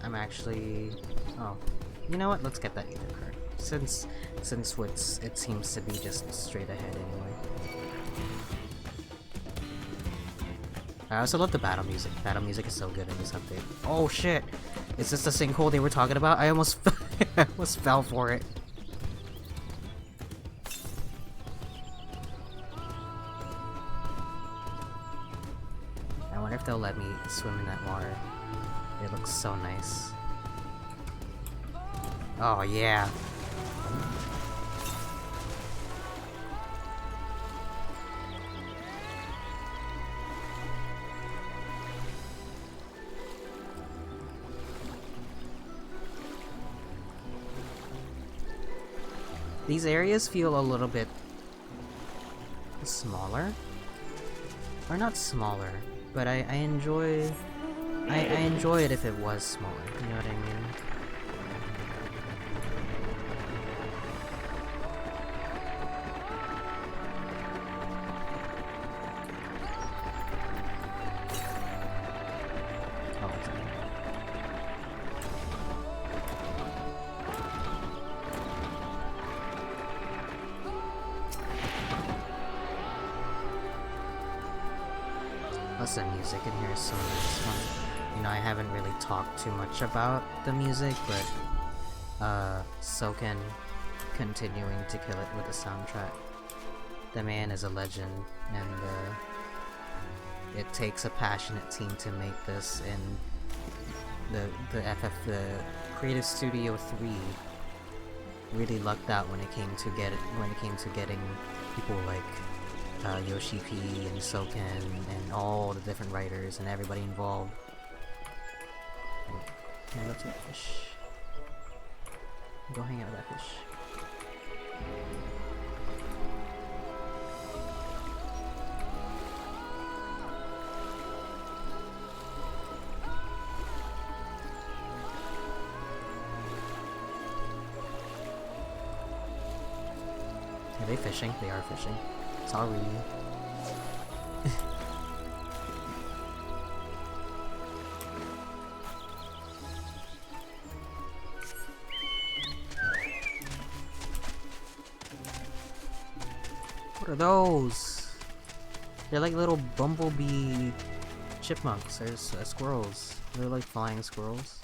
I'm actually... oh. You know what? Let's get that ether card. Since it seems to be just straight ahead anyway. I also love the battle music. Battle music is so good in this update. Oh shit! Is this the sinkhole they were talking about? I almost I almost fell for it. I wonder if they'll let me swim in that water. It looks so nice. Oh yeah. These areas feel a little bit smaller. Or not smaller, but I enjoy it if it was smaller, you know what I mean? The music in here is so nice. You know, I haven't really talked too much about the music, but Soken continuing to kill it with the soundtrack. The man is a legend, and it takes a passionate team to make this, and the Creative Studio 3 really lucked out when it came to getting people like Yoshi P and Soken and all the different writers and everybody involved. Can I go to that fish? Go hang out with that fish. Are they fishing? They are fishing. Sorry. What are those? They're like little bumblebee chipmunks. There's squirrels. They're like flying squirrels.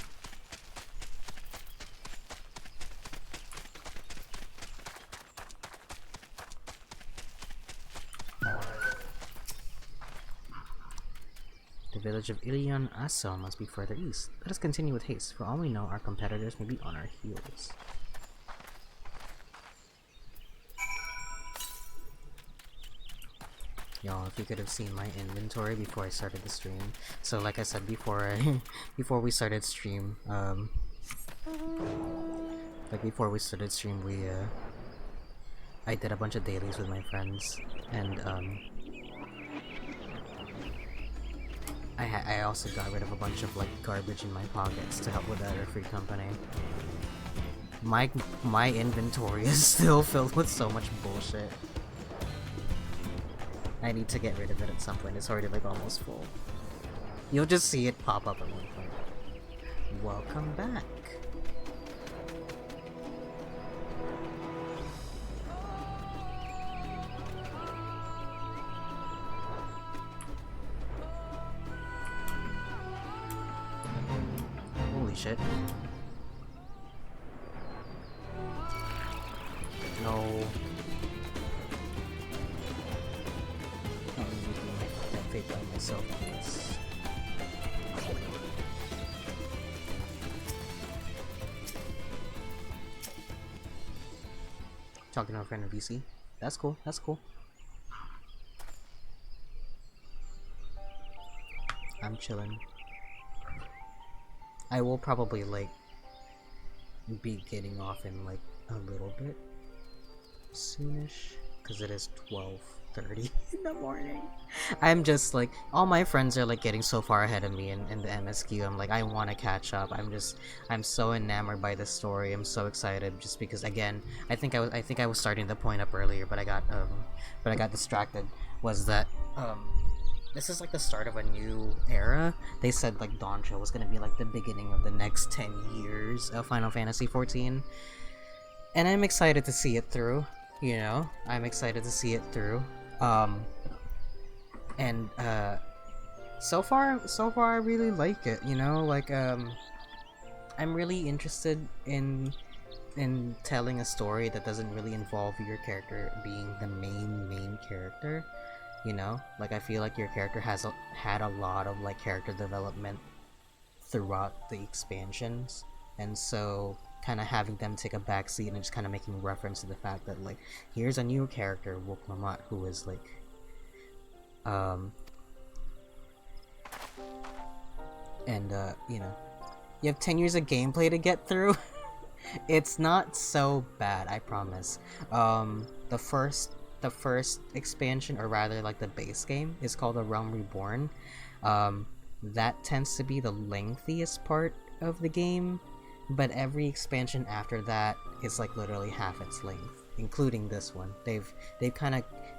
The village of Ilyon Aso must be further east. Let us continue with haste. For all we know, our competitors may be on our heels. Y'all, if you could have seen my inventory before I started the stream. So like I said before we started stream, Like before we started stream, I did a bunch of dailies with my friends, and I also got rid of a bunch of like garbage in my pockets to help with that free company. My inventory is still filled with so much bullshit. I need to get rid of it at some point. It's already like almost full. You'll just see it pop up at one point. Welcome back. Holy shit. No. Can't even do that fate by myself, please. Talking to a friend of VC. That's cool, that's cool. I'm chilling. I will probably like be getting off in like a little bit soonish, because it is 12:30 in the morning. I'm just like, all my friends are like getting so far ahead of me in the MSQ. I'm like, I want to catch up. I'm so enamored by this story. I'm so excited just because, again, I think I was starting to point up earlier, but I got distracted. Was that this is like the start of a new era. They said like Dawntrail was gonna be like the beginning of the next 10 years of Final Fantasy XIV. And I'm excited to see it through, you know? I'm excited to see it through. So far I really like it, you know? Like, I'm really interested in telling a story that doesn't really involve your character being the main character. You know, like I feel like your character had a lot of like character development throughout the expansions, and so kind of having them take a backseat and just kind of making reference to the fact that like here's a new character, Woklamat, who is like you know, you have 10 years of gameplay to get through. It's not so bad, I promise. The first expansion, or rather like the base game, is called A Realm Reborn. That tends to be the lengthiest part of the game, but every expansion after that is like literally half its length, including this one.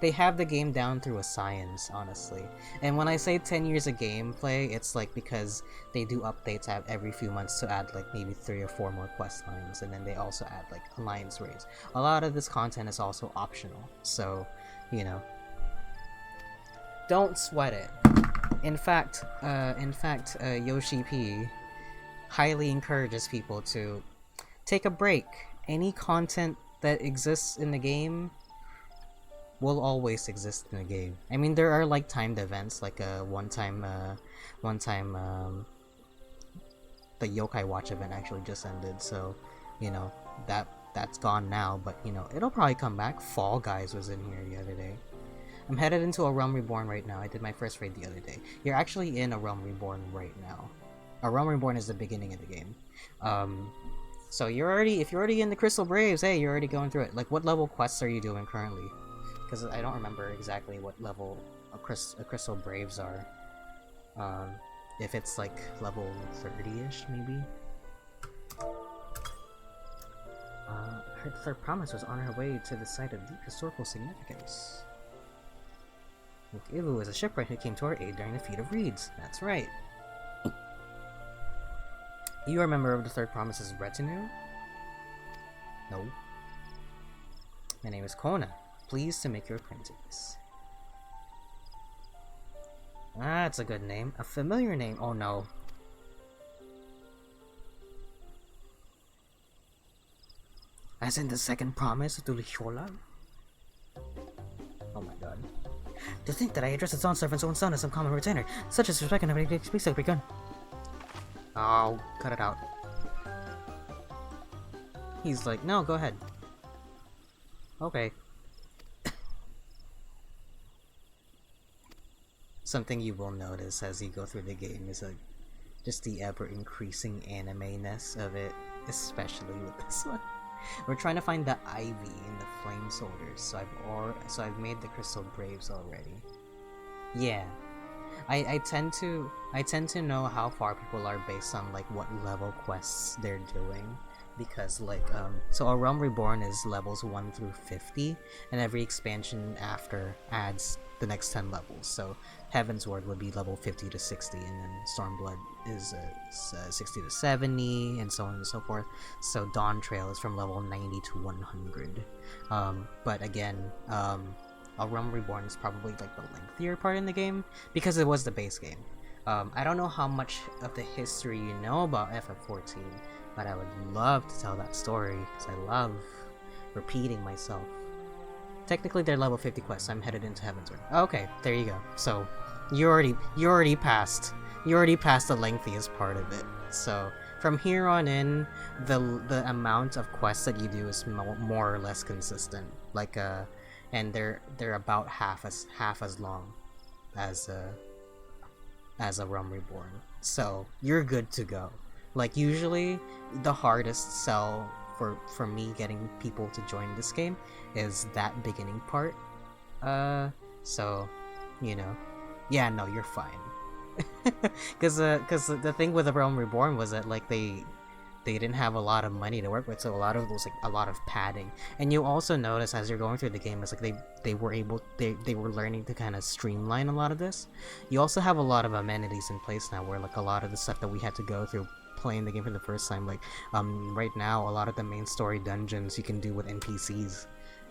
They have the game down through a science, honestly. And when I say 10 years of gameplay, it's like because they do updates every few months to add like maybe 3 or 4 more quest lines, and then they also add like alliance raids. A lot of this content is also optional, so you know, don't sweat it. In fact, Yoshi P highly encourages people to take a break. Any content that exists in the game will always exist in the game. I mean, there are like timed events, like one time the Yokai Watch event actually just ended, so you know that's gone now. But you know, it'll probably come back. Fall Guys was in here the other day. I'm headed into A Realm Reborn right now. I did my first raid the other day. You're actually in A Realm Reborn right now. A Realm Reborn is the beginning of the game. So if you're already in the Crystal Braves, hey, you're already going through it. Like, what level quests are you doing currently? Because I don't remember exactly what level a Crystal Braves are. If it's like level 30-ish, maybe? Her third promise was on her way to the site of deep historical significance. Ilu is a shipwright who came to our aid during the Feat of Reeds. That's right. You are a member of the Third Promise's retinue? No. My name is Kona. Pleased to make your acquaintance. That's a good name. A familiar name. Oh no. As in the second promise to Lishola? Oh my god. To think that I address its own servant's own son as some common retainer. Such as respect and everybody speaks have begun. Oh, cut it out. He's like, no, go ahead. Okay. Something you will notice as you go through the game is like just the ever increasing anime-ness of it, especially with this one. We're trying to find the ivy in the flame soldiers, so I've made the crystal braves already. Yeah. I tend to know how far people are based on like what level quests they're doing, because like so A Realm Reborn is levels 1 through 50, and every expansion after adds the next 10 levels. So Heaven's Word would be level 50 to 60, and then Stormblood is 60 to 70, and so on and so forth. So Dawntrail is from level 90 to 100. But again, A Realm Reborn is probably like the lengthier part in the game, because it was the base game. I don't know how much of the history you know about FF14, but I would love to tell that story, because I love repeating myself. Technically they're level 50 quests, I'm headed into Heaven's Word. Okay, there you go. So, you already passed the lengthiest part of it. So, from here on in, the amount of quests that you do is more or less consistent. Like, and they're about half as long as A Realm Reborn. So you're good to go. Like usually the hardest sell for me getting people to join this game is that beginning part. So you know, yeah, no, you're fine. Because the thing with A Realm Reborn was that like they didn't have a lot of money to work with, so a lot of those, like, a lot of padding. And you also notice as you're going through the game, it's like they were learning to kind of streamline a lot of this. You also have a lot of amenities in place now, where like a lot of the stuff that we had to go through playing the game for the first time, like right now, a lot of the main story dungeons you can do with NPCs,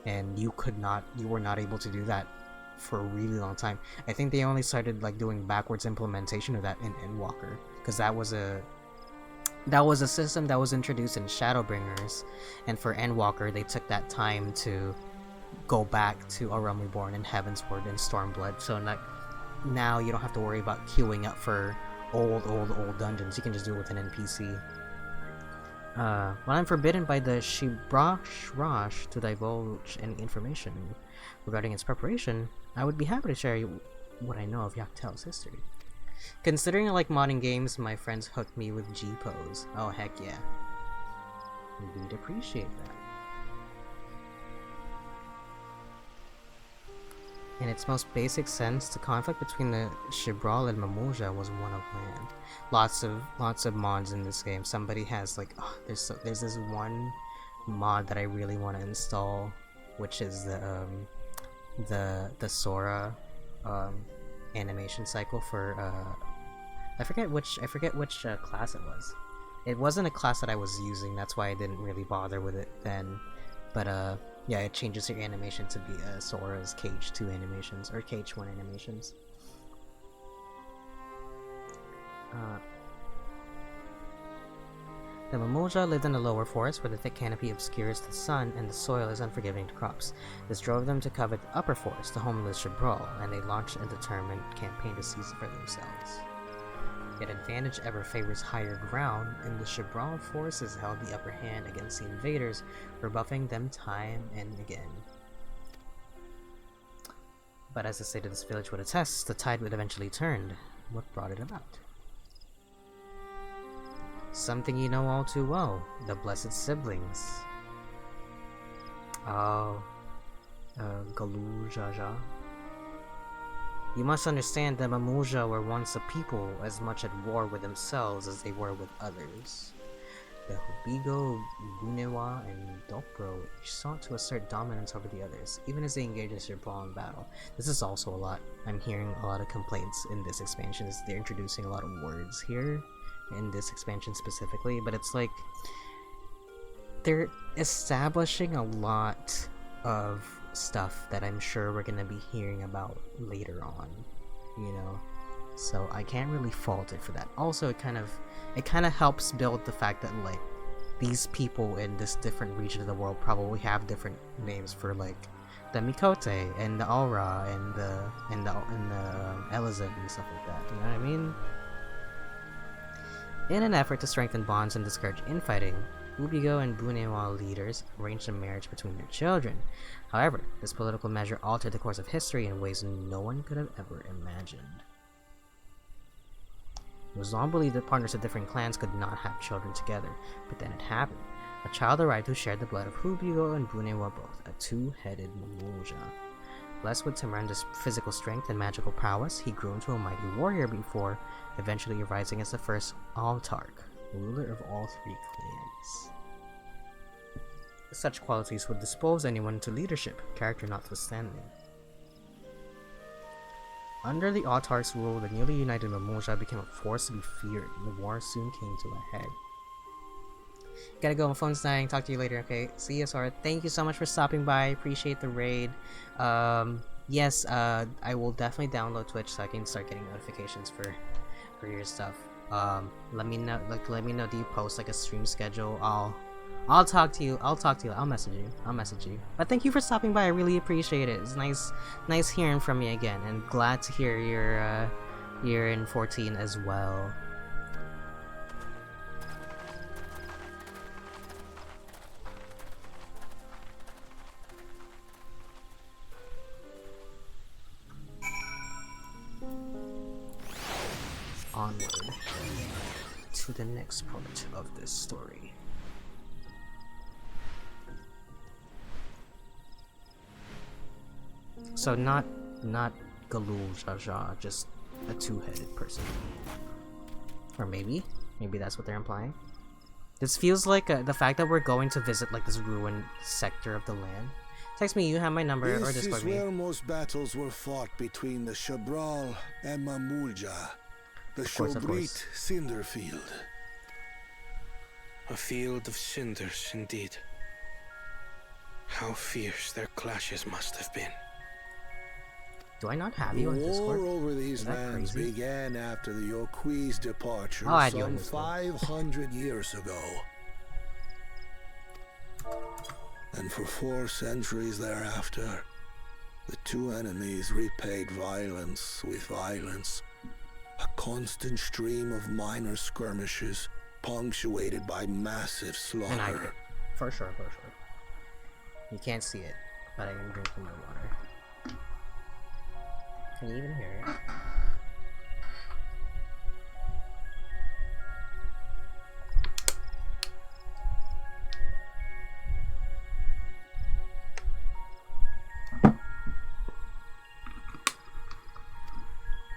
and you were not able to do that for a really long time. I think they only started like doing backwards implementation of that in Endwalker, because that was a system that was introduced in Shadowbringers, and for Endwalker they took that time to go back to A Realm Reborn and Heaven's Word and Stormblood, so now you don't have to worry about queuing up for old dungeons. You can just do it with an NPC. When I'm forbidden by the Shibrash to divulge any information regarding its preparation, I would be happy to share what I know of Yaktel's history. Considering I like modding games, my friends hooked me with G-Pose. Oh heck yeah. We'd appreciate that. In its most basic sense, the conflict between the Shibral and Mamuja was one of man. Lots of mods in this game. Somebody has like, there's this one mod that I really want to install, which is the Sora animation cycle for I forget which class it was. It wasn't a class that I was using, that's why I didn't really bother with it then. But yeah, it changes your animation to be Sora's Cage 2 animations, or Cage 1 animations. The Mamuja lived in the lower forest, where the thick canopy obscures the sun and the soil is unforgiving to crops. This drove them to covet the upper forest, the home of the Shibral, and they launched a determined campaign to seize it for themselves. Yet advantage ever favors higher ground, and the Shibral forces held the upper hand against the invaders, rebuffing them time and again. But as the state of this village would attest, the tide would eventually turn. What brought it about? Something you know all too well, the Blessed Siblings. Oh, Galu Jaja. You must understand that Mamuja were once a people as much at war with themselves as they were with others. The Hubigo, Bunewa, and Dopro each sought to assert dominance over the others, even as they engaged in Shibral in battle. This is also a lot. I'm hearing a lot of complaints in this expansion, is they're introducing a lot of words here, in this expansion specifically, but it's like they're establishing a lot of stuff that I'm sure we're gonna be hearing about later on, you know, so I can't really fault it for that. Also, it kind of helps build the fact that like these people in this different region of the world probably have different names for like the Mikote and the Aura and the Elizabeth and stuff like that, you know what I mean? In an effort to strengthen bonds and discourage infighting, Ubigo and Bunewa leaders arranged a marriage between their children. However, this political measure altered the course of history in ways no one could have ever imagined. It was long believed that partners of different clans could not have children together, but then it happened. A child arrived who shared the blood of Hubigo and Bunewa both, a two-headed Mamulja. Blessed with tremendous physical strength and magical prowess, he grew into a mighty warrior before eventually rising as the first Autarch, ruler of all three clans. Such qualities would dispose anyone to leadership, character notwithstanding. Under the Autarch's rule, the newly united Mamulja became a force to be feared, and the war soon came to a head. Gotta go, my phone's dying. Talk to you later, okay? See you, Sora. Thank you so much for stopping by. Appreciate the raid. Yes, I will definitely download Twitch so I can start getting notifications for your stuff. Let me know. Let me know. Do you post like a stream schedule? I'll talk to you. I'll message you. But thank you for stopping by. I really appreciate it. It's nice hearing from you again, and glad to hear you're in 14 as well. Onward to the next part of this story. So not Galul Jaja, just a two-headed person. Or maybe that's what they're implying. This feels like the fact that we're going to visit like this ruined sector of the land. Text me, you have my number, or Discord me. This is where most battles were fought between the Shabral and Mamulja. The Shobrit Cinder Field. A field of cinders, indeed. How fierce their clashes must have been. Do I not have you on Discord? War over these lands began after the Yokui's departure some 500 years ago. And for 4 centuries thereafter, the two enemies repaid violence with violence. A constant stream of minor skirmishes, punctuated by massive slaughter. And I did. For sure. You can't see it, but I am drinking my water. Can you even hear it?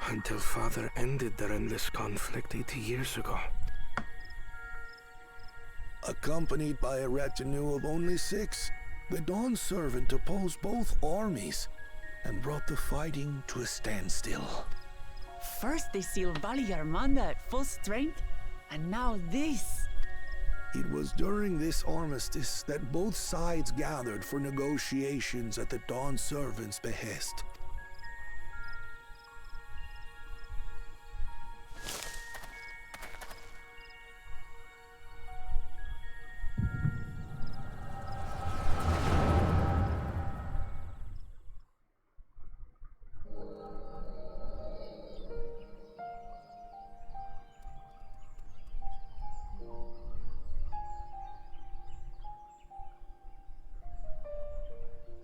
Until Father ended their endless conflict 80 years ago. Accompanied by a retinue of only 6, the Dawn Servant opposed both armies and brought the fighting to a standstill. First they sealed Valley Armanda at full strength, and now this. It was during this armistice that both sides gathered for negotiations at the Dawn Servant's behest.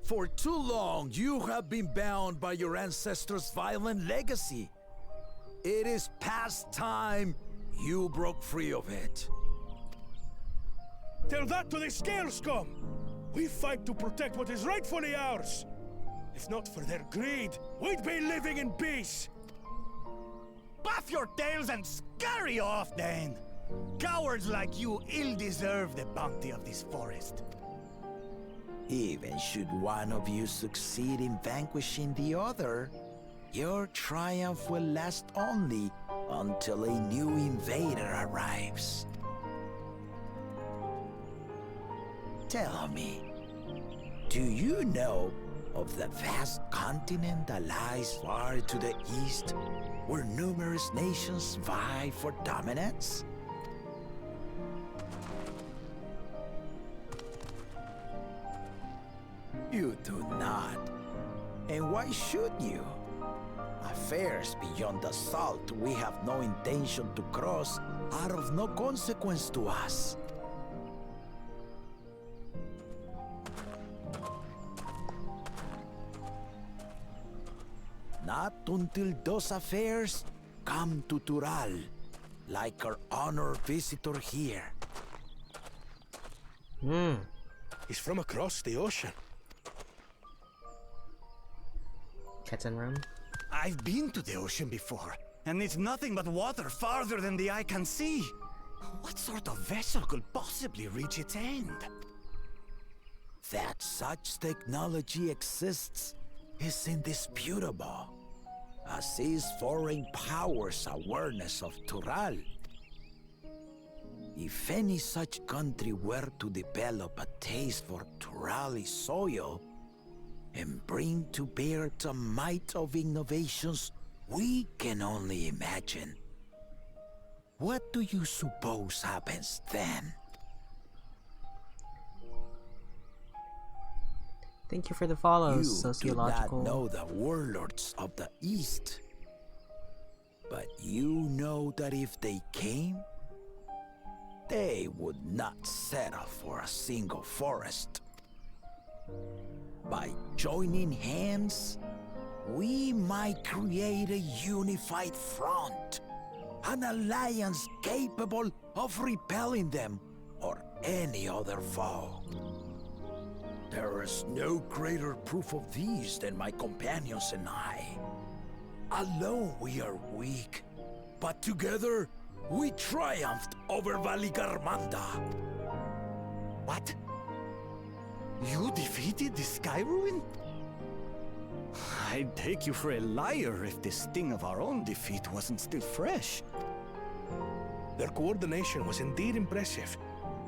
For too long, you have been bound by your ancestors' violent legacy. It is past time you broke free of it. Tell that to the Scale Scum! We fight to protect what is rightfully ours. If not for their greed, we'd be living in peace. Buff your tails and scurry off, then! Cowards like you ill deserve the bounty of this forest. Even should one of you succeed in vanquishing the other, your triumph will last only until a new invader arrives. Tell me, do you know of the vast continent that lies far to the east, where numerous nations vie for dominance? You do not. And why should you? Affairs beyond the salt we have no intention to cross are of no consequence to us. Not until those affairs come to Tural, like our honored visitor here. Hmm. He's from across the ocean. Kitten room. I've been to the ocean before, and it's nothing but water farther than the eye can see. What sort of vessel could possibly reach its end? That such technology exists is indisputable, as is foreign powers' awareness of Tural. If any such country were to develop a taste for Turali soil and bring to bear the might of innovations we can only imagine, what do you suppose happens then? Thank you for the follows, You sociological. do not know the warlords of the East, but you know that if they came, they would not settle for a single forest. By joining hands, we might create a unified front, an alliance capable of repelling them or any other foe. There is no greater proof of these than my companions and I. Alone we are weak, but together we triumphed over Valigarmanda. What? You defeated the Sky Ruin? I'd take you for a liar if the sting of our own defeat wasn't still fresh. Their coordination was indeed impressive.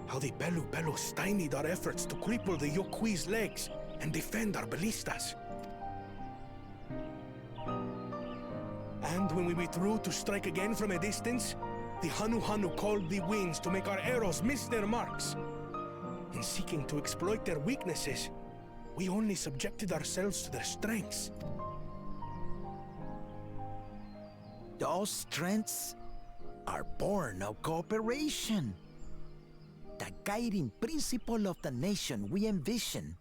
How the Belu stymied our efforts to cripple the Yokui's legs and defend our ballistas. And when we withdrew to strike again from a distance, the Hanu called the winds to make our arrows miss their marks. In seeking to exploit their weaknesses, we only subjected ourselves to their strengths. Those strengths are born of cooperation. The guiding principle of the nation we envision.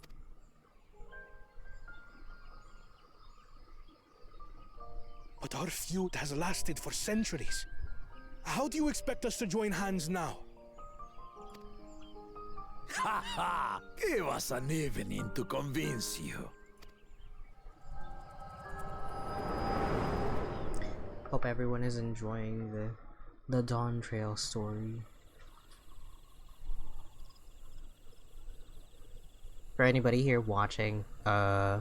But our feud has lasted for centuries. How do you expect us to join hands now? Ha ha! Give us an evening to convince you. Hope everyone is enjoying the Dawntrail story. For anybody here watching, I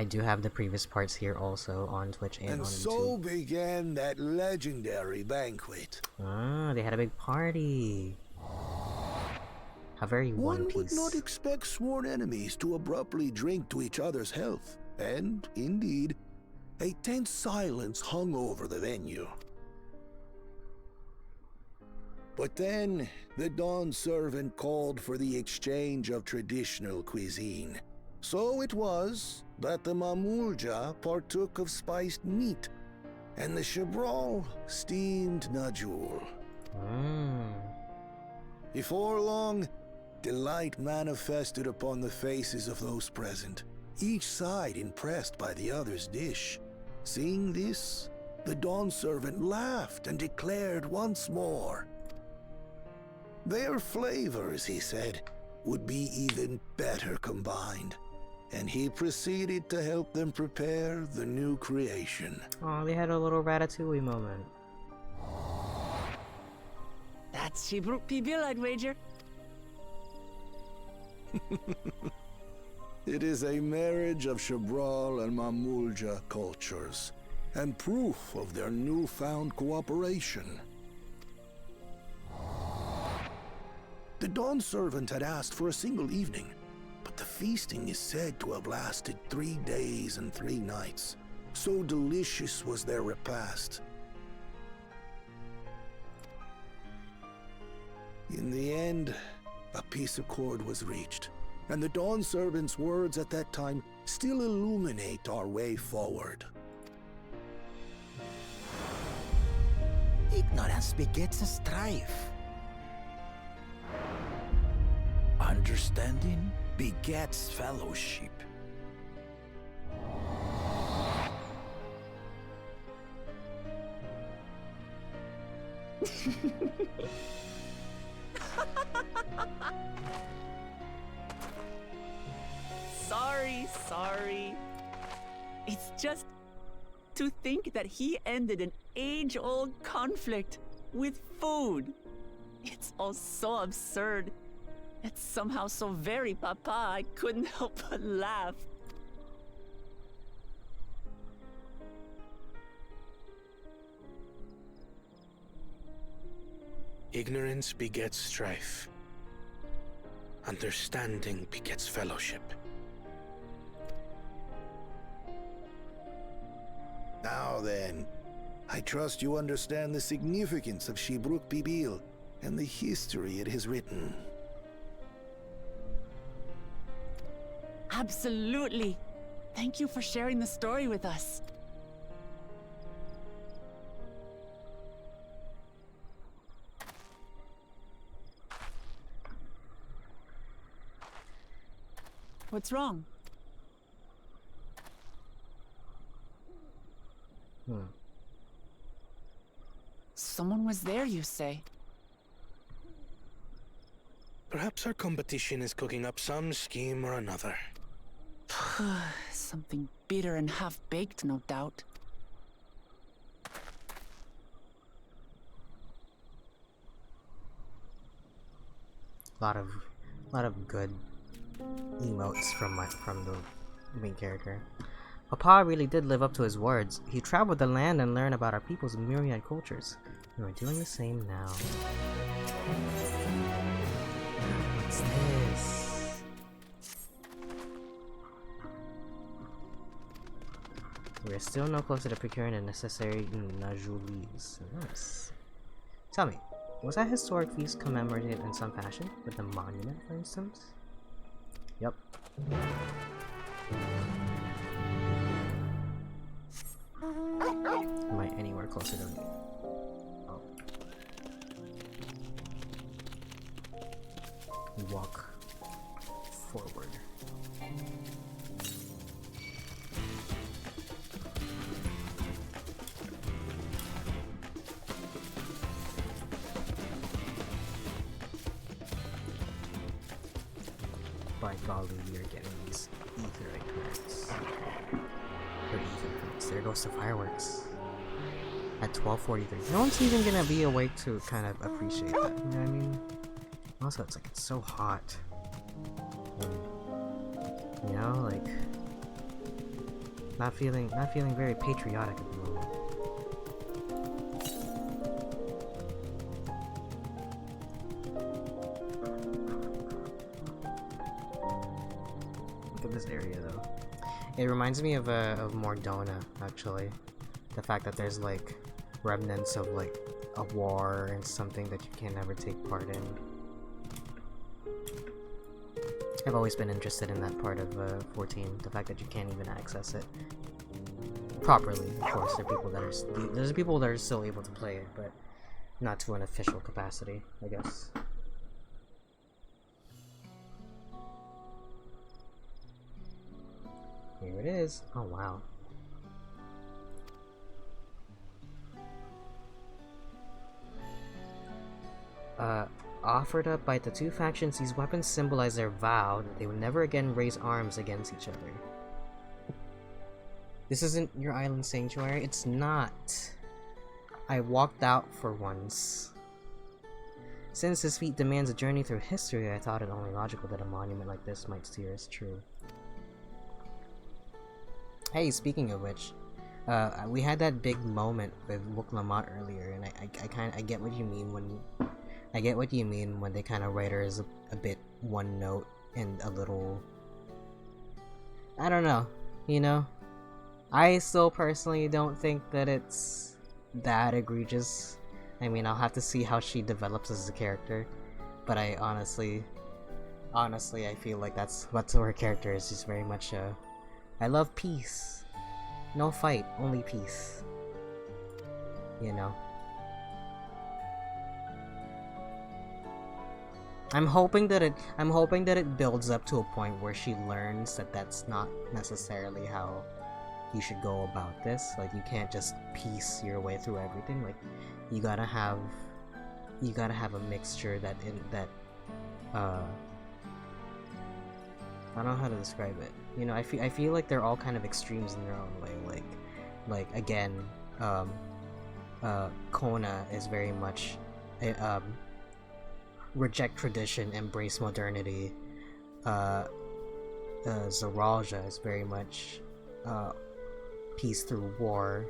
do have the previous parts here also on Twitch and on so YouTube. began that legendary banquet. Ah, they had a big party. How very One One would Piece. not expect sworn enemies to abruptly drink to each other's health, and, indeed, a tense silence hung over the venue. But then, the Dawn servant called for the exchange of traditional cuisine. So it was that the Mamulja partook of spiced meat, and the Chabrol steamed Najul. Before long, delight manifested upon the faces of those present, each side impressed by the other's dish. Seeing this, the Dawn servant laughed and declared once more, their flavors, he said, would be even better combined, and he proceeded to help them prepare the new creation. Oh, they had a little Ratatouille moment. That's Shibruk Pibil, I'd wager. It is a marriage of Chabrol and Mamulja cultures, and proof of their newfound cooperation. The Dawn servant had asked for a single evening, but the feasting is said to have lasted 3 days and 3 nights. So delicious was their repast. In the end, a peace accord was reached, and the Dawn servant's words at that time still illuminate our way forward. Ignorance begets strife. Understanding begets fellowship. sorry. It's just to think that he ended an age-old conflict with food. It's all so absurd. It's somehow so very papa, I couldn't help but laugh. Ignorance begets strife. Understanding begets fellowship. Now then, I trust you understand the significance of Shibruk Bibil and the history it has written. Absolutely. Thank you for sharing the story with us. What's wrong? Someone was there, you say? Perhaps our competition is cooking up some scheme or another. Something bitter and half-baked, no doubt. Lot of good emotes from the main character. Papa really did live up to his words. He traveled the land and learned about our people's myriad cultures. And we're doing the same now. What's this? We're still no closer to procuring the necessary Najulis. Nice. Tell me, was that historic feast commemorated in some fashion? With a monument, for instance? Yep. Am I anywhere closer to me? Oh. Walk forward. By golly, we are getting these ether currents. There goes the fireworks. At 12:43. No one's even gonna be awake to kind of appreciate that. You know what I mean? Also, it's like it's so hot. And, you know, like not feeling very patriotic at the moment. Look at this area though. It reminds me of Mordona, actually. The fact that there's like remnants of like a war and something that you can never take part in. I've always been interested in that part of 14. The fact that you can't even access it properly. Of course, there's people that are still able to play it, but not to an official capacity, I guess. Here it is. Oh wow. Offered up by the two factions, these weapons symbolize their vow that they would never again raise arms against each other. This isn't your island sanctuary. It's not. I walked out for once. Since this feat demands a journey through history, I thought it only logical that a monument like this might steer us true. Hey, speaking of which, we had that big moment with Wuk-Lamat earlier, and I get what you mean when they kind of write her as a bit one note and a little, I don't know, you know. I still personally don't think that it's that egregious. I mean, I'll have to see how she develops as a character, but I honestly, I feel like that's what her character is. Just very much I love peace. No fight, only peace. You know. I'm hoping that it builds up to a point where she learns that that's not necessarily how you should go about this. Like, you can't just piece your way through everything. Like, you gotta have a mixture I don't know how to describe it. You know, I feel like they're all kind of extremes in their own way. Like again, Kona is very much reject tradition, embrace modernity. Zaralja is very much peace through war.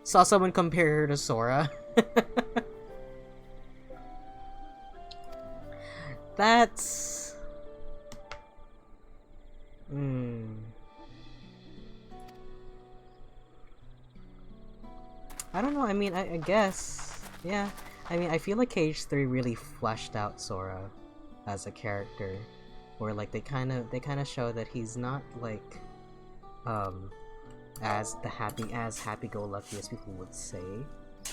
Saw someone compare her to Sora. That's... I don't know, I mean, I guess... Yeah. I mean, I feel like KH3 really fleshed out Sora as a character. Where, like, they kind of show that he's not, like, as happy-go-lucky as people would say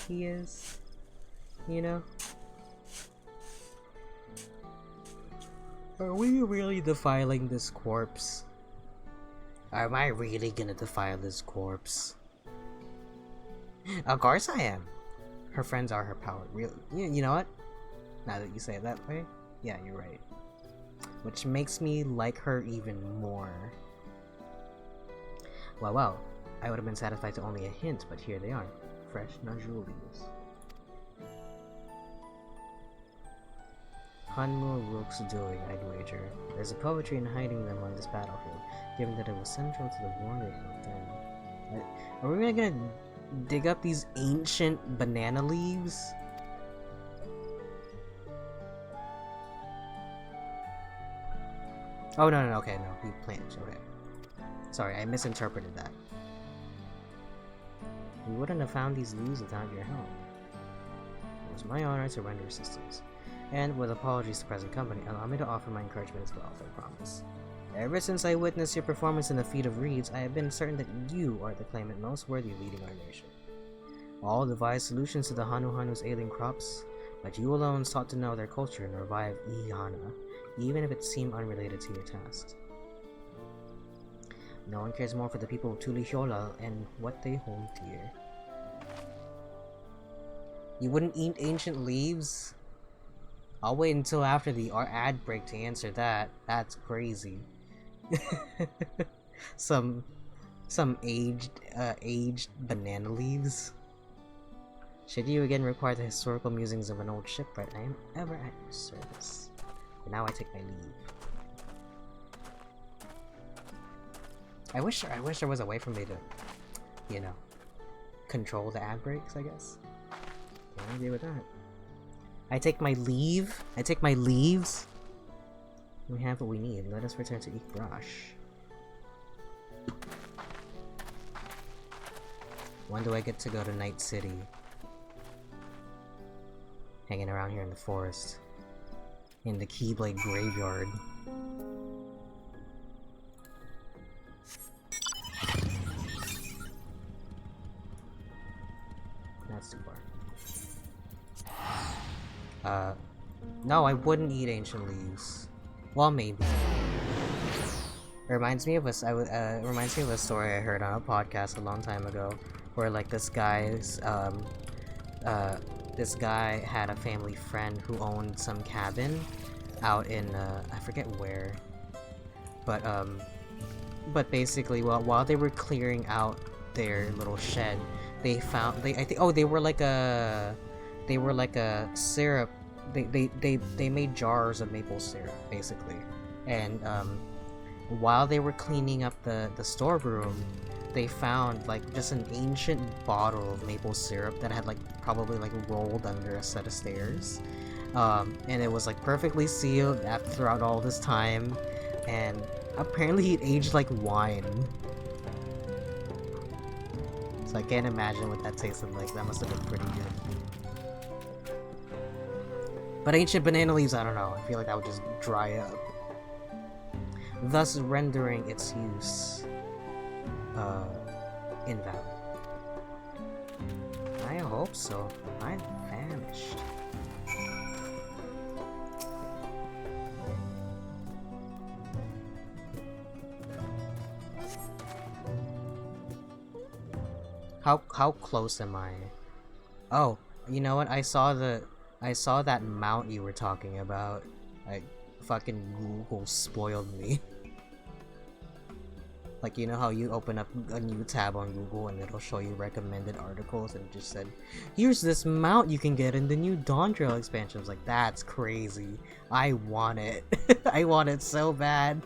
he is. You know? Are we really defiling this corpse? Am I really gonna defile this corpse? Of course I am! Her friends are her power. Really? You know what? Now that you say it that way, yeah, you're right. Which makes me like her even more. Well, I would have been satisfied to only a hint, but here they are. Fresh nodules. Hanmu Rook's doing, I'd wager. There's a poetry in hiding them on this battlefield, given that it was central to the war they fought then. Are we really gonna dig up these ancient banana leaves? Oh, no, okay, no, we planted, okay. Sorry, I misinterpreted that. We wouldn't have found these leaves without your help. It was my honor to render assistance. And with apologies to present company, allow me to offer my encouragement as well, I promise. Ever since I witnessed your performance in the Feat of Reeds, I have been certain that you are the claimant most worthy of leading our nation. All devised solutions to the Hanu's ailing crops, but you alone sought to know their culture and revive Ihana, even if it seemed unrelated to your task. No one cares more for the people of Tulihiola and what they hold dear. You wouldn't eat ancient leaves? I'll wait until after the ad break to answer that. That's crazy. some aged banana leaves. Should you again require the historical musings of an old shipwright, I am ever at your service. But now I take my leave. I wish there was a way for me to, you know, control the ad breaks, I guess. Can't agree with that. I take my leave. I take my leaves. We have what we need. Let us return to Ikrash. When do I get to go to Night City? Hanging around here in the forest. In the Keyblade Graveyard. That's too far. No, I wouldn't eat ancient leaves. Well, maybe. It reminds me of a story I heard on a podcast a long time ago, where like this guy had a family friend who owned some cabin out in I forget where, but basically while they were clearing out their little shed, they found they were like a syrup. They made jars of maple syrup basically, and while they were cleaning up the storeroom, they found like just an ancient bottle of maple syrup that had like probably like rolled under a set of stairs, and it was like perfectly sealed throughout all this time, and apparently it aged like wine. So I can't imagine what that tasted like. That must have been pretty good. But ancient banana leaves, I don't know. I feel like that would just dry up, thus rendering its use invalid. I hope so. I'm famished. How close am I? Oh, you know what? I saw that mount you were talking about. fucking Google spoiled me. Like, you know how you open up a new tab on Google and it'll show you recommended articles, and it just said, here's this mount you can get in the new Dawntrail expansion. I was like, that's crazy. I want it. I want it so bad.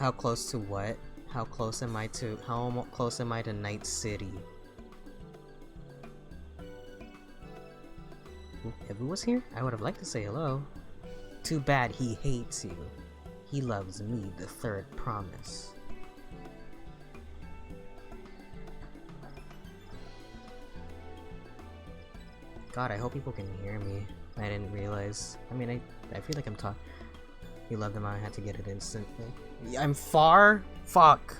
How close to what? How close am I to Night City? Evu was here? I would have liked to say hello. Too bad he hates you. He loves me, the third promise. God, I hope people can hear me. I didn't realize. I mean, I feel like I'm talking. You loved him, I had to get it instantly. I'm far? Fuck.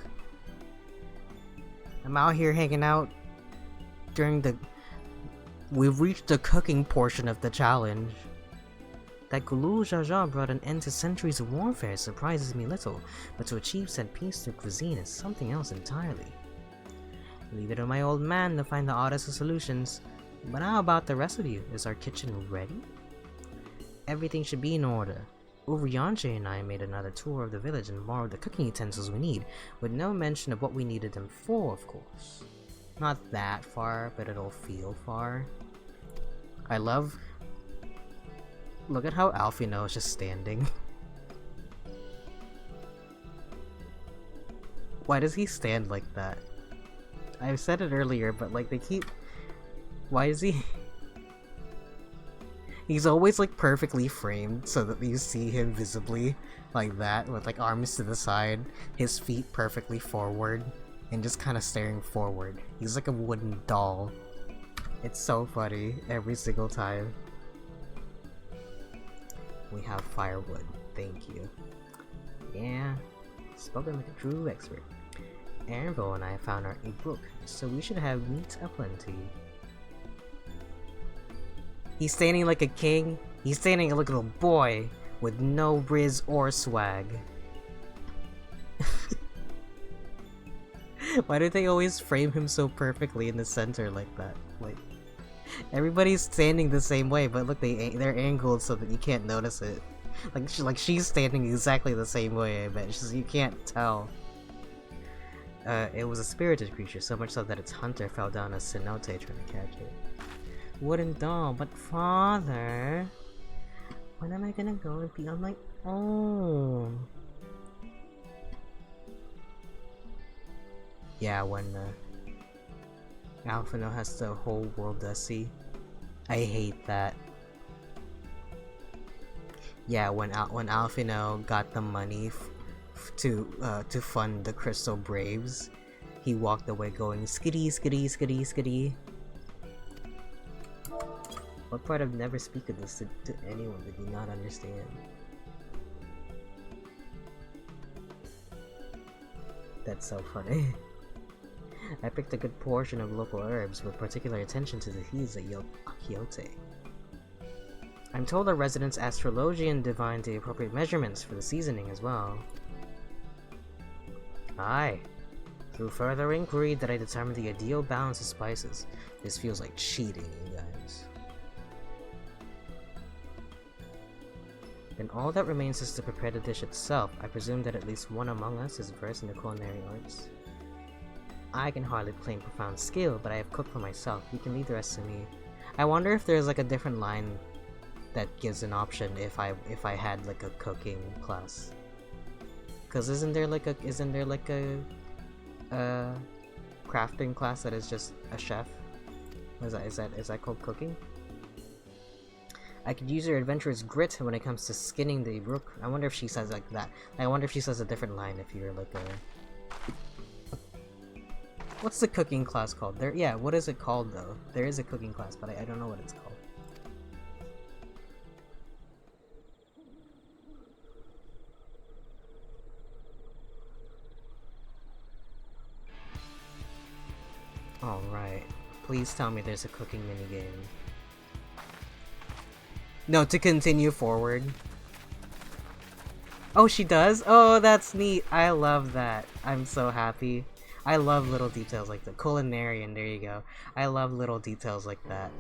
I'm out here hanging out during the... We've reached the cooking portion of the challenge. That Gulu Jaja brought an end to centuries of warfare surprises me little, but to achieve said peace through cuisine is something else entirely. Leave it to my old man to find the oddest of solutions. But how about the rest of you? Is our kitchen ready? Everything should be in order. Urianche and I made another tour of the village and borrowed the cooking utensils we need, with no mention of what we needed them for, of course. Not that far, but it'll feel far. I love... Look at how Alfino is just standing. Why does he stand like that? I said it earlier, but like they keep... Why is he... He's always like perfectly framed so that you see him visibly like that, with like arms to the side, his feet perfectly forward, and just kind of staring forward. He's like a wooden doll. It's so funny every single time. We have firewood. Thank you. Yeah, spoken like a true expert. Aaronville and I found our brook, so we should have meat aplenty. He's standing like a king. He's standing like a little boy with no riz or swag. Why do they always frame him so perfectly in the center like that? Like, everybody's standing the same way, but look, they're angled so that you can't notice it. Like she's standing exactly the same way, I bet. It's just, you can't tell. It was a spirited creature, so much so that its hunter fell down a cenote trying to catch it. Wooden doll, but father, when am I gonna go and be on my own? Yeah, when Alfino has the whole world to see. I hate that. Yeah, when Alfino got the money to fund the Crystal Braves, he walked away going skitty skitty skitty skitty. What part of never speak of this to anyone did you not understand? That's so funny. I picked a good portion of local herbs with particular attention to the he's at Akiote. I'm told our residents astrologian divined the appropriate measurements for the seasoning as well. Aye. Through further inquiry that I determined the ideal balance of spices. This feels like cheating, you guys. Then all that remains is to prepare the dish itself. I presume that at least one among us is versed in the culinary arts. I can hardly claim profound skill, but I have cooked for myself. You can leave the rest to me. I wonder if there's like a different line that gives an option if I had like a cooking class. Cause isn't there like a crafting class that is just a chef? Is that called cooking? I could use your adventurer's grit when it comes to skinning the brook. I wonder if she says like that. I wonder if she says a different line if you're like a... What's the cooking class called? Yeah, what is it called though? There is a cooking class, but I don't know what it's called. Alright. Please tell me there's a cooking minigame. No, to continue forward. Oh, she does? Oh, that's neat. I love that. I'm so happy. I love little details like the culinarian, there you go. I love little details like that.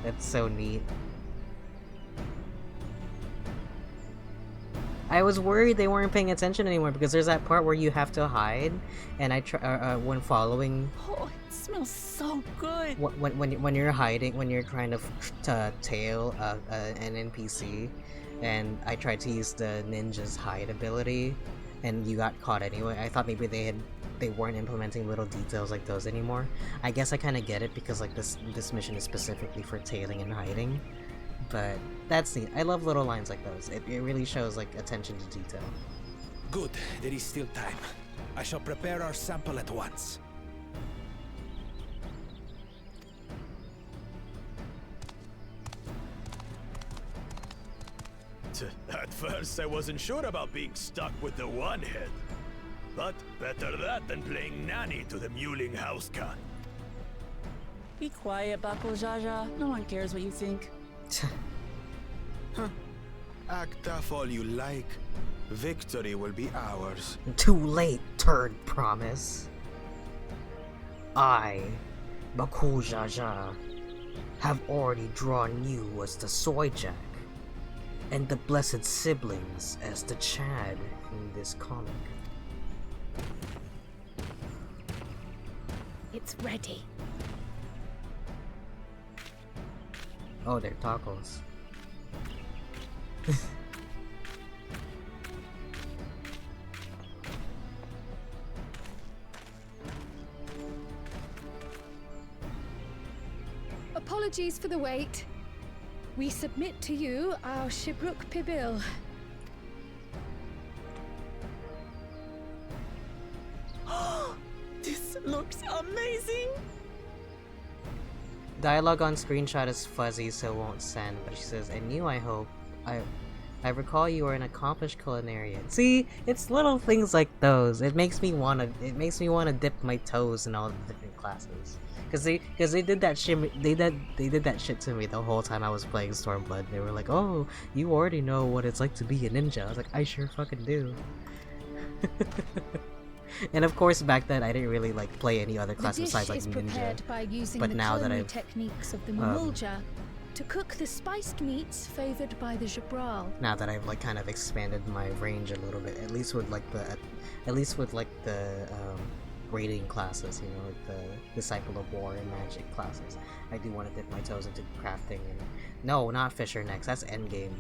That's so neat. I was worried they weren't paying attention anymore because there's that part where you have to hide, and I try when following. Oh, it smells so good. When you're hiding, when you're trying to tail an NPC, and I tried to use the ninja's hide ability, and you got caught anyway. I thought maybe they weren't implementing little details like those anymore. I guess I kind of get it because like this mission is specifically for tailing and hiding. But that's neat. I love little lines like those. It really shows like attention to detail. Good, there is still time. I shall prepare our sample at once. At first, I wasn't sure about being stuck with the one head. But better that than playing nanny to the mewling house cat. Be quiet, Bako Jaja. No one cares what you think. Huh. Act tough all you like. Victory will be ours. Too late, turd promise. I, Bako Jaja, have already drawn you as the Soy Jack, and the Blessed Siblings as the Chad in this comic. It's ready. Oh, they're tacos. Apologies for the wait. We submit to you our Shibruk Pibil. This looks amazing. Dialogue on screenshot is fuzzy, so won't send, but she says, "And you, I hope. I recall you are an accomplished culinarian." See, it's little things like those. It makes me wanna dip my toes in all the different classes. Cause they did that shit. They did that shit to me the whole time I was playing Stormblood. They were like, "Oh, you already know what it's like to be a ninja." I was like, "I sure fucking do." And of course, back then I didn't really like play any other class besides like ninja. By using but the now that culinary I've techniques of the Mamulja to cook the spiced meats favored by the Jabral. Now that I've like kind of expanded my range a little bit, at least with the raiding classes, you know, like the Disciple of War and Magic classes, I do want to dip my toes into crafting. And no, not Fisher next. That's endgame.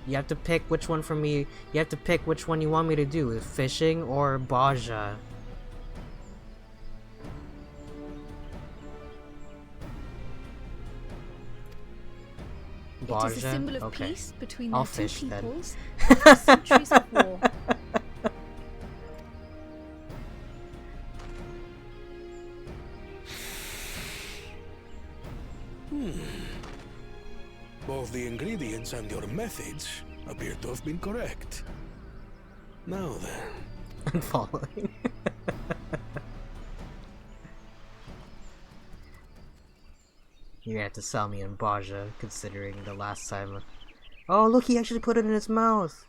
You have to pick which one for me. You have to pick which one you want me to do, fishing or Baja. It is a symbol of peace between the two fish, peoples after centuries of war. Both the ingredients and your methods appear to have been correct. Now then. I'm following. You're gonna have to sell me in Baja, considering the last time. Oh, look, he actually put it in his mouth.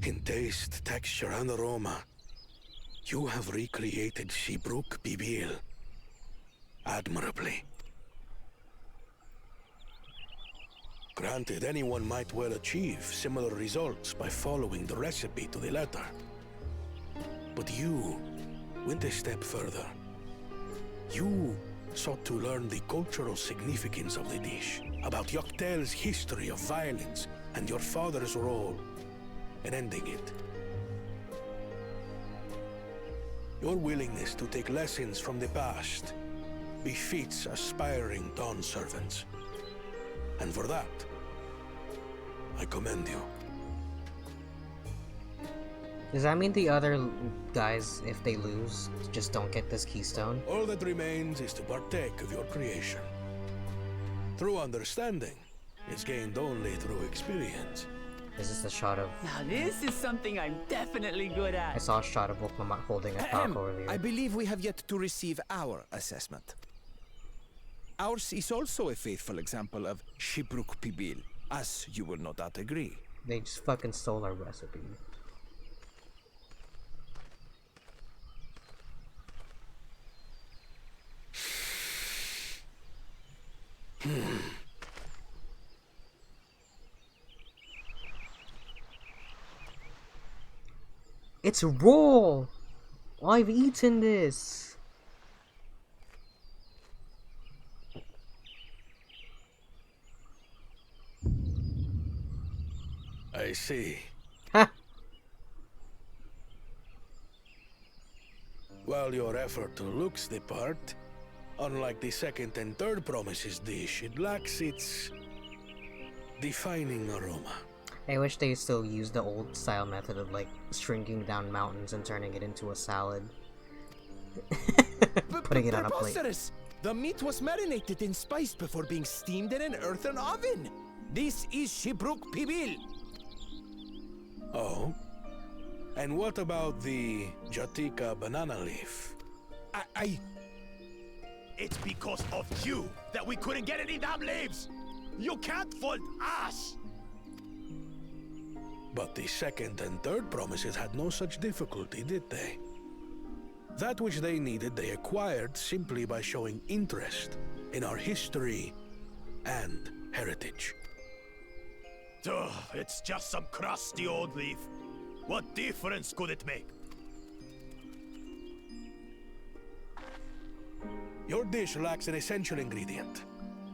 In taste, texture, and aroma, you have recreated Shibruk Pibil admirably. Granted, anyone might well achieve similar results by following the recipe to the letter. But you went a step further. You sought to learn the cultural significance of the dish, about Yoktel's history of violence and your father's role in ending it. Your willingness to take lessons from the past befits aspiring Dawn servants. And for that, I commend you. Does that mean the other guys, if they lose, just don't get this keystone? All that remains is to partake of your creation. True understanding is gained only through experience. Is this a shot of... Now this is something I'm definitely good at. I saw a shot of Wolfmama holding a taco earlier. I believe we have yet to receive our assessment. Ours is also a faithful example of Shibruk Pibil, as you will no doubt agree. They just fucking stole our recipe. It's raw! I've eaten this! I see. Ha! While your effort looks the part, unlike the second and third promises dish, it lacks its defining aroma. I wish they still used the old style method of like shrinking down mountains and turning it into a salad. Putting it on a plate. The meat was marinated and spiced before being steamed in an earthen oven. This is Shibruk Pibil. Oh? And what about the Jatika banana leaf? It's because of you that we couldn't get any damn leaves! You can't fault us! But the second and third promises had no such difficulty, did they? That which they needed they acquired simply by showing interest in our history and heritage. Ugh, it's just some crusty old leaf. What difference could it make? Your dish lacks an essential ingredient.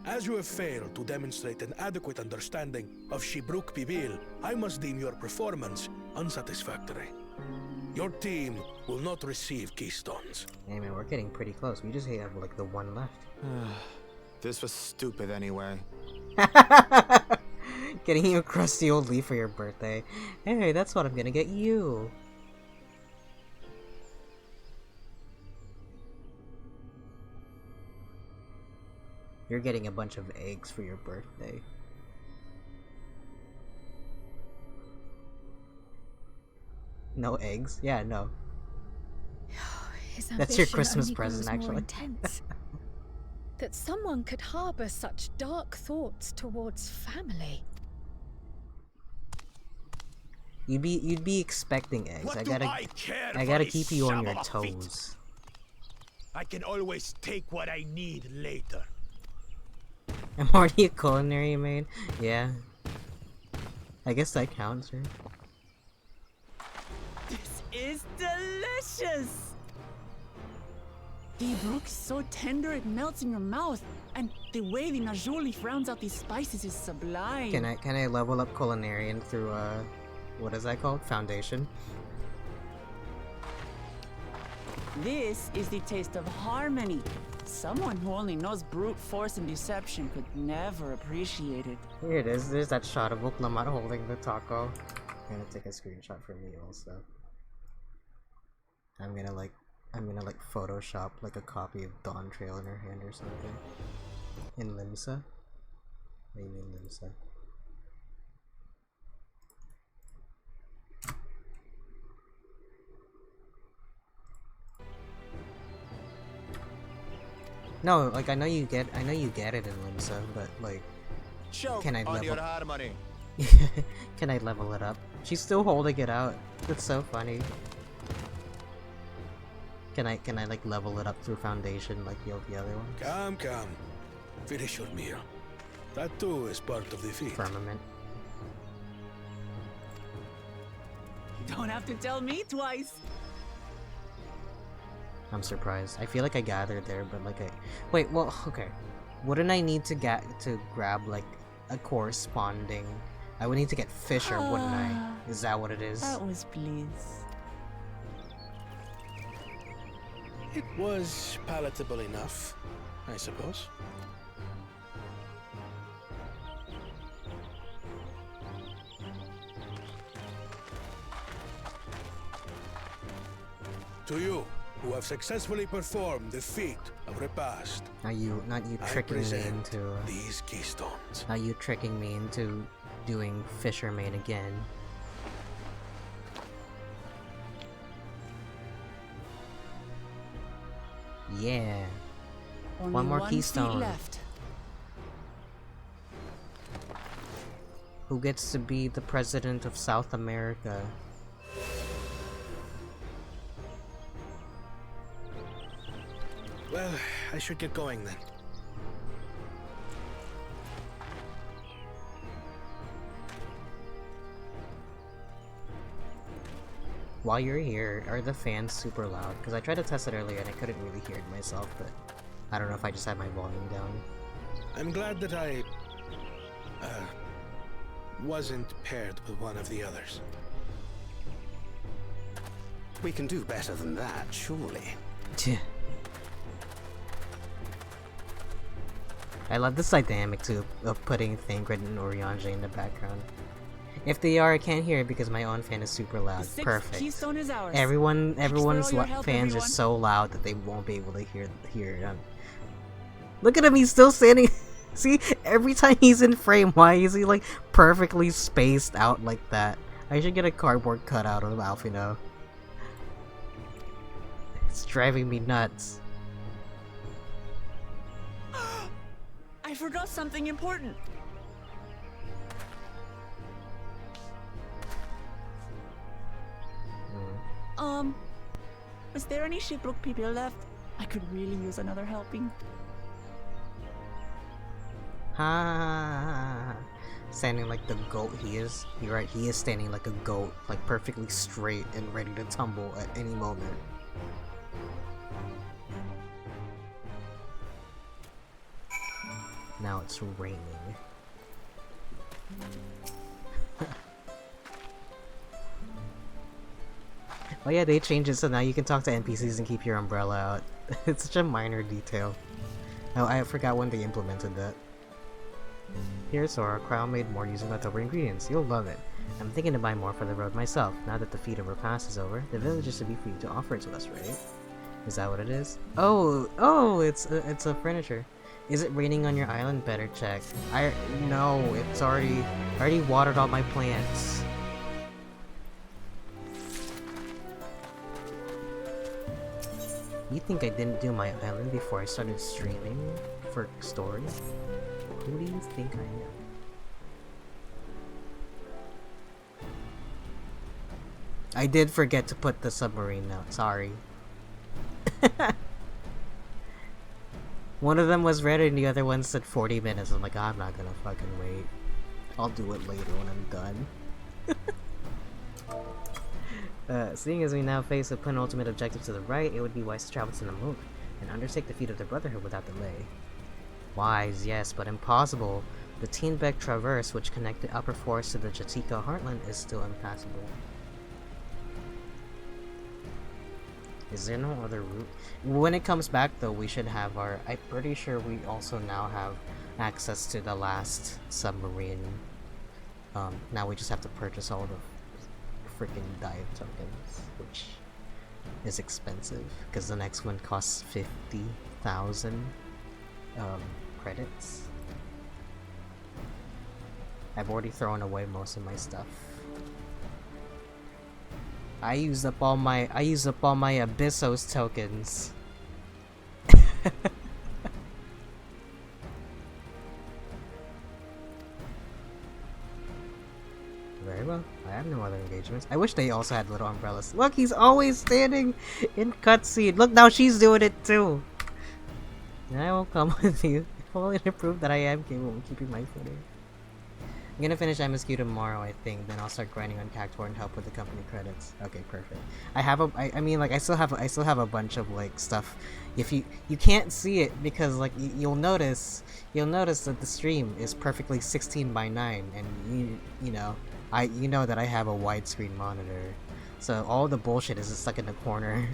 As you have failed to demonstrate an adequate understanding of Shibruk Pibil, I must deem your performance unsatisfactory. Your team will not receive keystones. Hey man, we're getting pretty close. We just have like the one left. This was stupid anyway. Getting you a crusty old leaf for your birthday. Hey, that's what I'm gonna get you. You're getting a bunch of eggs for your birthday. No eggs? Yeah, no. That's your Christmas present, actually. Intense. That someone could harbor such dark thoughts towards family. You'd be expecting eggs. What I do gotta I care I for gotta these keep you on your shabba feet? toes. I can always take what I need later. I'm already a culinary maid. Yeah. I guess that counts, right? This is delicious! The brook is so tender it melts in your mouth, and the way the Najuli rounds out these spices is sublime. Can I level up culinarian through what is that called? Foundation. This is the taste of harmony. Someone who only knows brute force and deception could never appreciate it. Here it is. There's that shot of Wuklamat holding the taco. I'm gonna take a screenshot for me also. I'm gonna like Photoshop like a copy of Dawntrail in her hand or something. In Limsa? What do you mean Limsa? No, like I know you get it in Limsa, but like can I level your harmony. Can I level it up? She's still holding it out. That's so funny. Can I like level it up through foundation like the other one? Come. Finish your meal. That too is part of the feat. Firmament. You don't have to tell me twice. I'm surprised. I feel like I gathered there, but like wait, well, okay. Wouldn't I need to grab like a corresponding? I would need to get Fisher, wouldn't I? Is that what it is? That was bliss. It was palatable enough, I suppose. To you, who have successfully performed the feat of repast. Not you tricking me into these keystones. Not you tricking me into doing Fisherman again. Yeah. Only One more seat keystone. left. Who gets to be the president of South America? Well, I should get going then. While you're here, are the fans super loud? Because I tried to test it earlier and I couldn't really hear it myself, but I don't know if I just had my volume down. I'm glad that I... wasn't paired with one of the others. We can do better than that, surely. I love this dynamic too of putting Thangred and Oriange in the background. If they are, I can't hear it because my own fan is super loud. The sixth Perfect. keystone is ours. Everyone's your help, fans everyone. are so loud that they won't be able to hear it. Look at him, he's still standing. See, every time he's in frame, why is he like perfectly spaced out like that? I should get a cardboard cutout of Alfino. It's driving me nuts. I forgot something important. Was there any shipwreck people left? I could really use another helping. Ha! Standing like the goat he is. You're right, he is standing like a goat, like perfectly straight and ready to tumble at any moment. Now it's raining. Oh yeah, they changed it so now you can talk to NPCs and keep your umbrella out. It's such a minor detail. Oh, I forgot when they implemented that. Here's Sora, crown made more using leftover ingredients. You'll love it. I'm thinking to buy more for the road myself. Now that the feat of Repass is over, the village is to be free to offer it to us, right? Is that what it is? Oh, it's a furniture. Is it raining on your island? Better check. No, it's already watered all my plants. You think I didn't do my island before I started streaming for story? Who do you think I am? I did forget to put the submarine note, sorry. One of them was ready and the other one said 40 minutes. I'm like, I'm not gonna fucking wait. I'll do it later when I'm done. Seeing as we now face a penultimate objective to the right, it would be wise to travel to the moon and undertake the feat of the Brotherhood without delay. Wise, yes, but impossible. The Teenbeck Traverse, which connected Upper Forest to the Jatika Heartland, is still impassable. Is there no other route? When it comes back though, we should have our... I'm pretty sure we also now have access to the last submarine. Now we just have to purchase all the freaking dive tokens, which is expensive, because the next one costs 50,000 credits. I've already thrown away most of my stuff. I used up all my Abyssos tokens. Very well. I have no other engagements. I wish they also had little umbrellas. Look, he's always standing in cutscene. Look, now she's doing it too. And I will come with you. If only to prove that I am capable of keeping my footing. I'm gonna finish MSQ tomorrow, I think. Then I'll start grinding on Cactuar and help with the company credits. Okay, perfect. I have I mean, like, I still have a bunch of like stuff. If you can't see it because like you'll notice that the stream is perfectly 16:9, and you know that I have a widescreen monitor, so all the bullshit is just stuck in the corner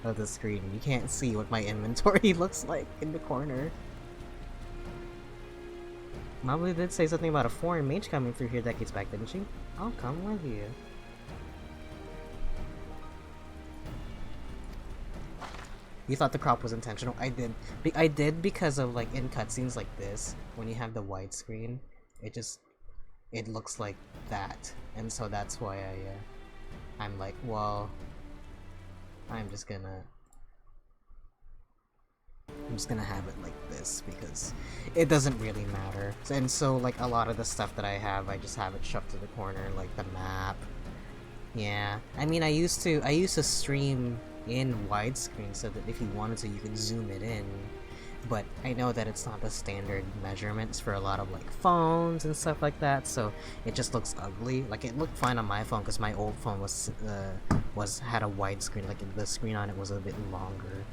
of the screen. You can't see what my inventory looks like in the corner. Mom did say something about a foreign mage coming through here decades back, didn't she? I'll come with you. You thought the crop was intentional? I did. I did because of like in cutscenes like this, when you have the widescreen, it looks like that, and so that's why I'm like, well, I'm just gonna I'm just gonna have it like this because it doesn't really matter. And so like a lot of the stuff that I have, I just have it shoved to the corner, like the map. Yeah, I mean I used to stream in widescreen so that if you wanted to you could zoom it in, but I know that it's not the standard measurements for a lot of like phones and stuff like that, so it just looks ugly. Like it looked fine on my phone because my old phone had a widescreen, like the screen on it was a bit longer.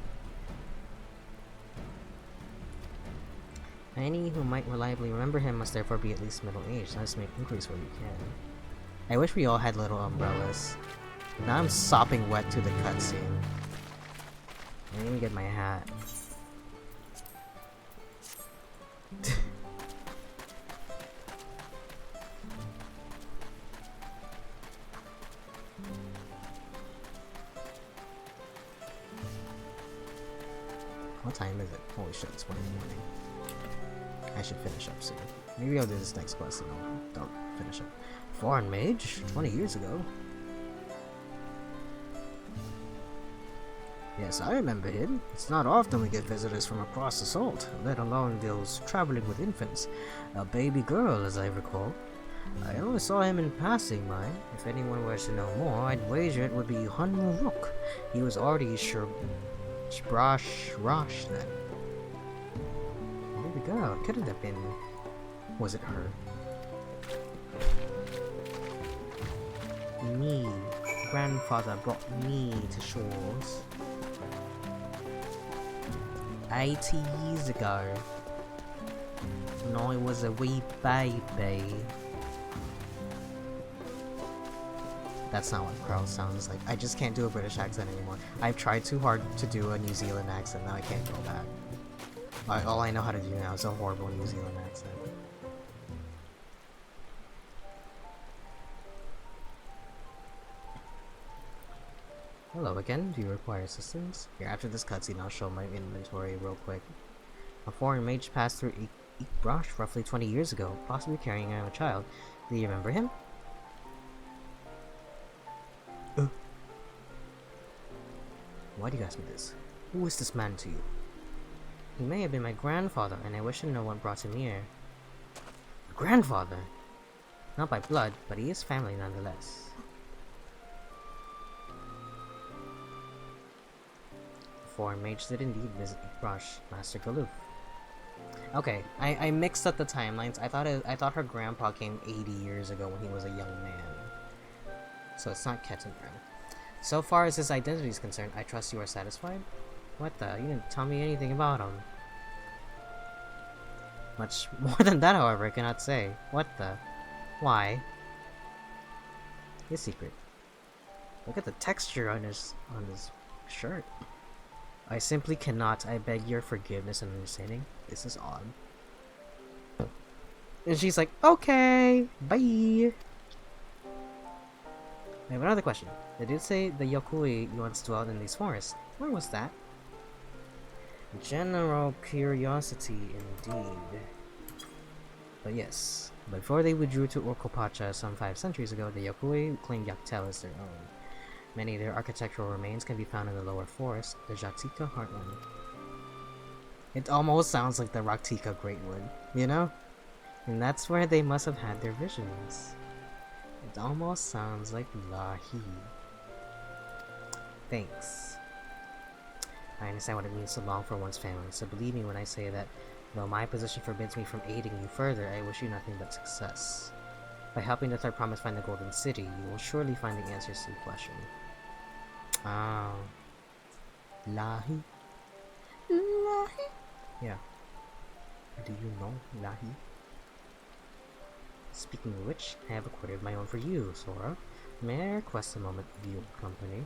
Any who might reliably remember him must therefore be at least middle-aged. Let's make inquiries where we can. I wish we all had little umbrellas. Now I'm sopping wet to the cutscene. I didn't even get my hat. What time is it? Holy shit, it's 1 in the morning. I should finish up soon. Maybe I'll do this next quest and I'll finish up. Foreign mage? 20 years ago. Yes, I remember him. It's not often we get visitors from across the salt, let alone those traveling with infants. A baby girl, as I recall. I only saw him in passing, mind. If anyone were to know more, I'd wager it would be Hunmu Rook. He was already Rosh then. Baby girl, couldn't have been... Was it her? Me. Grandfather brought me to shores. 80 years ago. When I was a wee baby. That's not what Carl sounds like. I just can't do a British accent anymore. I've tried too hard to do a New Zealand accent, now I can't go back. All I know how to do now is a horrible New Zealand accent. Hello again, do you require assistance? Here, after this cutscene, I'll show my inventory real quick. A foreign mage passed through Ikbrash roughly 20 years ago, possibly carrying around a child. Do you remember him? Why do you ask me this? Who is this man to you? He may have been my grandfather, and I wish to know what brought him here. Your grandfather? Not by blood, but he is family nonetheless. Foreign mage did indeed visit Ikbrash, Master Galuf. Okay, I mixed up the timelines. I thought her grandpa came 80 years ago when he was a young man. So it's not Kettenbrand. So far as his identity is concerned, I trust you are satisfied? What the? You didn't tell me anything about him. Much more than that, however, I cannot say. What the? Why? His secret. Look at the texture on his shirt. I simply cannot. I beg your forgiveness and understanding. This is odd. And she's like, okay, bye. I have another question. They did say the Yokui once dwelled in these forests. Where was that? General curiosity, indeed. But yes, before they withdrew to Orkopacha some 5 centuries ago, the Yokui claimed Yaktel as their own. Many of their architectural remains can be found in the lower forest, the Jaktika heartland. It almost sounds like the Raktika Greatwood, you know? And that's where they must have had their visions. It almost sounds like Lahi. Thanks. I understand what it means to long for one's family, so believe me when I say that, though my position forbids me from aiding you further, I wish you nothing but success. By helping the Third Promise find the Golden City, you will surely find the answers to the question. Oh. Lahi? Lahi? Yeah. Do you know Lahi? Speaking of which, I have a quarter of my own for you, Sora. May I request a moment of your company?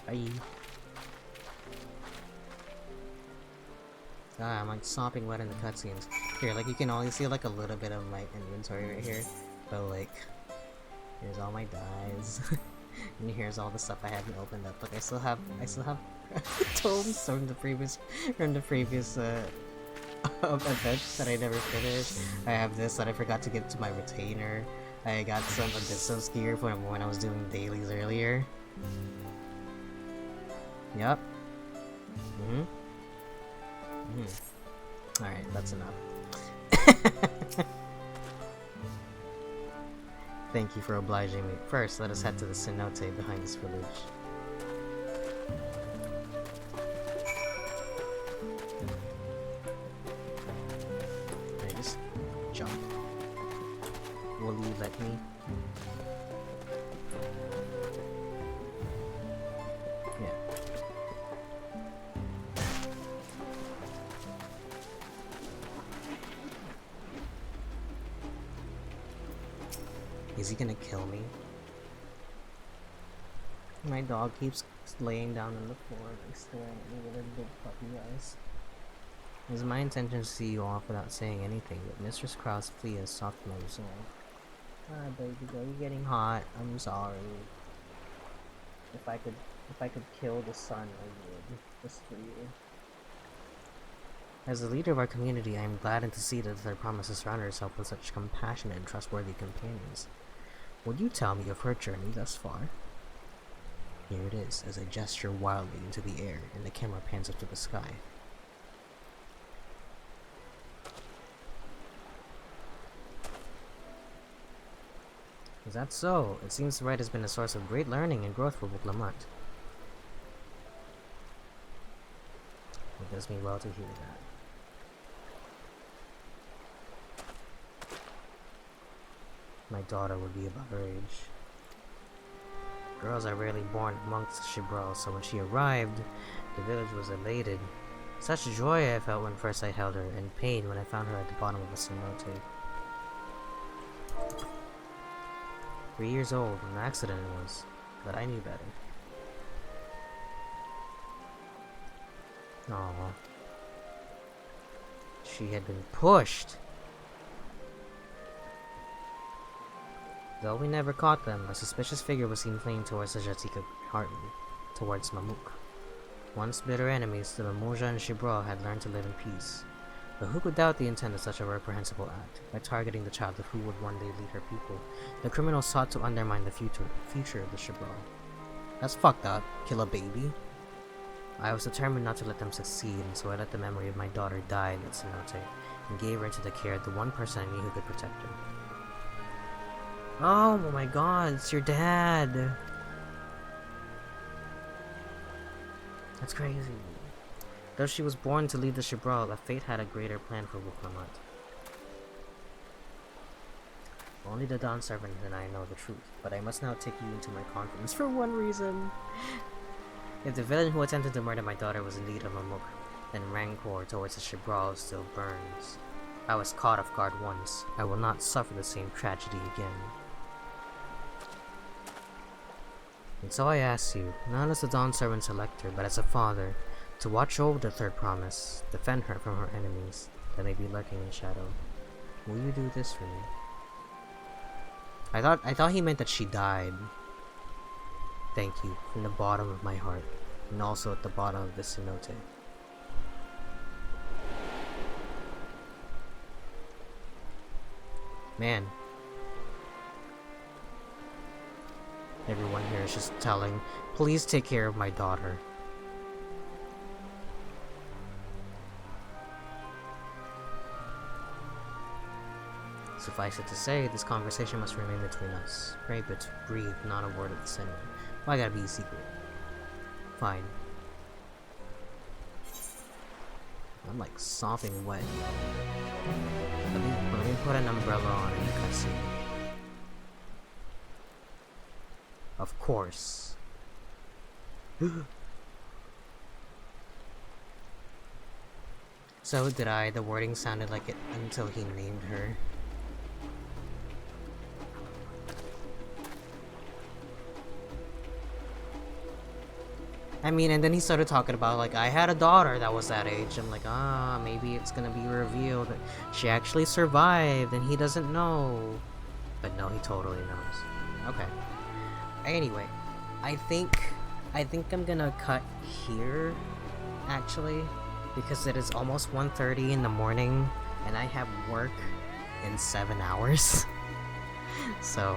Bye. Ah, I'm like sopping wet in the cutscenes. Here, like you can only see like a little bit of my inventory right here, but like, here's all my dies, and here's all the stuff I haven't opened up. Like I still have tomes from the previous event that I never finished. I have this that I forgot to give to my retainer. I got some Abyssos gear from when I was doing dailies earlier. Yep. Alright, that's enough. Thank you for obliging me. First, let us head to the cenote behind this village. Can I just jump? Will you let me? Yeah. Is he gonna kill me? My dog keeps laying down on the floor and staring at me with his big puppy eyes. It was my intention to see you off without saying anything, but Mistress Krau's plea has softened my resolve. Ah, baby girl, you're getting hot. I'm sorry. If I could kill the sun, I would, just for you. As the leader of our community, I am gladdened to see that their promise to surround herself with such compassionate and trustworthy companions. Would you tell me of her journey thus far? Here it is, as I gesture wildly into the air, and the camera pans up to the sky. Is that so? It seems the rite has been a source of great learning and growth for Wuklamut. It does me well to hear that. My daughter would be about her age. Girls are rarely born amongst Shibral, so when she arrived, the village was elated. Such joy I felt when first I held her, and pain when I found her at the bottom of a cenote. 3 years old, an accident it was, but I knew better. Aww. She had been pushed! Though we never caught them, a suspicious figure was seen fleeing towards the Jatika heartland, towards Mamuk. Once bitter enemies, the Mamuja and Shibral had learned to live in peace. But who could doubt the intent of such a reprehensible act? By targeting the child of who would one day lead her people, the criminals sought to undermine the future of the Shibral. That's fucked up. Kill a baby? I was determined not to let them succeed, and so I let the memory of my daughter die in its cenote, and gave her into the care of the one person I knew who could protect her. Oh my god, it's your dad! That's crazy. Though she was born to lead the Shibral, the fate had a greater plan for Wuklamut. Only the Dawn Servant and I know the truth, but I must now take you into my confidence for one reason. If the villain who attempted to murder my daughter was indeed a Mamuk, then rancor towards the Shibral still burns. I was caught off guard once. I will not suffer the same tragedy again. And so I ask you, not as the Dawn Servant's elector, but as a father, to watch over the third promise, defend her from her enemies that may be lurking in shadow. Will you do this for me? I thought he meant that she died. Thank you, from the bottom of my heart, and also at the bottom of this cenote. Man. Everyone here is just telling, please take care of my daughter. Suffice it to say, this conversation must remain between us. Pray but breathe not a word of the same. Why gotta be a secret? Fine. I'm like sopping wet. Let me put an umbrella on in the cutscene. Of course. So did I. The wording sounded like it until he named her. I mean, and then he started talking about, like, I had a daughter that was that age. I'm like, maybe it's gonna be revealed that she actually survived and he doesn't know. But no, he totally knows. Okay. Anyway, I think I'm gonna cut here, actually, because it is almost 1:30 in the morning and I have work in 7 hours. So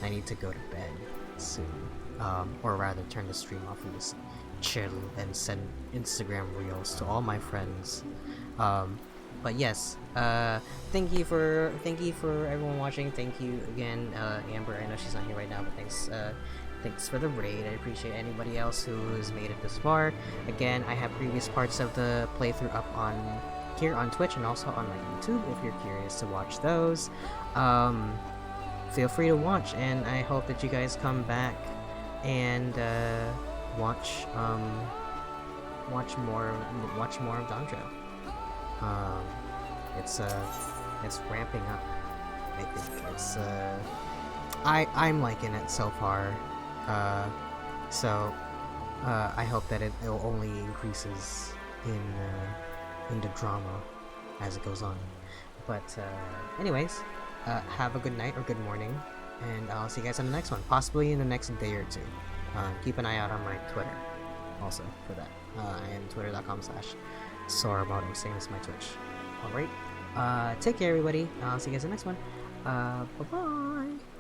I need to go to bed soon. or rather turn the stream off and just chill and send Instagram reels to all my friends. But yes, thank you for everyone watching. Thank you again, Amber. I know she's not here right now, but thanks for the raid. I appreciate anybody else who has made it this far. Again, I have previous parts of the playthrough up on here on Twitch and also on my YouTube if you're curious to watch those. Feel free to watch, and I hope that you guys come back and watch more of Dawntrail. It's ramping up. I think it's I'm liking it so far. I hope that it only increases in the drama as it goes on. But anyways, have a good night or good morning, and I'll see you guys on the next one, possibly in the next day or two. Keep an eye out on my Twitter also for that. I am twitter.com/SoraMoto, same as my Twitch. Alright, take care everybody. I'll see you guys in the next one. Bye-bye!